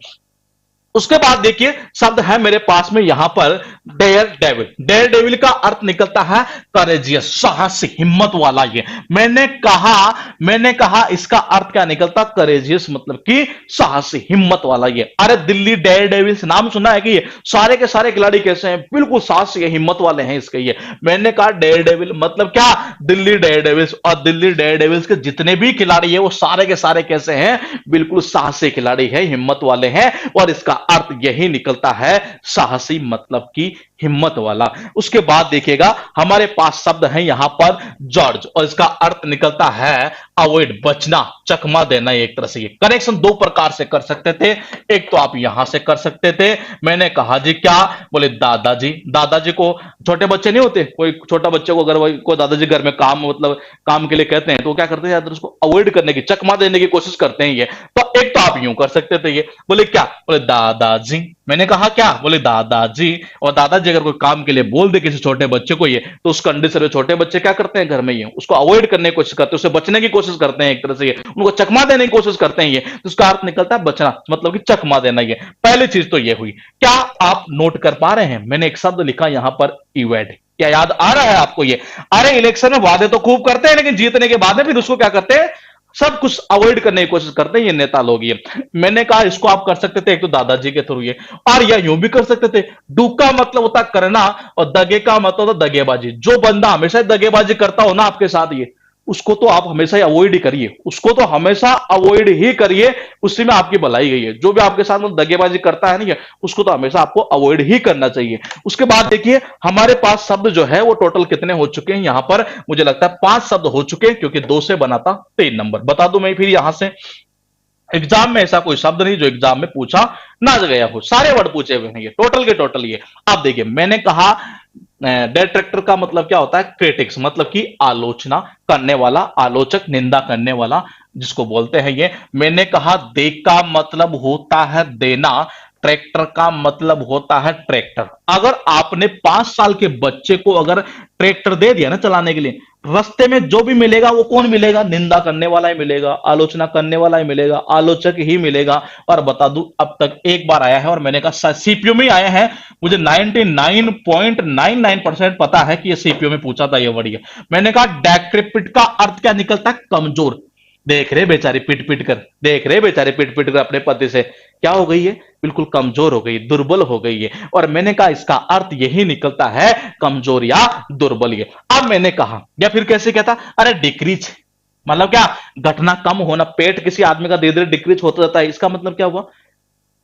उसके बाद देखिए शब्द है मेरे पास में यहां पर डेयर डेविल। डेयर डेविल का अर्थ निकलता है करेजियस, साहसी, हिम्मत वाला ये। मैंने कहा इसका अर्थ क्या निकलता, करेजियस मतलब कि साहसी, हिम्मत वाला ये। अरे दिल्ली डेयर डेविल्स नाम सुना है कि ये सारे के सारे खिलाड़ी कैसे हैं, बिल्कुल साहसी, हिम्मत वाले हैं इसके ये। मैंने कहा डेयर डेविल मतलब क्या, दिल्ली डेयर डेविल्स। और दिल्ली डेयर डेविल्स के जितने भी खिलाड़ी है वो सारे के सारे कैसे हैं, बिल्कुल साहसी खिलाड़ी है, हिम्मत वाले हैं। और इसका अर्थ यही निकलता है साहसी मतलब कि हिम्मत वाला। उसके बाद देखिएगा हमारे पास शब्द है यहां पर जॉर्ज, और इसका अर्थ निकलता है अवॉइड, बचना, चकमा देना एक तरह से। ये कनेक्शन दो प्रकार से कर सकते थे, एक तो आप यहां से कर सकते थे। मैंने कहा जी क्या, बोले दादाजी। दादाजी को छोटे बच्चे नहीं होते, कोई छोटा बच्चे को अगर कोई दादाजी घर में काम मतलब काम के लिए कहते हैं तो क्या करते हैं, उसको अवॉइड करने की, चकमा देने की कोशिश करते हैं ये। तो एक तो आप यूं कर सकते थे ये, बोले क्या, बोले दादाजी। मैंने कहा क्या, बोले दादाजी। और दादाजी अगर कोई काम के लिए बोल दे किसी छोटे बच्चे को ये, तो उस कंडीशन में छोटे बच्चे क्या करते हैं घर में, ये उसको अवॉइड करने की कोशिश करते हैं, उससे बचने की कोशिश करते हैं एक तरह से, ये उनको चकमा देने की कोशिश करते हैं ये। तो उसका अर्थ निकलता है बचना, मतलब कि चकमा देना। ये पहली चीज तो ये हुई। क्या आप नोट कर पा रहे हैं, मैंने एक शब्द लिखा यहां पर इवेड, क्या याद आ रहा है आपको ये? अरे इलेक्शन में वादे तो खूब करते हैं लेकिन जीतने के बाद में फिर उसको क्या करते हैं, सब कुछ अवॉइड करने की कोशिश करते हैं ये नेता लोग। ये मैंने कहा इसको आप कर सकते थे एक तो दादाजी के थ्रू ये, और या यूं भी कर सकते थे। डू का मतलब होता है करना, और दगे का मतलब होता है दगेबाजी। जो बंदा हमेशा दगेबाजी करता हो ना आपके साथ, ये उसको तो आप हमेशा ही अवॉइड ही करिए, उसको तो हमेशा अवॉइड ही करिए। उसी में आपकी भलाई गई है। जो भी आपके साथ में दगेबाजी करता है नहीं है, उसको तो हमेशा आपको अवॉइड ही करना चाहिए। उसके बाद देखिए हमारे पास शब्द जो है वो टोटल कितने हो चुके हैं यहां पर, मुझे लगता है 5 शब्द हो चुके हैं, क्योंकि 2 से बना था 3 नंबर। बता दूं मैं फिर यहां से, एग्जाम में ऐसा कोई शब्द नहीं जो एग्जाम में पूछा ना गया हो, सारे वर्ड पूछे हुए हैं ये टोटल के टोटल। ये आप देखिए मैंने कहा डेट्रैक्टर का मतलब क्या होता है, क्रिटिक्स, मतलब कि आलोचना करने वाला, आलोचक, निंदा करने वाला जिसको बोलते हैं ये। मैंने कहा दे का मतलब होता है देना, ट्रैक्टर का मतलब होता है ट्रैक्टर। अगर आपने 5 साल के बच्चे को अगर ट्रैक्टर दे दिया ना चलाने के लिए, रास्ते में जो भी मिलेगा वो कौन मिलेगा, निंदा करने वाला ही मिलेगा, आलोचना करने वाला ही मिलेगा, आलोचक ही मिलेगा। और बता दूं अब तक एक बार आया है, और मैंने कहा सीपीयू में आया है, मुझे 99.99% पता है कि ये सीपीयू में पूछा था ये वर्ड। मैंने कहा डेक्रेपिट का अर्थ क्या निकलता है, कमजोर। देख रहे बेचारी पिट पिट कर, देख रहे बेचारी पिट पिट कर अपने पति से क्या हो गई है, बिल्कुल कमजोर हो गई, दुर्बल हो गई है। और मैंने कहा इसका अर्थ यही निकलता है, कमजोर या दुर्बल। ये अब मैंने कहा या फिर कैसे कहता, अरे डिक्रीज, मतलब क्या, घटना, कम होना। पेट किसी आदमी का धीरे धीरे डिक्रीज होता जाता है, इसका मतलब क्या हुआ,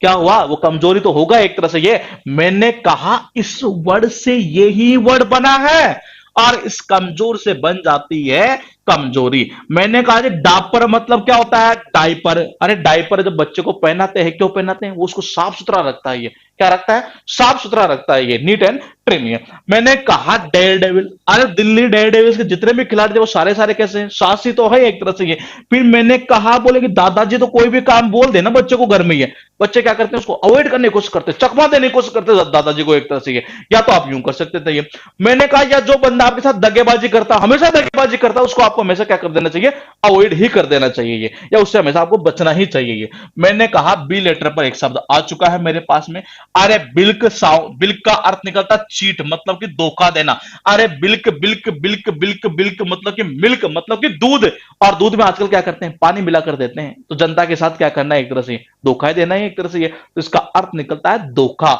क्या हुआ, वो कमजोरी तो होगा एक तरह से। ये मैंने कहा इस वर्ड से यही वर्ड बना है, और इस कमजोर से बन जाती है कमजोरी। मैंने कहा जी डापर मतलब क्या होता है, डाइपर। अरे डाइपर जब बच्चे को पहनाते हैं, क्यों पहनाते हैं, वो उसको साफ सुथरा रखता है। ये क्या रखता है, साफ सुथरा रखता है, ये नीट एंड ट्रिम। ये मैंने कहा डेयर डेविल, अरे दिल्ली डेयर डेविल्स के जितने भी खिलाड़ी थे वो सारे सारे कैसे हैं, साहसी तो है एक तरह से ये। फिर मैंने कहा बोले कि दादाजी तो कोई भी काम बोल देना बच्चे को घर में ही है, बच्चे क्या करते हैं उसको अवॉइड करने की कोशिश करते हैं, चकमा देने की कोशिश करते हैं दादाजी को एक तरह से ये। या तो आप यूं कर सकते थे ये। मैंने कहा या जो बंदा आपके साथ दगेबाजी करता, हमेशा दगेबाजी करता, उसको आपको हमेशा क्या कर देना चाहिए, अवॉइड ही कर देना चाहिए ये, या उससे हमेशा आपको बचना ही चाहिए ये। मैंने कहा बी लेटर पर एक शब्द आ चुका है मेरे पास में। अरे बिल्क साउंड, बिल्क का अर्थ निकलता चीट, मतलब कि धोखा देना। अरे बिल्क बिल्क बिल्क बिल्क बिल्क मतलब कि मिल्क, मतलब कि दूध। और दूध में आजकल क्या करते हैं, पानी मिला कर देते हैं। तो जनता के साथ क्या करना है, एक तरह से धोखा ही देना है एक तरह से ये। तो इसका अर्थ निकलता है धोखा।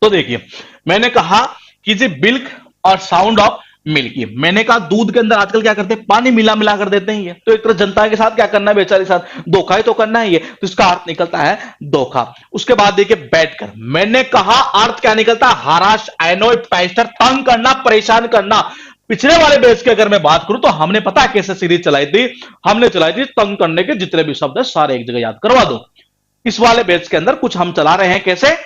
तो देखिए मैंने कहा कि जी बिल्क और साउंड ऑफ मिल्क। मैंने कहा दूध के अंदर आजकल क्या करते हैं, पानी मिला मिला कर देते हैं ये। तो एक तरह जनता के साथ क्या करना है, बेचारे के साथ धोखा ही तो करना है ये। तो इसका अर्थ निकलता है धोखा। उसके बाद देखिए बैठकर, मैंने कहा अर्थ क्या निकलता है, हराश, एनोय, पैस्टर, तंग करना, परेशान करना। पिछले वाले बेस की अगर मैं बात करूं तो हमने पता है कैसे सीरीज चलाई थी, हमने चलाई थी तंग करने के जितने भी शब्द है सारे एक जगह याद करवा दो। इस वाले बेस के अंदर कुछ हम चला रहे हैं, कैसे,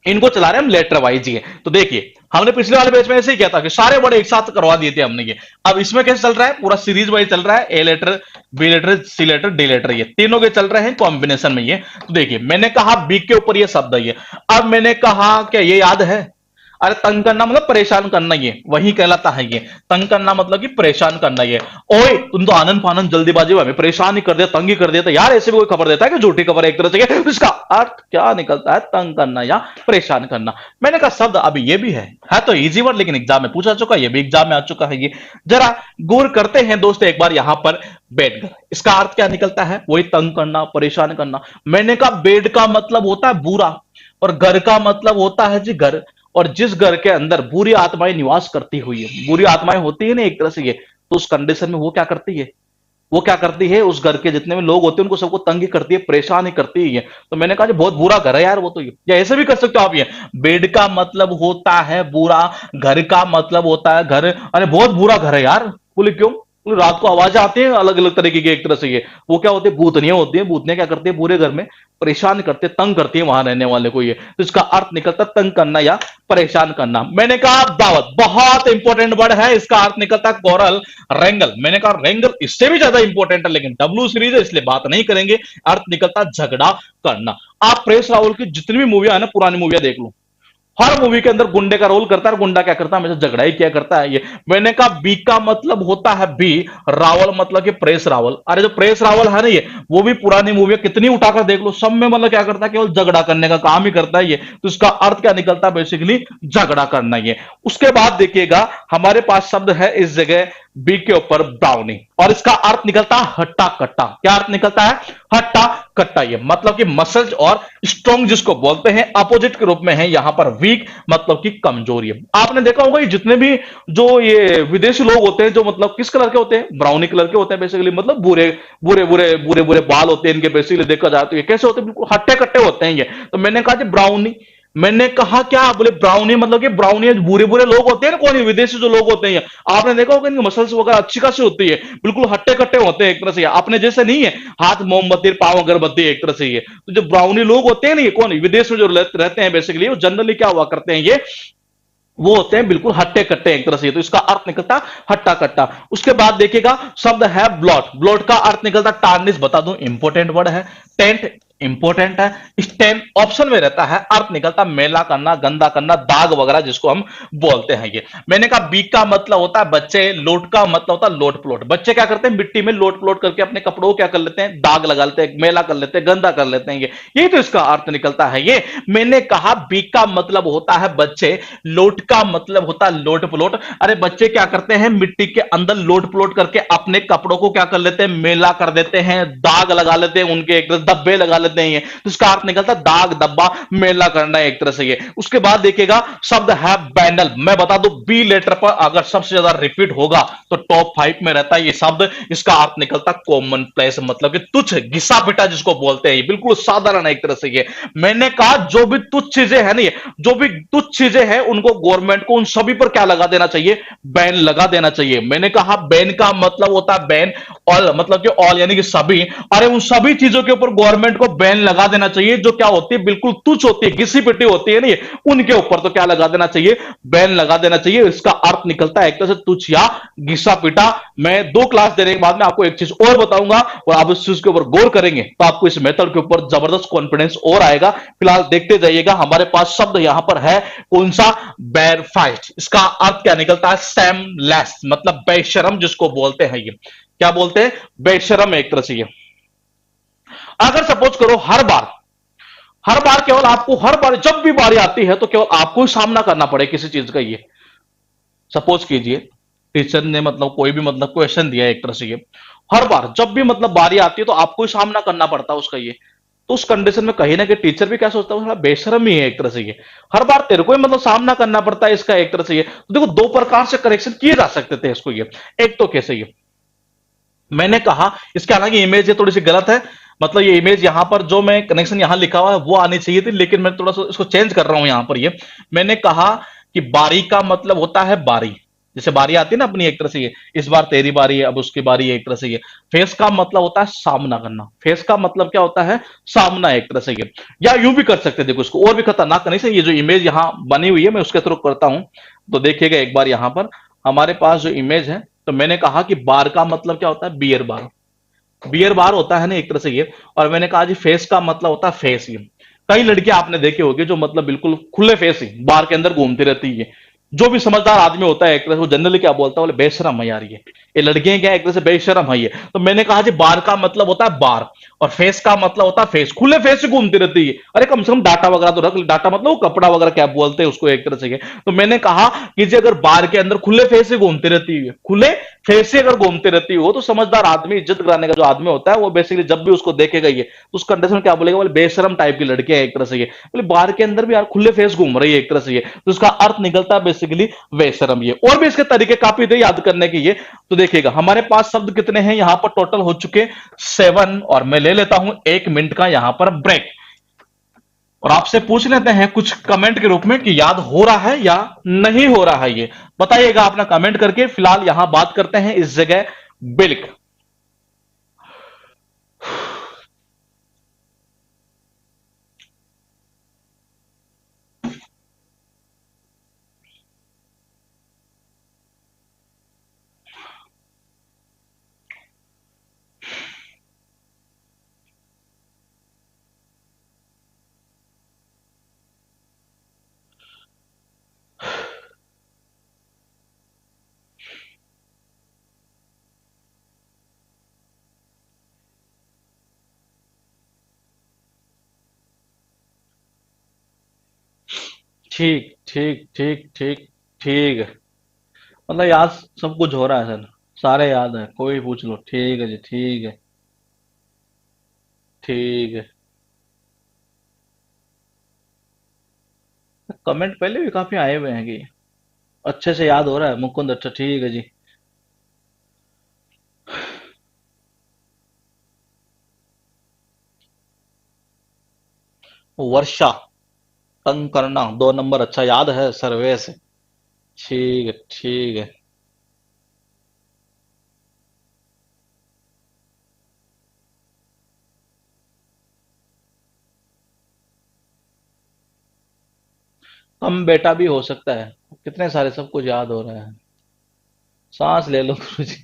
इनको चला रहे हैं हम लेटर वाइज ही है। तो देखिए हमने पिछले वाले बैच में ऐसे ही किया था कि सारे बड़े एक साथ करवा दिए थे हमने ये। अब इसमें कैसे चल रहा है, पूरा सीरीज वाइज चल रहा है, A letter, B letter, C letter, D letter, ये तीनों के चल रहे हैं कॉम्बिनेशन में ये। तो देखिए मैंने कहा बी के ऊपर ये शब्द है ये। अब मैंने कहा क्या ये याद है, अरे तंग करना मतलब परेशान करना, ये वही कहलाता है ये। तंग करना मतलब कि परेशान करना ये। ओए तुम तो आनंद फानंद जल्दीबाजी में हमें परेशान ही कर दिया, तंग ही कर दिया। तो यार ऐसे भी कोई खबर देता है कि झूठी खबर एक तरह से। तो इसका अर्थ क्या निकलता है, तंग करना या परेशान करना। मैंने कहा शब्द अभी ये भी है तो इजी वर्ड, लेकिन एग्जाम में पूछा चुका है, ये भी एग्जाम में आ चुका है ये। जरा गौर करते हैं दोस्तों एक बार यहां पर, बैठकर, इसका अर्थ क्या निकलता है, वही तंग करना, परेशान करना। मैंने कहा बेड का मतलब होता है बुरा, और घर का मतलब होता है जी घर। और जिस घर के अंदर बुरी आत्माएं निवास करती हुई है, बुरी आत्माएं होती है ना एक तरह से ये, तो उस कंडीशन में वो क्या करती है, वो क्या करती है, उस घर के जितने भी लोग होते हैं उनको सबको तंग ही करती है, परेशान ही करती है। तो मैंने कहा बहुत बुरा घर है यार वो तो ये। या ऐसे भी कर सकते हो आप ये, बेड का मतलब होता है बुरा, घर का मतलब होता है घर। अरे बहुत बुरा घर है यार, बोले क्यों, बोले रात को आवाजें आती हैं अलग अलग तरीके की एक तरह से ये। वो क्या होती है, भूतनियां होती है, भूतनियां क्या करती है पूरे घर में परेशान करते, तंग करती है वहां रहने वाले को ये। तो इसका अर्थ निकलता तंग करना या परेशान करना। मैंने कहा दावत, बहुत इंपॉर्टेंट वर्ड है, इसका अर्थ निकलता है कोरल रेंगल। मैंने कहा रेंगल इससे भी ज्यादा इंपॉर्टेंट है, लेकिन डब्ल्यू सीरीज है इसलिए बात नहीं करेंगे। अर्थ निकलता झगड़ा करना। आप प्रेस रावल की जितनी भी मूवियां है ना, पुरानी मूवियां देख लो, हर मूवी के अंदर गुंडे का रोल करता है, और गुंडा क्या करता है, हमेशा झगड़ा ही क्या करता है ये। मैंने कहा बी का मतलब होता है बी, रावल मतलब कि प्रेस रावल। अरे जो प्रेस रावल है ना ये, वो भी पुरानी मूवी कितनी उठाकर देख लो, सब में मतलब क्या करता है, केवल झगड़ा करने का काम ही करता है ये। तो इसका अर्थ क्या निकलता है, बेसिकली झगड़ा करना ये। उसके बाद देखिएगा हमारे पास शब्द है इस जगह बी के ऊपर ब्राउनी, और इसका अर्थ निकलता है हट्टा कट्टा। क्या अर्थ निकलता है, हट्टा कट्टा। ये मतलब कि मसल्स और स्ट्रॉन्ग जिसको बोलते हैं, अपोजिट के रूप में है यहां पर वीक, मतलब कि कमजोरी है। आपने देखा होगा ये जितने भी जो ये विदेशी लोग होते हैं, जो मतलब किस कलर के होते हैं, ब्राउनी कलर के होते हैं बेसिकली, मतलब बुरे बुरे बुरे बुरे बुरे बाल होते हैं इनके, बेसिकली देखा जाए तो ये कैसे होते हैं, बिल्कुल हट्टे कट्टे होते हैं ये। तो मैंने कहा जी ब्राउनी, मैंने कहा क्या, बोले ब्राउनी मतलब कि ब्राउनी बुरे बुरे लोग होते हैं ना, कौन विदेशी जो लोग होते हैं, आपने देखा होगा इनकी मसल्स वगैरह अच्छी खासी होती है, बिल्कुल हट्टे कट्टे होते हैं एक तरह से, अपने जैसे नहीं है हाथ मोमबत्ती पांव अगरबत्ती एक तरह से ये। तो जो ब्राउनी लोग होते हैं ना, ये कौन विदेश में जो रहते हैं बेसिकली, वो जनरली क्या हुआ करते हैं, ये वो होते हैं बिल्कुल हट्टे कट्टे एक तरह से। तो इसका अर्थ निकलता हट्टा कट्टा। उसके बाद देखिएगा शब्द है ब्लॉट, ब्लॉट का अर्थ निकलता टार्निश, बता दूं इंपोर्टेंट वर्ड है। टेंट इंपोर्टेंट है। स्टेन ऑप्शन में रहता है, अर्थ निकलता मैला करना, गंदा करना, दाग वगैरह जिसको हम बोलते हैं ये। मैंने कहा बी का मतलब होता है बच्चे, लोट का मतलब होता है लोट प्लोट। बच्चे क्या करते हैं, मिट्टी में लोट प्लोट करके अपने कपड़ों को क्या कर लेते हैं, दाग लगा लेते हैं, मैला कर लेते हैं, गंदा कर लेते हैं ये। यही तो इसका अर्थ निकलता है ये। मैंने कहा बी का मतलब होता है बच्चे, लोट का मतलब होता है लोट प्लोट। अरे बच्चे क्या करते हैं, मिट्टी के अंदर लोट प्लोट करके अपने कपड़ों को क्या कर लेते हैं, मैला कर देते हैं, दाग लगा लेते हैं, उनके एक तरह धब्बे लगा लेते हैं ये। तो इसका अर्थ निकलता है दाग धब्बा मैला करना एक तरह से ये। उसके बाद देखिएगा शब्द है बैनल। मैं बता दूं बी लेटर पर अगर सबसे ज्यादा रिपीट होगा तो टॉप 5 में रहता है ये शब्द। इसका अर्थ निकलता कॉमन प्लेस, मतलब कि तुच्छ घिसा पिटा जिसको बोलते हैं, बिल्कुल साधारण एक तरह से ये। मैंने कहा जो भी तुच्छ चीजें है ना, ये जो भी तुच्छ चीजें हैं उनको गवर्नमेंट को उन सभी पर क्या लगा देना चाहिए, बैन लगा देना चाहिए। मैंने कहा बैन का मतलब होता है बैन, ऑल मतलब कि ऑल यानी कि सभी। अरे उन सभी चीजों के ऊपर गवर्नमेंट को बैन लगा देना चाहिए जो क्या होती है, बिल्कुल तुच्छ होती है, घिसी पिटी होती है नहीं, उनके ऊपर तो क्या लगा देना चाहिए, बैन लगा देना चाहिए। इसका अर्थ निकलता है एक तरह से तुच्छ या घिसा पिटा। मैं 2 क्लास देने के बाद में आपको एक चीज और बताऊंगा, और आप इस चीज के ऊपर गौर करेंगे तो आपको इस मेथड के ऊपर जबरदस्त कॉन्फिडेंस और आएगा। फिलहाल देखते जाइएगा। हमारे पास शब्द यहां पर है कौन सा, बैरफाइट। इसका अर्थ क्या निकलता है, सेमलेस, मतलब बेशरम जिसको बोलते हैं ये। क्या बोलते हैं, बेशरम एक तरह से ये। अगर सपोज करो हर बार केवल आपको, हर बार जब भी बारी आती है तो केवल आपको ही सामना करना पड़े किसी चीज का ये। सपोज कीजिए टीचर ने मतलब कोई भी मतलब क्वेश्चन दिया है एक तरह से ये, हर बार जब भी मतलब बारी आती है तो आपको ही सामना करना पड़ता है उसका ये। तो उस कंडीशन में कहीं ना कहीं टीचर भी क्या सोचता है, थोड़ा बेशरम ही है एक तरह से ये, हर बार तेरे को ही मतलब सामना करना पड़ता है इसका एक तरह से ये। तो देखो 2 प्रकार से करेक्शन किए जा सकते थे इसको ये। एक तो कैसे ये, मैंने कहा इसके हालांकि इमेज ये थोड़ी सी गलत है, मतलब ये इमेज यहां पर जो मैं कनेक्शन यहां लिखा हुआ है वो आनी चाहिए थी, लेकिन मैं थोड़ा सा इसको चेंज कर रहा हूं यहां पर ये। मैंने कहा कि बारी का मतलब होता है बारी, जैसे बारी आती है ना अपनी एक तरह से ये, इस बार तेरी बारी है, अब उसकी बारी है एक तरह से ये। फेस का मतलब होता है सामना करना, फेस का मतलब क्या होता है, सामना एक तरह से ये। या यूं भी कर सकते हैं, देखो इसको और भी खतरनाक कनेक्शन, ये जो इमेज यहां बनी हुई है मैं उसके थ्रू करता हूं। तो देखिएगा एक बार यहां पर हमारे पास जो इमेज है, तो मैंने कहा कि बार का मतलब क्या होता है, बियर बार, बियर बार होता है ना एक तरह से ये। और मैंने कहा जी फेस का मतलब होता है फेस ये। कई लड़कियां आपने देखे होंगे जो मतलब बिल्कुल खुले फेस ही बार के अंदर घूमती रहती है। जो भी समझदार आदमी होता है एक तरह से वो जनरली क्या बोलता है, बोले बेशरम है यार ये लड़कियां क्या एक तरह से बेशरम है ये। तो मैंने कहा जी बार का मतलब होता है बार, और फेस का मतलब होता है फेस, खुले फेस से घूमती रहती है। अरे कम से कम डाटा वगैरह तो रख, डाटा मतलब वो कपड़ा वगैरह क्या बोलते हैं उसको एक तरह से ये। तो मैंने कहा कि जी अगर बार के अंदर खुले फेस से घूमती रहती है, खुले फेस से अगर घूमते रहती हो, तो समझदार आदमी, इज्जत कराने का जो आदमी होता है वो बेसिकली जब भी उसको देखेगा ये, तो उस कंडीशन में क्या बोलेगा, बोले बेशरम टाइप की लड़की है एक तरह से ये, बोले बार के अंदर भी यार खुले फेस घूम रही है एक तरह से ये। तो उसका अर्थ निकलता है बेसिकली बेशरम ये। और भी इसके तरीके काफी थे याद करने के ये। तो देखिएगा हमारे पास शब्द कितने हैं यहां पर, टोटल हो चुके 7, और मैं ले लेता हूं 1 मिनट का यहां पर ब्रेक, और आपसे पूछ लेते हैं कुछ कमेंट के रूप में कि याद हो रहा है या नहीं हो रहा है ये। बताइएगा अपना कमेंट करके। फिलहाल यहां बात करते हैं इस जगह बिल्क। ठीक ठीक ठीक ठीक ठीक है। मतलब याद सब कुछ हो रहा है सर, सारे याद है, कोई पूछ लो। ठीक है जी, ठीक है। ठीक है। कमेंट पहले भी काफी आए हुए हैं कि अच्छे से याद हो रहा है मुकुंद। अच्छा ठीक है जी। वर्षा, तंग करना, 2 नंबर। अच्छा याद है, सर्वेश। ठीक है ठीक है। कम बेटा भी हो सकता है। कितने सारे सब कुछ याद हो रहा है। सांस ले लो गुरु जी।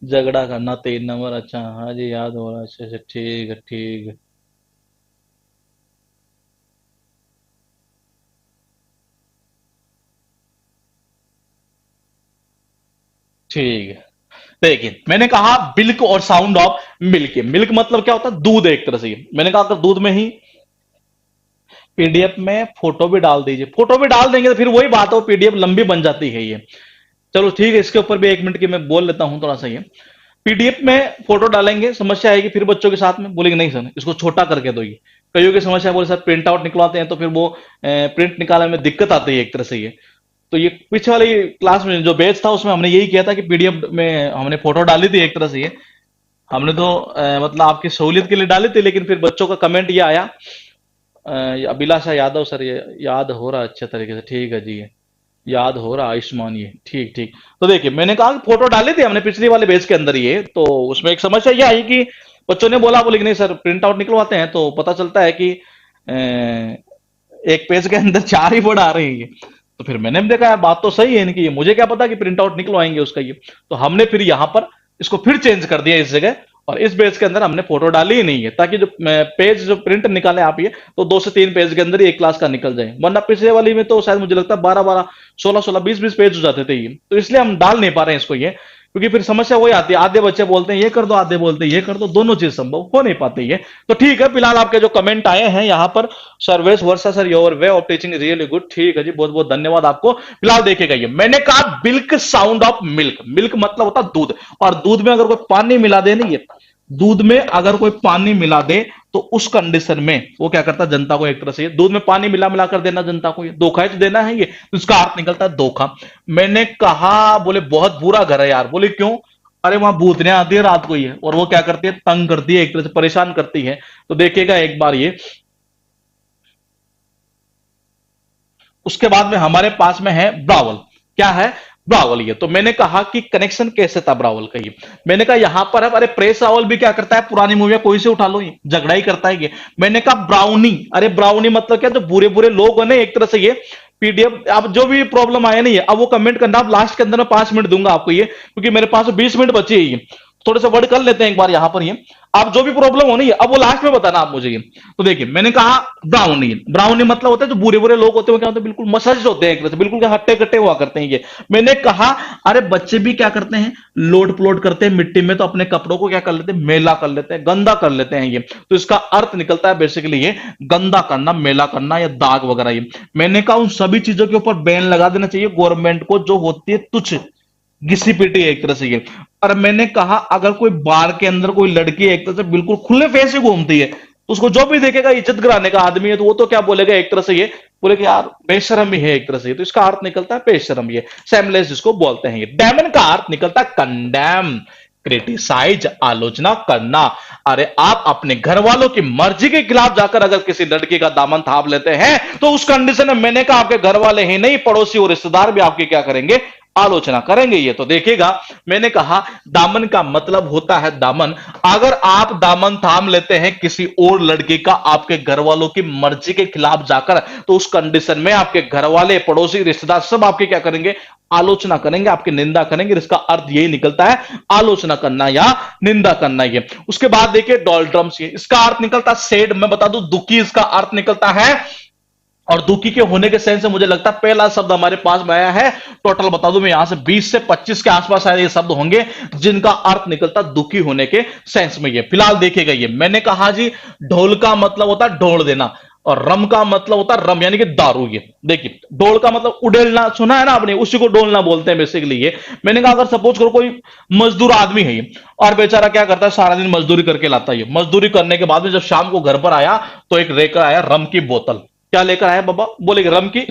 झगड़ा करना, 3 नंबर। अच्छा हाँ जी, याद हो रहा है अच्छे से। ठीक है ठीक है। ठीक है। देखिए मैंने कहा बिल्क और साउंड ऑफ मिल्क। मिल्क मतलब क्या होता है? दूध, एक तरह से। मैंने कहा अगर दूध में ही पीडीएफ में फोटो भी डाल दीजिए। फोटो भी डाल देंगे तो फिर वही बात है, वो पीडीएफ लंबी बन जाती है ये। चलो ठीक है, इसके ऊपर भी 1 मिनट की मैं बोल लेता हूं थोड़ा सा। ये पीडीएफ में फोटो डालेंगे, समस्या आएगी फिर बच्चों के साथ में बोलेंगे नहीं सर इसको छोटा करके दो। ये कईयों की समस्या बोले सर प्रिंट आउट निकलवाते हैं तो फिर वो प्रिंट निकालने में दिक्कत आती है एक तरह से। ये तो ये पीछे वाली क्लास में जो बैच था उसमें हमने यही किया था कि पीडीएफ में हमने फोटो डाली थी एक तरह से। ये हमने तो मतलब आपकी सहूलियत के लिए डाली थी, लेकिन फिर बच्चों का कमेंट ये आया। अभिलाषा यादव सर, ये याद हो रहा है अच्छे तरीके से। ठीक है जी, याद हो रहा आयुष्मान। ये ठीक ठीक। तो देखिए मैंने कहा कि फोटो डाली थी हमने पिछली वाले बेच के अंदर। ये तो उसमें एक समस्या ये आई कि बच्चों ने बोले कि नहीं सर प्रिंट आउट निकलवाते हैं तो पता चलता है कि एक पेज के अंदर 4 ही वर्ड आ रहे हैं। तो फिर मैंने भी देखा है बात तो सही है इनकी, ये मुझे क्या पता कि प्रिंट आउट निकलवाएंगे उसका। ये तो हमने फिर यहां पर इसको फिर चेंज कर दिया इस जगह, और इस पेज के अंदर हमने फोटो डाली ही नहीं है, ताकि जो पेज जो प्रिंट निकाले आप ये तो 2 से 3 पेज के अंदर ही एक क्लास का निकल जाए। वरना पिछले वाली में तो शायद मुझे लगता है 12 12 16 16 20 20 पेज हो जाते थे ये। तो इसलिए हम डाल नहीं पा रहे हैं इसको ये, क्योंकि फिर समस्या वही आती है, आधे बच्चे बोलते हैं ये कर दो, आधे बोलते हैं ये कर दो, दोनों चीज संभव हो नहीं पाती है। तो ठीक है, फिलहाल आपके जो कमेंट आए हैं यहाँ पर, Sarvesh Varsha sir your way of teaching really good. ठीक है जी, बहुत बहुत धन्यवाद आपको। फिलहाल देखिएगा, ये मैंने कहा बिल्क साउंड ऑफ मिल्क। मिल्क मतलब होता है दूध, और दूध में अगर कोई पानी मिला दे नहीं है, दूध में अगर कोई पानी मिला दे तो उस कंडीशन में वो क्या करता है जनता को एक तरह से, दूध में पानी मिला मिला कर देना जनता को, ये धोखा ही तो देना है। ये तो इसका अर्थ निकलता है धोखा। मैंने कहा बोले बहुत बुरा घर है यार। बोले क्यों? अरे वहां भूतनिया आती है रात को, ये और वो क्या करती है, तंग करती है, एक तरह से परेशान करती है। तो देखिएगा एक बार ये, उसके बाद में हमारे पास में है ब्रावल। क्या है? ब्रावल। ये तो मैंने कहा कि कनेक्शन कैसे था ब्रावल का। ये मैंने कहा यहां पर है, अरे प्रेस रावल भी क्या करता है, पुरानी मूवियां कोई से उठा लो, ये झगड़ा ही करता है ये। मैंने कहा ब्राउनी। अरे ब्राउनी मतलब क्या, जो बुरे बुरे लोग हैं एक तरह से। ये पीडीएफ अब जो भी प्रॉब्लम आया नहीं है, अब वो कमेंट करना, आप लास्ट के अंदर मैं 5 मिनट दूंगा आपको ये, क्योंकि मेरे पास 20 मिनट बची है ये। थोड़े से वर्ड कर लेते हैं एक बार यहां पर। ये आप जो भी प्रॉब्लम होनी है अब वो लास्ट में बताना आप मुझे ये। तो देखिए मैंने कहा ब्राउनी। ब्राउनी मतलब होता है जो बुरे बुरे लोग होते हैं, वो क्या होते हैं, बिल्कुल मसज होते हैं एक तरह से, बिल्कुल हट्टे कट्टे हुआ करते हैं ये। मैंने कहा अरे बच्चे भी क्या करते हैं, लोड प्लोड करते हैं मिट्टी में, तो अपने कपड़ों को क्या कर लेते हैं, मेला कर लेते हैं, गंदा कर लेते हैं ये। तो इसका अर्थ निकलता है बेसिकली ये गंदा करना, मेला करना या दाग वगैरह ये। मैंने कहा उन सभी चीजों के ऊपर बैन लगा देना चाहिए गवर्नमेंट को जो होती है तुच्छ, घिसी पिटी एक तरह से ये। और मैंने कहा अगर कोई बार के अंदर कोई लड़की एक तरह से बिल्कुल खुले फेस से घूमती है, तो उसको जो भी देखेगा इज्जत गिराने का आदमी है, तो वो तो क्या बोलेगा एक तरह से ये, बोले कि यार बेशरम ही है एक तरह से। तो इसका अर्थ निकलता है बेशरम, ये सेमलेस जिसको बोलते हैं। ये डैमन का अर्थ निकलता है कंडेम, क्रिटिसाइज, आलोचना करना। अरे आप अपने घर वालों की मर्जी के खिलाफ जाकर अगर किसी लड़की का दामन थाप लेते हैं, तो उस कंडीशन में मैंने कहा आपके घर वाले ही नहीं, पड़ोसी और रिश्तेदार भी आपकी क्या करेंगे, आलोचना करेंगे। ये तो देखिएगा, मैंने कहा दामन का मतलब होता है दामन। अगर आप दामन थाम लेते हैं किसी और लड़की का आपके घर वालों की मर्जी के खिलाफ जाकर, तो उस कंडीशन में आपके घर वाले, पड़ोसी, रिश्तेदार सब आपके क्या करेंगे, आलोचना करेंगे, आपकी निंदा करेंगे। इसका अर्थ यही निकलता है आलोचना करना या निंदा करना। ये उसके बाद देखिए डॉल्ड्रम्स, ये इसका अर्थ निकलता है सैड। मैं बता दूं दुखी इसका अर्थ निकलता है, और दुखी के होने के सेंस से मुझे लगता है पहला शब्द हमारे पास में आया है। टोटल बता दूं मैं यहां से 20 से 25 के आसपास शायद ये शब्द होंगे जिनका अर्थ निकलता दुखी होने के सेंस में। ये फिलहाल देखिएगा, ये मैंने कहा जी ढोल का मतलब होता है ढोल देना, और रम का मतलब होता है रम यानी कि दारू। ये देखिए, डोल का मतलब उड़ेलना, सुना है ना आपने, उसी को डोलना बोलते हैं बेसिकली ये। मैंने कहा अगर सपोज करो कोई मजदूर आदमी है ये, और बेचारा क्या करता है, सारा दिन मजदूरी करके लाता है। ये मजदूरी करने के बाद में जब शाम को घर पर आया तो एक लेकर आया रम की बोतल। क्या लेकर आया बाबा? बोलेगे रम की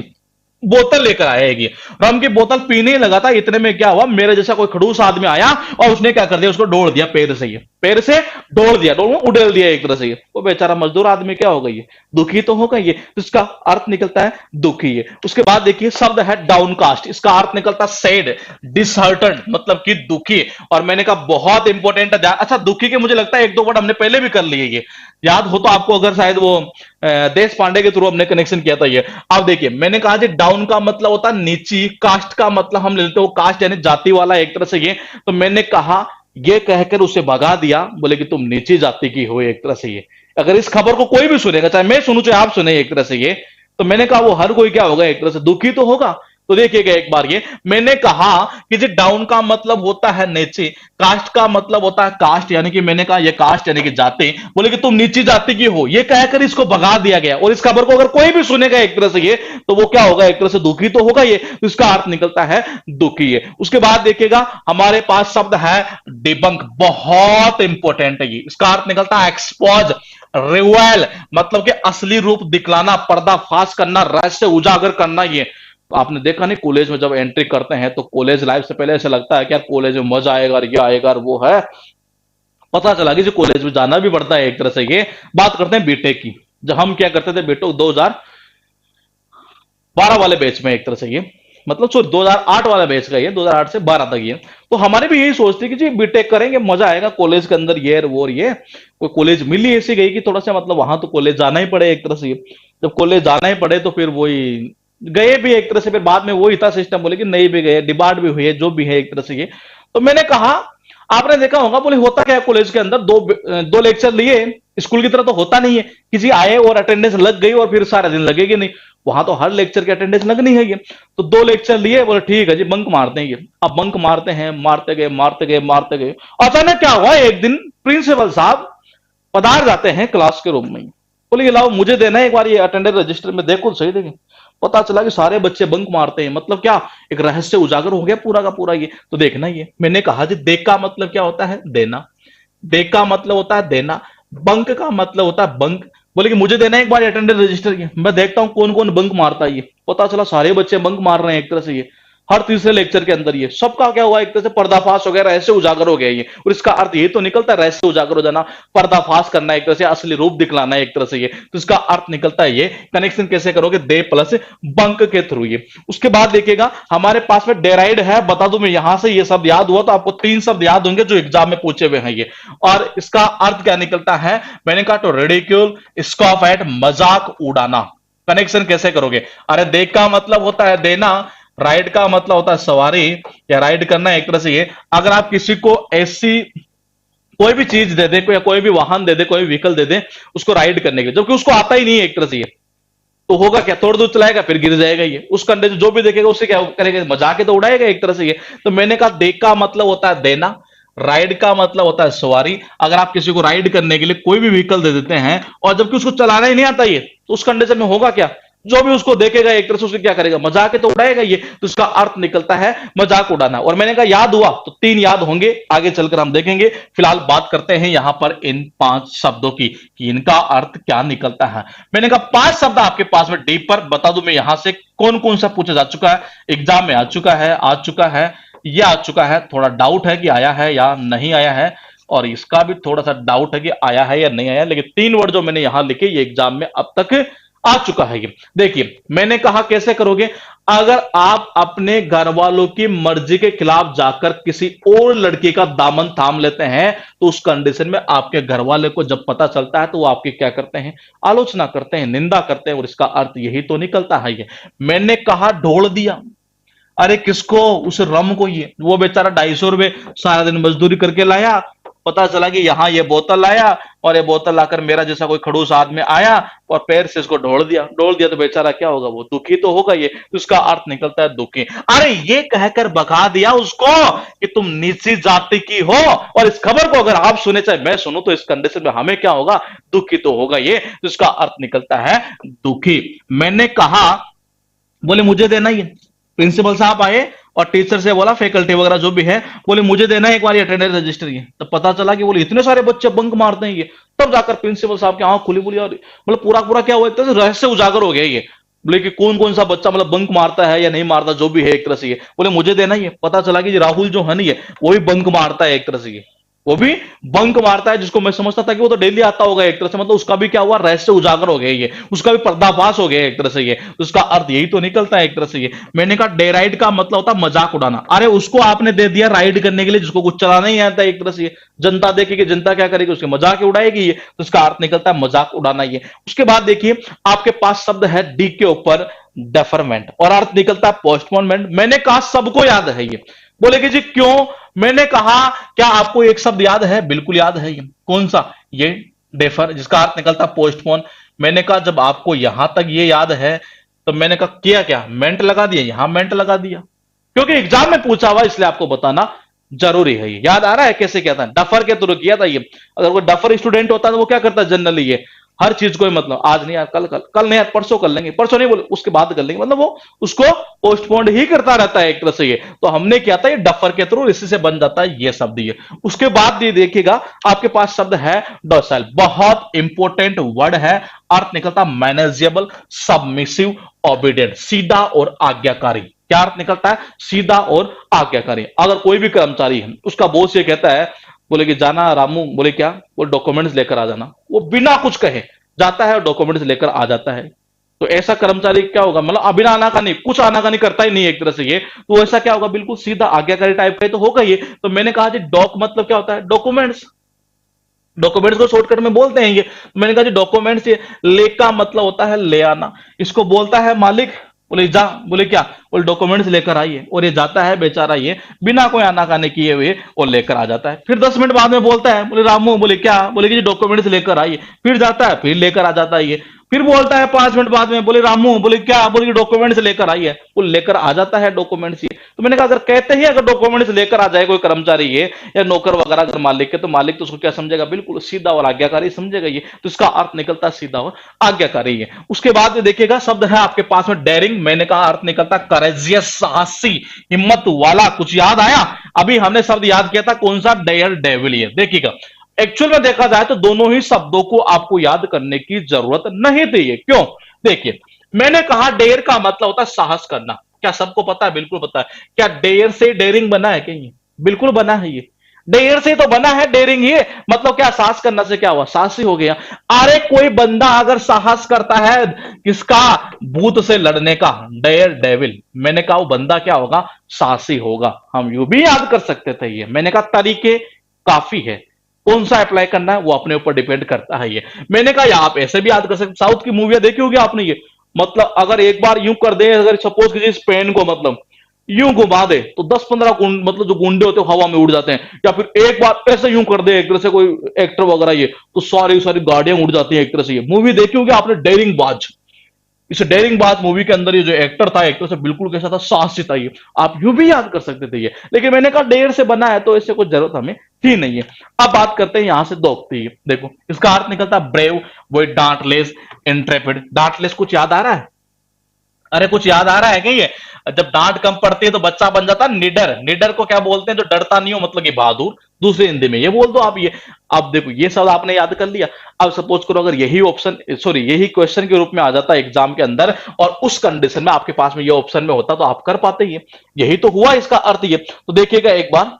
बोतल लेकर आया है। ये रम की बोतल पीने ही लगा था, इतने में क्या हुआ, मेरे जैसा कोई खड़ूस आदमी आया और उसने क्या कर दिया, उसको डोल दिया पैर से। ये पैर से डोल दिया, डोल उड़ेल दिया एक तरह से। ये वो बेचारा मजदूर आदमी क्या होगा, ये दुखी तो होगा। ये तो इसका अर्थ निकलता है दुखी है। उसके बाद देखिए शब्द है डाउनकास्ट, इसका अर्थ निकलता है सैड, डिसहार्टन मतलब कि दुखी। और मैंने कहा बहुत इंपॉर्टेंट है। अच्छा, दुखी के मुझे लगता है एक दो वर्ड हमने पहले भी कर लिए, ये याद हो तो आपको, अगर शायद वो देश पांडे के थ्रू हमने कनेक्शन किया था ये। अब देखिए मैंने कहा जी डाउन का मतलब होता है नीची, कास्ट का मतलब हम लेते हो कास्ट यानी जाति वाला एक तरह से ये। तो मैंने कहा ये कहकर उसे भगा दिया, बोले कि तुम नीची जाति की हो एक तरह से ये। अगर इस खबर को कोई भी सुनेगा, चाहे मैं सुनूं चाहे आप सुने एक तरह से ये, तो मैंने कहा वो हर कोई क्या होगा, एक तरह से दुखी तो होगा। तो देखिएगा एक बार ये, मैंने कहा कि जी डाउन का मतलब होता है नीचे, कास्ट का मतलब होता है कास्ट यानी कि मैंने कहा ये कास्ट यानी कि जाति, बोले कि तुम नीची जाति की हो, ये कहकर इसको भगा दिया गया। और इस खबर को अगर कोई भी सुनेगा एक तरह से ये, तो वो क्या होगा, एक तरह से दुखी तो होगा ये। तो इसका अर्थ निकलता है दुखी है। उसके बाद देखिएगा हमारे पास शब्द है डिबंक, बहुत इंपॉर्टेंट है ये। इसका अर्थ निकलता है एक्सपोज, रिवेल मतलब कि असली रूप दिखलाना, पर्दाफाश करना, रहस्य उजागर करना। ये आपने देखा नहीं, कॉलेज में जब एंट्री करते हैं तो कॉलेज लाइफ से पहले ऐसा लगता है कि यार कॉलेज में मजा आएगा और ये आएगा और वो है, पता चला कि जो कॉलेज में जाना भी पड़ता है एक तरह से ये। बात करते हैं बीटेक की। जब हम क्या करते थे बेटो 2012 वाले बैच में एक तरह से ये, मतलब सो 2008 वाला बैच का ये, 2008 से 12 तक ये। तो हमारे भी यही सोचते कि जी बीटेक करेंगे, मजा आएगा कॉलेज के अंदर, ये वो ये। कोई कॉलेज मिली ऐसी गई कि थोड़ा सा मतलब वहां तो कॉलेज जाना ही पड़े एक तरह से। जब कॉलेज जाना ही पड़े तो फिर वही गए भी एक तरह से, फिर बाद में वही था सिस्टम, बोले कि नहीं भी गए, डिबार्ट भी हुई है, जो भी है एक तरह से ये। तो मैंने कहा आपने देखा होगा, बोले होता क्या है कॉलेज के अंदर, दो लेक्चर लिए, स्कूल की तरह तो होता नहीं है किसी आए और अटेंडेंस लग गई और फिर सारा दिन लगेगी नहीं। वहां तो हर लेक्चर की अटेंडेंस लगनी है ये। तो दो लेक्चर लिए, बोले ठीक है जी बंक मारते हैं ये। अब बंक मारते हैं, मारते गए मारते गए मारते गए। अचानक क्या हुआ, एक दिन प्रिंसिपल साहब पधार जाते हैं क्लास के रूम में। बोले ये लाओ मुझे देना है एक बार ये अटेंडेंस रजिस्टर में, देखो सही देखें। पता चला कि सारे बच्चे बंक मारते हैं, मतलब क्या एक रहस्य उजागर हो गया पूरा का पूरा ये। तो देखना ये, मैंने कहा जी देख का मतलब क्या होता है, देना। देख का मतलब होता है देना, बंक का मतलब होता है बंक। बोले कि मुझे देना है एक बार अटेंडेंस रजिस्टर की, मैं देखता हूं कौन कौन बंक मारता है ये। पता चला सारे बच्चे बंक मार रहे हैं एक तरह से ये, हर तीसरे लेक्चर के अंदर। ये सबका क्या हुआ, एक तरह से पर्दाफाश हो गया, रहस्य उजागर हो गया ये। और इसका अर्थ ये तो निकलता है रहस्य उजागर हो जाना, पर्दाफाश करना, एक तरह से असली रूप दिखलाना एक तरह से ये। तो इसका अर्थ निकलता है ये। कनेक्शन कैसे करोगे, दे प्लस बंक के थ्रू ये। उसके बाद देखिएगा हमारे पास में डेराइड है, बता दूं मैं यहां से, ये शब्द याद हुआ तो आपको 3 शब्द याद होंगे जो एग्जाम में पूछे हुए हैं ये। और इसका अर्थ क्या निकलता है, मैंने कहा तो रेडिक्यूल, स्कॉफ एट मजाक उड़ाना। कनेक्शन कैसे करोगे, अरे देख का मतलब होता है देना, राइड का मतलब होता है सवारी या राइड करना एक तरह से ये। अगर आप किसी को ऐसी कोई भी चीज दे दे, या कोई भी वाहन दे दे, कोई व्हीकल दे दे उसको राइड करने के लिए, जबकि उसको आता ही नहीं है एक तरह से ये, तो होगा क्या, थोड़ी दूर चलाएगा फिर गिर जाएगा ये। उस कंडीशन जो भी देखेगा उससे क्या करेगा, मजाक ही तो उड़ाएगा एक तरह से ये। तो मैंने कहा देख का मतलब होता है देना, राइड का मतलब होता है सवारी। अगर आप किसी को राइड करने के लिए कोई भी व्हीकल दे देते हैं और जबकि उसको चलाना ही नहीं आता ये, तो उस कंडीशन में होगा क्या, जो भी उसको देखेगा एक तरह से उसे क्या करेगा, मजाक ही तो उड़ाएगा ये। तो इसका अर्थ निकलता है मजाक उड़ाना। और मैंने कहा याद हुआ तो 3 याद होंगे, आगे चलकर हम देखेंगे। फिलहाल बात करते हैं यहां पर इन 5 शब्दों की कि इनका अर्थ क्या निकलता है। मैंने कहा 5 शब्द आपके पास में डीप पर, बता दूं मैं यहां से कौन कौन सा पूछा जा चुका है, एग्जाम में आ चुका है, आ चुका है, ये आ चुका है, थोड़ा डाउट है कि आया है या नहीं आया है, और इसका भी थोड़ा सा डाउट है कि आया है या नहीं आया। लेकिन 3 वर्ड जो मैंने यहां लिखे ये एग्जाम में अब तक आ चुका है ये। देखिए मैंने कहा कैसे करोगे, अगर आप अपने घर वालों की मर्जी के खिलाफ जाकर किसी और लड़की का दामन थाम लेते हैं, तो उस कंडीशन में आपके घर वाले को जब पता चलता है तो वो आपकी क्या करते हैं, आलोचना करते हैं, निंदा करते हैं। और इसका अर्थ यही तो निकलता है ये। मैंने कहा ढोल दिया, अरे किसको, उस रम को। ये वो बेचारा 250 रुपए सारा दिन मजदूरी करके लाया, पता चला कि यहाँ ये बोतल आया और ये बोतल आकर मेरा जैसा कोई खड़ूस आदमी आया और पैर से इसको ढोल दिया तो बेचारा क्या होगा, वो दुखी तो होगा ये, तो उसका अर्थ निकलता है दुखी। अरे ये कहकर भगा दिया उसको कि तुम नीची जाति की हो, और इस खबर को अगर आप सुने चाहे मैं सुनूं तो इस कंडीशन में हमें क्या होगा, दुखी तो होगा ये, तो इसका अर्थ निकलता है दुखी। मैंने कहा, बोले मुझे देना ही है। प्रिंसिपल साहब आए और टीचर से बोला, फैकल्टी वगैरह जो भी है, बोले मुझे देना है एक बार अटेंडेंस रजिस्टर। ये तब पता चला कि बोले इतने सारे बच्चे बंक मारते हैं ये। तब जाकर प्रिंसिपल साहब की आंख खुली, बोली और मतलब पूरा पूरा क्या हुआ, एक तरह से रहस्य उजागर हो गया ये। बोले कि कौन कौन सा बच्चा मतलब बंक मारता है या नहीं मारता, जो भी है एक तरह से ये, बोले मुझे देना ही है। पता चला कि राहुल जो है नहीं है, वो भी बंक मारता है एक तरह से ये, वो भी बंक मारता है, जिसको मैं समझता था कि वो तो डेली आता होगा एक तरह से, मतलब उसका भी क्या हुआ, रहस्य उजागर हो गया ये, उसका भी पर्दाफाश हो गया एक तरह से ये, उसका अर्थ यही तो निकलता है एक तरह से ये। मैंने कहा डे राइड का मतलब होता है मजाक उड़ाना। अरे उसको आपने दे दिया राइड करने के लिए जिसको कुछ चलाना नहीं आता एक तरह से ये, जनता देखेगी, जनता क्या करेगी, उसके मजाक ही उड़ाएगी ये, तो उसका अर्थ निकलता है मजाक उड़ाना ये। उसके बाद देखिए आपके पास शब्द है डी के ऊपर डेफरमेंट, और अर्थ निकलता है पोस्टपोनमेंट। मैंने कहा सबको याद है ये। बोले कि जी क्यों? मैंने कहा क्या आपको एक शब्द याद है? बिल्कुल याद है ये। कौन सा? ये डेफर, जिसका अर्थ निकलता पोस्टपोन। मैंने कहा जब आपको यहां तक ये याद है तो मैंने कहा किया क्या, मेंट लगा दिया, यहां मेंट लगा दिया, क्योंकि एग्जाम में पूछा हुआ इसलिए आपको बताना जरूरी है। ये याद आ रहा है कैसे किया था? डफर के थ्रू किया था ये। अगर कोई डफर स्टूडेंट होता तो वो क्या करता जनरली, ये हर चीज को मतलब आज नहीं यार, कल कल कल नहीं यार, परसों कर लेंगे, परसों नहीं बोले उसके बाद कर लेंगे, मतलब वो उसको पोस्टपोन्ड ही करता रहता है एक तरह से ये। तो हमने किया था ये डफर के थ्रू, इसी से बन जाता है ये शब्द ये। उसके बाद ये देखिएगा आपके पास शब्द है डोसाइल, बहुत इंपॉर्टेंट वर्ड है। अर्थ निकलता मैनेजेबल, सबमिसिव, ओबीडियंट, सीधा और आज्ञाकारी। क्या अर्थ निकलता है? सीधा और आज्ञाकारी। अगर कोई भी कर्मचारी है, उसका बॉस ये कहता है, बोले कि जाना रामू, बोले क्या, वो डॉक्यूमेंट्स लेकर आ जाना, वो बिना कुछ कहे जाता है और डॉक्यूमेंट्स लेकर आ जाता है। तो ऐसा कर्मचारी क्या होगा, मतलब बिना आनाकानी, कुछ आनाकानी करता ही नहीं एक तरह से ये, तो ऐसा क्या होगा, बिल्कुल सीधा आज्ञाकारी टाइप का तो होगा ये। तो मैंने कहा जी डॉक मतलब क्या होता है, डॉक्यूमेंट्स। डॉक्यूमेंट्स को शॉर्टकट में बोलते हैं ये। तो मैंने कहा जी डॉक्यूमेंट्स, ये ले का मतलब होता है ले आना, इसको बोलता है मालिक, बोले जा, बोले क्या, बोले डॉक्यूमेंट्स लेकर आइए, और ये जाता है बेचारा ये बिना कोई आनाकानी किए हुए और लेकर आ जाता है। फिर 10 मिनट बाद में बोलता है, बोले रामू, बोले क्या, बोले कि डॉक्यूमेंट्स लेकर आइए, फिर जाता है फिर लेकर आ जाता है ये। फिर बोलता है 5 मिनट बाद में, बोले रामू, बोले क्या, बोले डॉक्यूमेंट्स लेकर आइए, वो लेकर आ जाता है डॉक्यूमेंट्स ये। तो मैंने कहा अगर कहते ही अगर डॉक्यूमेंट्स लेकर आ जाए कोई कर्मचारी ये या नौकर वगैरह अगर मालिक के, तो मालिक तो उसको क्या समझेगा, बिल्कुल सीधा और आज्ञाकारी समझेगा ये। तो इसका अर्थ निकलता सीधा और आज्ञाकारी है। उसके बाद देखिएगा शब्द है आपके पास में डेयरिंग। मैंने कहा अर्थ निकलता करेजियस, साहसी, हिम्मत वाला। कुछ याद आया? अभी हमने शब्द याद किया था कौन सा, डेयर डेविल। ये देखिएगा एक्चुअल में देखा जाए तो दोनों ही शब्दों को आपको याद करने की जरूरत नहीं थी ये। क्यों? देखिए मैंने कहा डेयर का मतलब होता है साहस करना। क्या सबको पता है? बिल्कुल पता है। क्या डेयर से डेयरिंग बना है कहीं? बिल्कुल बना है ये। डेयर से तो बना है डेयरिंग ये, मतलब क्या, साहस करना से क्या हुआ, साहसी हो गया। अरे कोई बंदा अगर साहस करता है किसका, भूत से लड़ने का, डेयर डेविल, मैंने कहा वो बंदा क्या होगा, साहसी होगा। हम यूं भी याद कर सकते थे ये। मैंने कहा तरीके काफी है, कौन सा अप्लाई करना है वो अपने ऊपर डिपेंड करता है ये। मैंने कहा या आप ऐसे भी याद कर सकते, साउथ की मूवियां देखी होगी आपने ये, मतलब अगर एक बार यूं कर दे, अगर सपोज कीजिए इस पेन को मतलब यूं घुमा दे तो 10-15 मतलब जो गुंडे होते हैं हवा में उड़ जाते हैं, या फिर एक बार ऐसे यूं कर दे एक तरह से कोई एक्टर वगैरह ये, तो सारी सारी गाड़ियां उड़ जाती हैं एक तरह से ये। मूवी देखी होगी आपने डेयरिंग बाज। इस डेयरिंग बाज मूवी के अंदर ये जो एक्टर था, एक्टर से बिल्कुल कैसा था, साहसी था ये। आप यूं भी याद कर सकते थे ये, लेकिन मैंने कहा डेयर से बना है तो इससे कुछ जरूरत हमें थी नहीं है। अब बात करते हैं यहां से दोस्ती की। देखो इसका अर्थ निकलता ब्रेव, वो डांटलेस, इंट्रेपिड। डांटलेस कुछ याद आ रहा है? अरे कुछ याद आ रहा है क्या ये? जब डांट कम पड़ती है तो बच्चा बन जाता है निडर। निडर को क्या बोलते हैं, जो डरता नहीं हो, मतलब कि बहादुर। दूसरी हिंदी में ये बोल दो आप ये। अब देखो ये सब आपने याद कर लिया। अब सपोज करो अगर यही ऑप्शन, सॉरी यही क्वेश्चन के रूप में आ जाता है एग्जाम के अंदर, और उस कंडीशन में आपके पास में ये ऑप्शन में होता तो आप कर पाते ही। यही तो हुआ इसका अर्थ ये। तो देखिएगा एक बार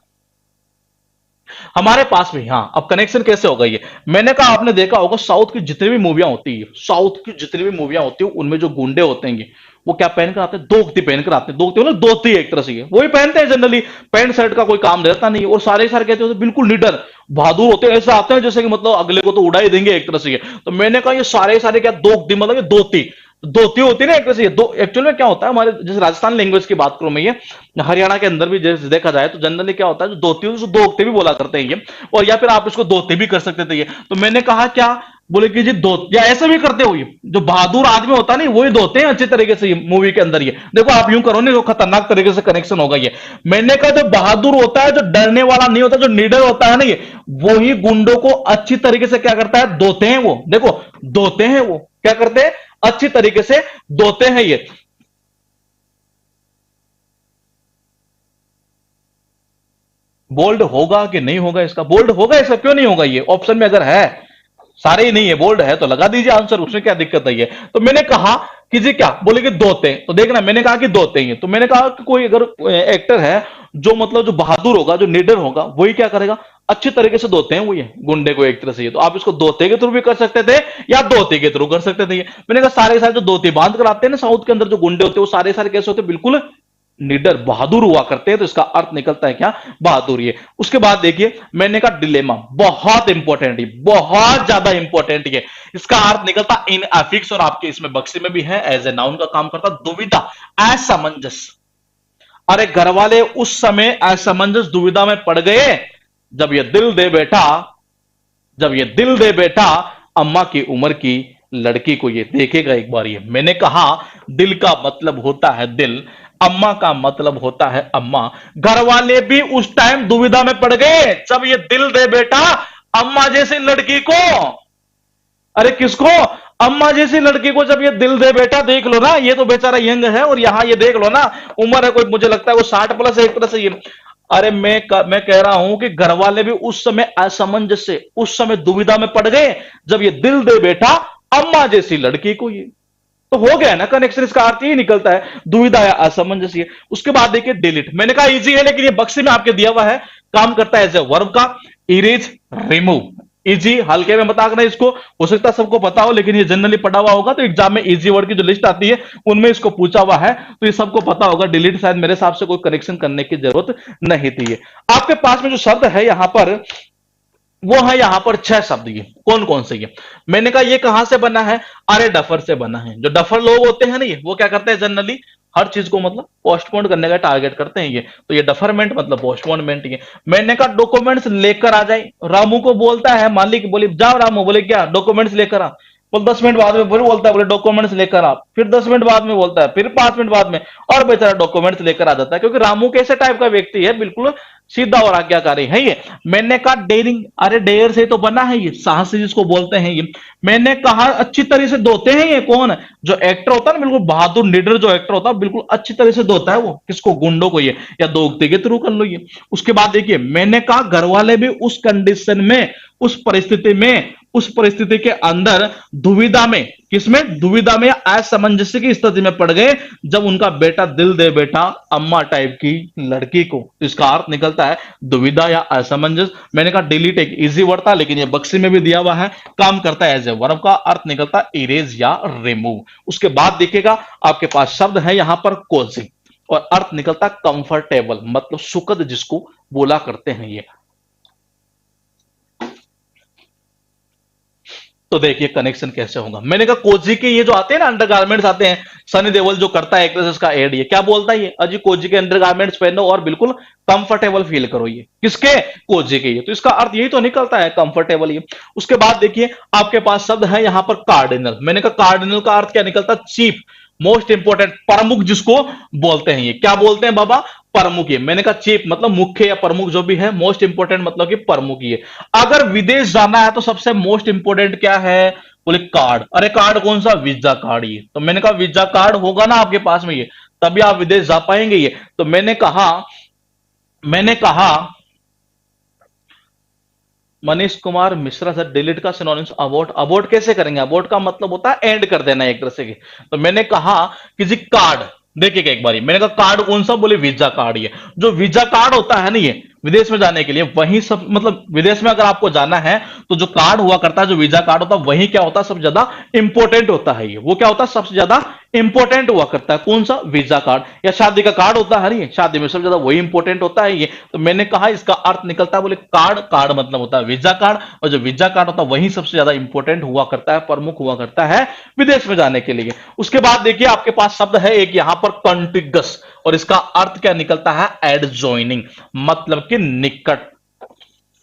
हमारे पास में, हाँ अब कनेक्शन कैसे होगा ये। मैंने कहा आपने देखा होगा साउथ की जितनी भी मूवियां होती है, साउथ की जितनी भी मूवियां होती है, उनमें जो गुंडे होते हैं वो क्या पहनकर आते हैं, दोगती पहनकर आते हैं। दोगती मतलब धोती एक तरह से वही पहनते हैं जनरली, पैंट शर्ट का कोई काम रहता नहीं। और सारे सारे कहते हैं बिल्कुल निडर बहादुर होते हैं, ऐसे आते हैं जैसे कि मतलब अगले को तो उड़ा ही देंगे एक तरह से। तो मैंने कहा ये सारे सारे क्या दोगती मतलब धोती, धोती होती है ना एक तरह से, ये दो एक्चुअल में क्या होता है हमारे जैसे राजस्थान लैंग्वेज की बात करूं मैं, ये हरियाणा के अंदर भी जैसे देखा जाए तो जनरली क्या होता है, जो धोती होती है उसको दोगते भी बोला करते हैं ये, और या फिर आप इसको धोते भी कर सकते थे ये। तो मैंने कहा क्या, बोले कि जी दो, या ऐसे भी करते हो ये, जो बहादुर आदमी होता है ना वही धोते हैं अच्छी तरीके से, ये मूवी के अंदर ये देखो आप यूं करो ना, तो खतरनाक तरीके से कनेक्शन होगा ये। मैंने कहा जो बहादुर होता है, जो डरने वाला नहीं होता, जो निडर होता है ना ये, वो ही गुंडों को अच्छी तरीके से क्या करता है, धोते हैं वो, देखो धोते हैं वो, क्या करते हैं, अच्छी तरीके से धोते हैं ये। बोल्ड होगा कि नहीं होगा इसका, बोल्ड होगा इसका, क्यों नहीं होगा, ये ऑप्शन में अगर है, सारे ही नहीं है, बोल्ड है तो लगा दीजिए आंसर, उसमें क्या दिक्कत है ये। तो मैंने कहा कि जी क्या, बोले कि दोते, तो देखना मैंने कहा कि दोते ही हैं, तो मैंने कहा कि कोई अगर एक्टर है जो मतलब जो बहादुर होगा, जो निडर होगा, वही क्या करेगा, अच्छी तरीके से धोते हैं वो ये गुंडे को एक तरह से, ये तो आप इसको धोते के थ्रू भी कर सकते थे या धोते के थ्रू कर सकते थे ये। मैंने कहा सारे सारे जो धोती बांध कर आते हैं ना साउथ के अंदर जो गुंडे होते हैं, वो सारे सारे कैसे होते हैं, बिल्कुल निडर बहादुर हुआ करते हैं, तो इसका अर्थ निकलता है क्या, बहादुर ये। उसके बाद देखिए मैंने कहा डिलेमा, बहुत इंपॉर्टेंट है, बहुत ज्यादा इंपॉर्टेंट है, इसका अर्थ निकलता इन अफिक्स, और आपके इसमें बक्से में भी है, एज ए नाउन का काम करता, दुविधा, असमंजस। अरे घर वाले उस समय असमंजस दुविधा में पड़ गए, जब ये दिल दे बेटा, जब ये दिल दे बेटा अम्मा की उम्र की लड़की को ये देखेगा एक बार ये। मैंने कहा दिल का मतलब होता है दिल, अम्मा का मतलब होता है अम्मा। घर वाले भी उस टाइम दुविधा में पड़ गए जब ये दिल दे बेटा अम्मा जैसी लड़की को, अरे किसको, अम्मा जैसी लड़की को जब ये दिल दे बेटा, देख लो ना ये तो बेचारा यंग है, और यहां ये देख लो ना उम्र है कोई, मुझे लगता है वो 60+ है एक तरह से ये। अरे मैं कह रहा हूं कि घर वाले भी उस समय असमंजस से, उस समय दुविधा में पड़ गए जब ये दिल दे बेटा अम्मा जैसी लड़की को ये। तो हो गया ना कनेक्शन, इसका अर्थ ही निकलता है दुविधा या असमंजस ये। उसके बाद देखिए डिलीट, मैंने कहा इजी है, लेकिन ये बक्से में आपके दिया हुआ है, काम करता है एज ए वर्ब का, इरेज, रिमूव। इजी हल्के में बता करना इसको, हो सकता है सबको पता हो, लेकिन ये जनरली पढ़ा हुआ होगा, तो एग्जाम में इजी वर्ड की जो लिस्ट आती है उनमें इसको पूछा हुआ है, तो ये सबको पता होगा। डिलीट शायद मेरे हिसाब से कोई करेक्शन करने की जरूरत नहीं थी। ये आपके पास में जो शब्द है यहां पर, वो है यहां पर 6 शब्द, ये कौन कौन से, ये मैंने कहा ये कहां से बना है, अरे डफर से बना है। जो डफर लोग होते हैं ना ये, वो क्या करते हैं जनरली, हर चीज को मतलब पोस्टपोन करने का टारगेट करते हैं ये, तो ये डफरमेंट मतलब पोस्टपोनमेंट ये। मैंने कहा डॉक्यूमेंट्स लेकर आ जाए, रामू को बोलता है मालिक, बोले जाओ रामू, बोले क्या डॉक्यूमेंट्स लेकर आ, बोल 10 मिनट बाद में फिर बोलता है, बोले डॉक्यूमेंट्स लेकर आ, फिर 10 मिनट बाद में बोलता है, फिर 5 मिनट बाद में, और बेचारा डॉक्यूमेंट्स लेकर आ जाता है, क्योंकि रामू कैसे टाइप का व्यक्ति है, बिल्कुल सीधा और आज्ञाकारी है ये। मैंने कहा डेयरिंग, अरे डेयर से तो बना है ये, साहसी जिसको बोलते हैं ये। मैंने कहा अच्छी तरह से धोते हैं, ये कौन, जो एक्टर होता है ना बिल्कुल बहादुर निडर जो एक्टर होता है, बिल्कुल अच्छी तरह से धोता है वो, किसको, गुंडों को ये, या दोगते के थ्रू कर लो ये। उसके बाद देखिए मैंने कहा घर वाले भी उस कंडीशन में, उस परिस्थिति में, उस परिस्थिति के अंदर दुविधा में, किसमें, दुविधा में, असमंजस्य की स्थिति में पड़ गए जब उनका बेटा दिल दे बेटा अम्मा टाइप की लड़की को। इसका अर्थ निकलता है दुविधा या असमंजस। मैंने कहा डिलीट एक इजी वर्ड था, लेकिन ये बक्से में भी दिया हुआ है, काम करता है एज ए वर्ब का, अर्थ निकलता है इरेज या रिमूव। उसके बाद देखिएगा आपके पास शब्द है यहां पर कोजी, और अर्थ निकलता है कंफर्टेबल, मतलब सुखद जिसको बोला करते हैं ये। तो देखिए कनेक्शन कैसे होगा। मैंने कहा कोजी के ये जो आते हैं ना अंडरगारमेंट्स आते हैं, सनी देओल जो करता है एक्ट्रेस का एड, ये क्या बोलता है, ये अजी कोजी के अंडरगारमेंट्स पहनो और बिल्कुल कंफर्टेबल फील करो, ये किसके, कोजी के ये। तो इसका अर्थ यही तो निकलता है कंफर्टेबल ये। उसके बाद देखिए आपके पास शब्द है यहां पर कार्डिनल। मैंने कहा कार्डिनल का अर्थ क्या निकलता है, चीफ, मोस्ट इंपोर्टेंट, प्रमुख जिसको बोलते हैं ये। क्या बोलते हैं बाबा, प्रमुख। ये मैंने कहा चीफ मतलब मुख्य या प्रमुख जो भी है, मोस्ट इंपोर्टेंट मतलब कि प्रमुख ये। अगर विदेश जाना है तो सबसे मोस्ट इंपोर्टेंट क्या है, बोले कार्ड। अरे कार्ड कौन सा, वीजा कार्ड ये। तो मैंने कहा वीजा कार्ड होगा ना आपके पास में ये, तभी आप विदेश जा पाएंगे ये। तो मैंने कहा मनीष कुमार मिश्रा सर, डिलीट का सिनोनिम्स अबॉर्ट। अबॉर्ट कैसे करेंगे, अबॉर्ट का मतलब होता है एंड कर देना एक तरह से। तो मैंने कहा कि जी कार्ड, देखिएगा एक बारी, मैंने कहा कार्ड कौन सा, बोले वीजा कार्ड। ये जो वीजा कार्ड होता है ना ये विदेश में जाने के लिए, वही सब मतलब विदेश में अगर आपको जाना है तो जो कार्ड हुआ करता है, जो वीजा कार्ड होता है, वही क्या होता है सबसे ज्यादा इंपॉर्टेंट होता है ये। वो क्या होता है सबसे ज्यादा इंपॉर्टेंट हुआ करता है। कौन सा? वीजा कार्ड या शादी का कार्ड होता है, नहीं शादी में सबसे ज्यादा वही इंपॉर्टेंट होता है ये। तो मैंने कहा इसका अर्थ निकलता है, बोले कार्ड, कार्ड मतलब होता है वीजा कार्ड, और जो वीजा कार्ड होता है वही सबसे ज्यादा इंपॉर्टेंट हुआ करता है, प्रमुख हुआ करता है विदेश में जाने के लिए। उसके बाद देखिए आपके पास शब्द है एक यहां पर कॉन्टिगस, और इसका अर्थ क्या निकलता है? एडजॉइनिंग, मतलब कि निकट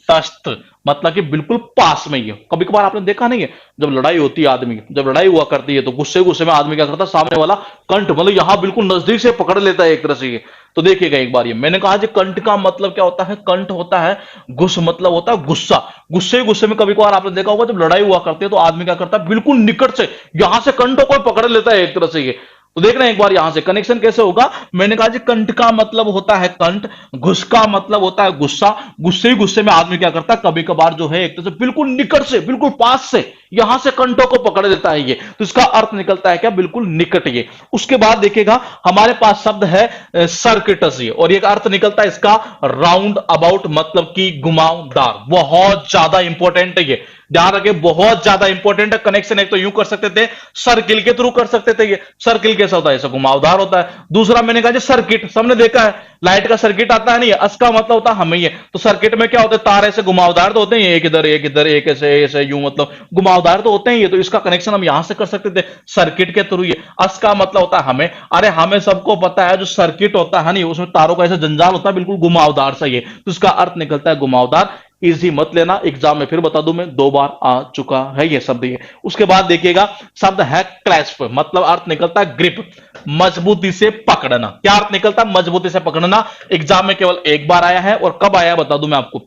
तस्त, मतलब कि बिल्कुल पास में ही है। कभी कभार आपने देखा नहीं है, जब लड़ाई होती है आदमी की, जब लड़ाई हुआ करती है तो गुस्से गुस्से में आदमी क्या करता है, सामने वाला कंठ मतलब यहां बिल्कुल नजदीक से पकड़ लेता है एक तरह से ये। तो देखिएगा एक बार ये, मैंने कहा जी कंठ का मतलब क्या होता है? कंठ होता है गुस्स, मतलब होता है गुस्सा। गुस्से गुस्से में कभी कभार आपने देखा होगा जब लड़ाई हुआ करती है तो आदमी क्या करता है, बिल्कुल निकट से यहां से कंठ को पकड़ लेता है एक तरह से ये। तो देख रहे हैं एक बार यहां से कनेक्शन कैसे होगा। मैंने कहा जी कंठ का मतलब होता है कंठ, घुस का मतलब होता है गुस्सा। गुस्से ही गुस्से में आदमी क्या करता है, कभी कभार जो है एक तरह से बिल्कुल निकट से, बिल्कुल पास से यहां से कंठों को पकड़ लेता है ये। तो इसका अर्थ निकलता है क्या? बिल्कुल निकट ये। उसके बाद देखिएगा हमारे पास शब्द है सर्किटस ये, और ये अर्थ निकलता है इसका राउंड अबाउट, मतलब कि घुमावदार। बहुत ज्यादा इंपॉर्टेंट है ये, ध्यान रखें, बहुत ज्यादा इंपॉर्टेंट है। कनेक्शन एक तो यूं कर सकते थे, सर्किल के थ्रू कर सकते थे ये। सर्किल कैसा होता है? ऐसा घुमावदार होता है। दूसरा मैंने कहा सर्किट, सबने देखा है लाइट का सर्किट आता है नहीं, अस का मतलब होता है हमें ये। तो सर्किट में क्या होता है, तार ऐसे घुमावदार तो होते हैं, एक इधर एक इधर, एक ऐसे ऐसे यूं, मतलब घुमावदार तो होते हैं ये। तो इसका कनेक्शन हम यहां से कर सकते थे सर्किट के थ्रू ये। अस का मतलब होता है हमें, अरे हमें सबको पता है जो सर्किट होता है नहीं, उसमें तारों का ऐसा जंजाल होता है बिल्कुल घुमावदार सा ये। तो इसका अर्थ निकलता है घुमावदार। इजी मत लेना, एग्जाम में फिर बता दूं मैं, 2 बार आ चुका है ये शब्द ये। उसके बाद देखिएगा शब्द है क्लैस्प, मतलब अर्थ निकलता है ग्रिप, मजबूती से पकड़ना। क्या अर्थ निकलता है? मजबूती से पकड़ना। एग्जाम में केवल एक बार आया है, और कब आया बता दूं मैं आपको,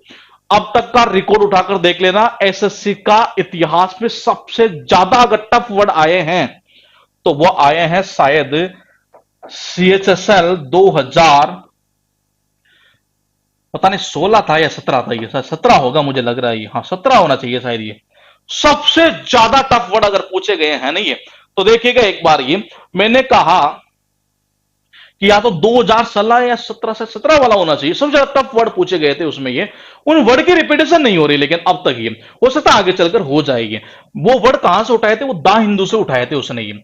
अब तक का रिकॉर्ड उठाकर देख लेना। एसएससी का इतिहास में सबसे ज्यादा अगर टफ वर्ड आए हैं तो वो आए हैं शायद सीएचएसएल 2000, पता नहीं 16 था या 17 था, ये शायद 17 होगा मुझे लग रहा है ये, हाँ 17 होना चाहिए शायद ये। सबसे ज्यादा टफ वर्ड अगर पूछे गए हैं नहीं ये, तो देखिएगा एक बार ये, मैंने कहा कि या तो 2016 या 17 से 17 वाला होना चाहिए। सबसे ज्यादा टफ वर्ड पूछे गए थे उसमें ये। उन वर्ड की रिपीटेशन नहीं हो रही लेकिन अब तक ये, हो सकता है आगे चलकर हो जाएगी। वो वर्ड कहां से उठाए थे? वो दा हिंदू से उठाए थे उसने ये।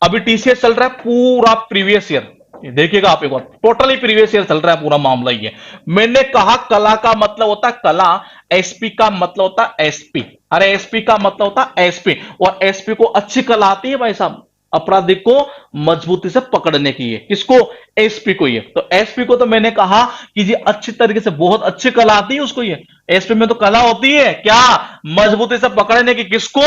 अभी टीसीएस चल रहा है पूरा प्रीवियस ईयर, देखिएगा आप एक बार, टोटली प्रीवियस ईयर चल रहा है पूरा मामला ये। मैंने कहा कला का मतलब होता है कला, एसपी का मतलब होता है एसपी। अरे एसपी का मतलब होता है एसपी, और एसपी को अच्छी कला आती है भाई साहब, अपराधी को मजबूती से पकड़ने की है। किसको? एसपी को ये। तो एसपी को तो मैंने कहा कि ये अच्छी तरीके से, बहुत अच्छी कला आती है उसको ये। एसपी में तो कला होती है क्या? मजबूती से पकड़ने की। किसको?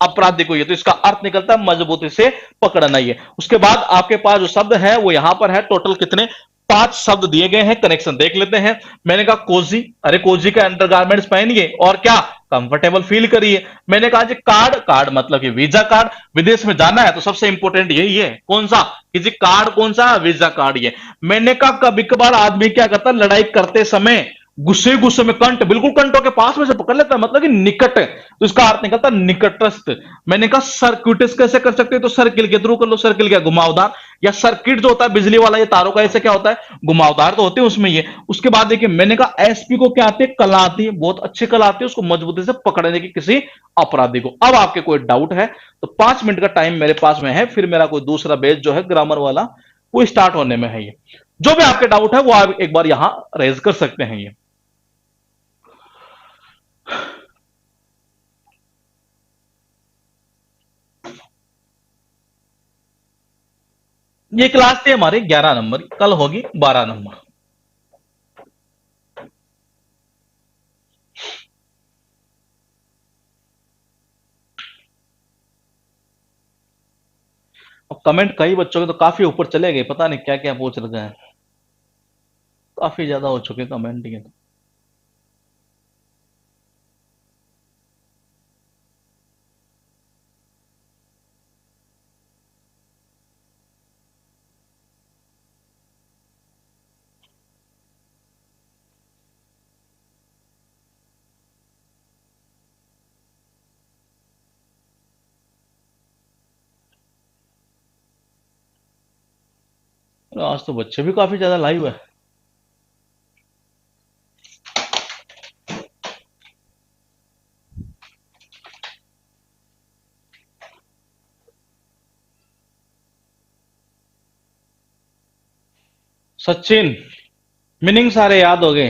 अपराधी को ये। तो इसका अर्थ निकलता है मजबूती से पकड़ना ये। उसके बाद आपके पास जो शब्द है वो यहां पर है, टोटल कितने? 5 शब्द दिए गए हैं। कनेक्शन देख लेते हैं। मैंने कहा कोजी, अरे कोजी का अंडरगारमेंट्स पहनिए और क्या, कंफर्टेबल फील करिए। मैंने कहा जी कार्ड, कार्ड मतलब कि वीजा कार्ड, विदेश में जाना है तो सबसे इंपॉर्टेंट यही है। कौन सा? कि जी कार्ड कौन सा? वीजा कार्ड ये। मैंने कहा कभी कभार आदमी क्या करता है, लड़ाई करते समय गुस्से गुस्से में कंठ, बिल्कुल कंठों के पास में से पकड़ लेता है, मतलब कि निकट। तो इसका अर्थ निकलता है निकटस्थ। मैंने कहा सर्किटस कैसे कर सकते हैं, तो सर्किल के थ्रू कर लो। सर्किल क्या? घुमावदार। या सर्किट जो होता है बिजली वाला, ये तारों का, ऐसे क्या होता है? घुमावदार तो होते हैं उसमें ये। उसके बाद देखिए मैंने कहा एसपी को क्या आती है? कला आती है, बहुत अच्छी कला आती है उसको मजबूती से पकड़ने की किसी अपराधी को। अब आपके कोई डाउट है तो 5 मिनट का टाइम मेरे पास में है, फिर मेरा कोई दूसरा बेच जो है ग्रामर वाला वो स्टार्ट होने में है। ये जो भी आपके डाउट है वो आप एक बार यहां रेज कर सकते हैं। ये क्लास थी हमारी 11 नंबर, कल होगी 12 नंबर। अब कमेंट कई बच्चों के तो काफी ऊपर चले गए, पता नहीं क्या क्या पूछ रहे हैं, काफी ज्यादा हो चुके कमेंट ये। आज तो बच्चे भी काफी ज्यादा लाइव है। सचिन, मीनिंग सारे याद हो गए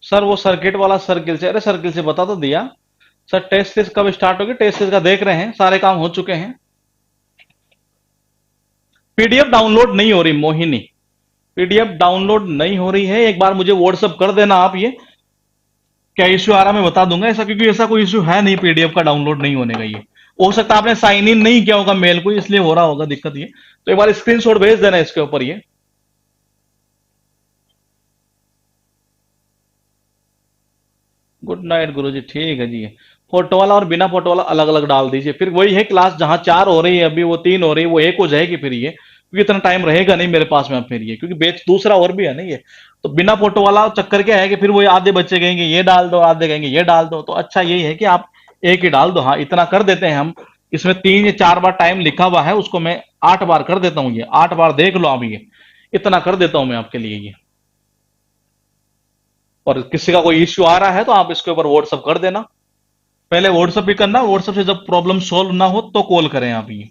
सर? वो सर्किट वाला सर्किल से, अरे सर्किल से बता तो दिया सर। टेस्ट सीरीज कब स्टार्ट होगी? टेस्ट सीरीज का देख रहे हैं, सारे काम हो चुके हैं। पीडीएफ डाउनलोड नहीं हो रही मोहिनी, पीडीएफ डाउनलोड नहीं हो रही है। एक बार मुझे व्हाट्सअप कर देना आप, ये क्या इश्यू आ रहा है मैं बता दूंगा ऐसा, क्योंकि ऐसा कोई इश्यू है नहीं पीडीएफ का डाउनलोड नहीं होने का। ये हो सकता है आपने साइन इन नहीं किया होगा मेल को, इसलिए हो रहा होगा दिक्कत ये। तो एक बार स्क्रीनशॉट भेज देना इसके ऊपर ये। गुड नाइट गुरुजी, ठीक है जी। फोटो वाला और बिना फोटो वाला अलग अलग डाल दीजिए, फिर वही है क्लास जहां 4 हो रही है अभी वो 3 हो रही है, वो 1 हो जाएगी फिर ये, क्योंकि इतना टाइम रहेगा नहीं मेरे पास में अब फिर ये, क्योंकि बैच दूसरा और भी है ना ये। तो बिना फोटो वाला चक्कर क्या है कि फिर वो आधे बच्चे कहेंगे ये डाल दो, आधे कहेंगे ये डाल दो। तो अच्छा यही है कि आप एक ही डाल दो। हाँ इतना कर देते हैं हम, इसमें 3 या 4 बार टाइम लिखा हुआ है, उसको मैं 8 बार कर देता हूँ। ये 8 बार देख लो आप, ये इतना कर देता हूं मैं आपके लिए ये। और किसी का कोई इश्यू आ रहा है तो आप इसके ऊपर व्हाट्सअप कर देना। पहले व्हाट्सअप भी करना, व्हाट्सअप से जब प्रॉब्लम सॉल्व ना हो तो कॉल करें आप ये।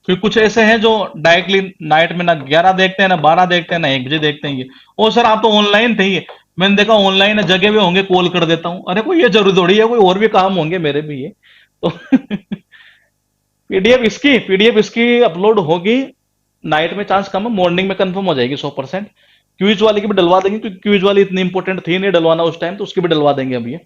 क्योंकि कुछ ऐसे हैं जो डायरेक्टली नाइट में ना 11 देखते हैं, ना 12 देखते हैं, ना 1 बजे देखते हैं ये। ओ सर आप तो ऑनलाइन थे ये, मैंने देखा ऑनलाइन है, जगह भी होंगे, कॉल कर देता हूं। अरे कोई ये जरूरी थोड़ी है, कोई और भी काम होंगे मेरे भी ये तो पीडीएफ इसकी अपलोड होगी। नाइट में चांस कम है, मॉर्निंग में कंफर्म हो जाएगी 100%। क्यूज वाले की भी डलवा देंगे, क्योंकि क्यूज वाली इतनी इंपॉर्टेंट थी नहीं डलवाना उस टाइम, तो उसकी भी डलवा देंगे अभी ये।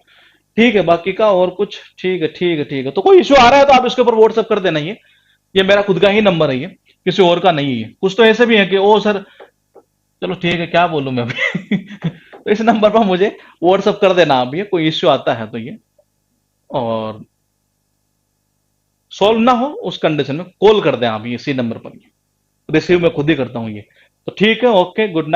ठीक है, बाकी का और कुछ ठीक है, ठीक है, ठीक है। तो कोई इश्यू आ रहा है तो आप इसके ऊपर व्हाट्सअप कर देना ये मेरा खुद का ही नंबर है ये, किसी और का नहीं है। कुछ तो ऐसे भी है कि ओ सर, चलो ठीक है, क्या बोलूं मैं अभी तो इस नंबर पर मुझे व्हाट्सअप कर देना आप, ये कोई इश्यू आता है तो ये। और सॉल्व ना हो उस कंडीशन में कॉल कर दें आप ये इसी नंबर पर, रिसीव मैं खुद ही करता हूं ये। तो ठीक है, ओके, गुड नाइट।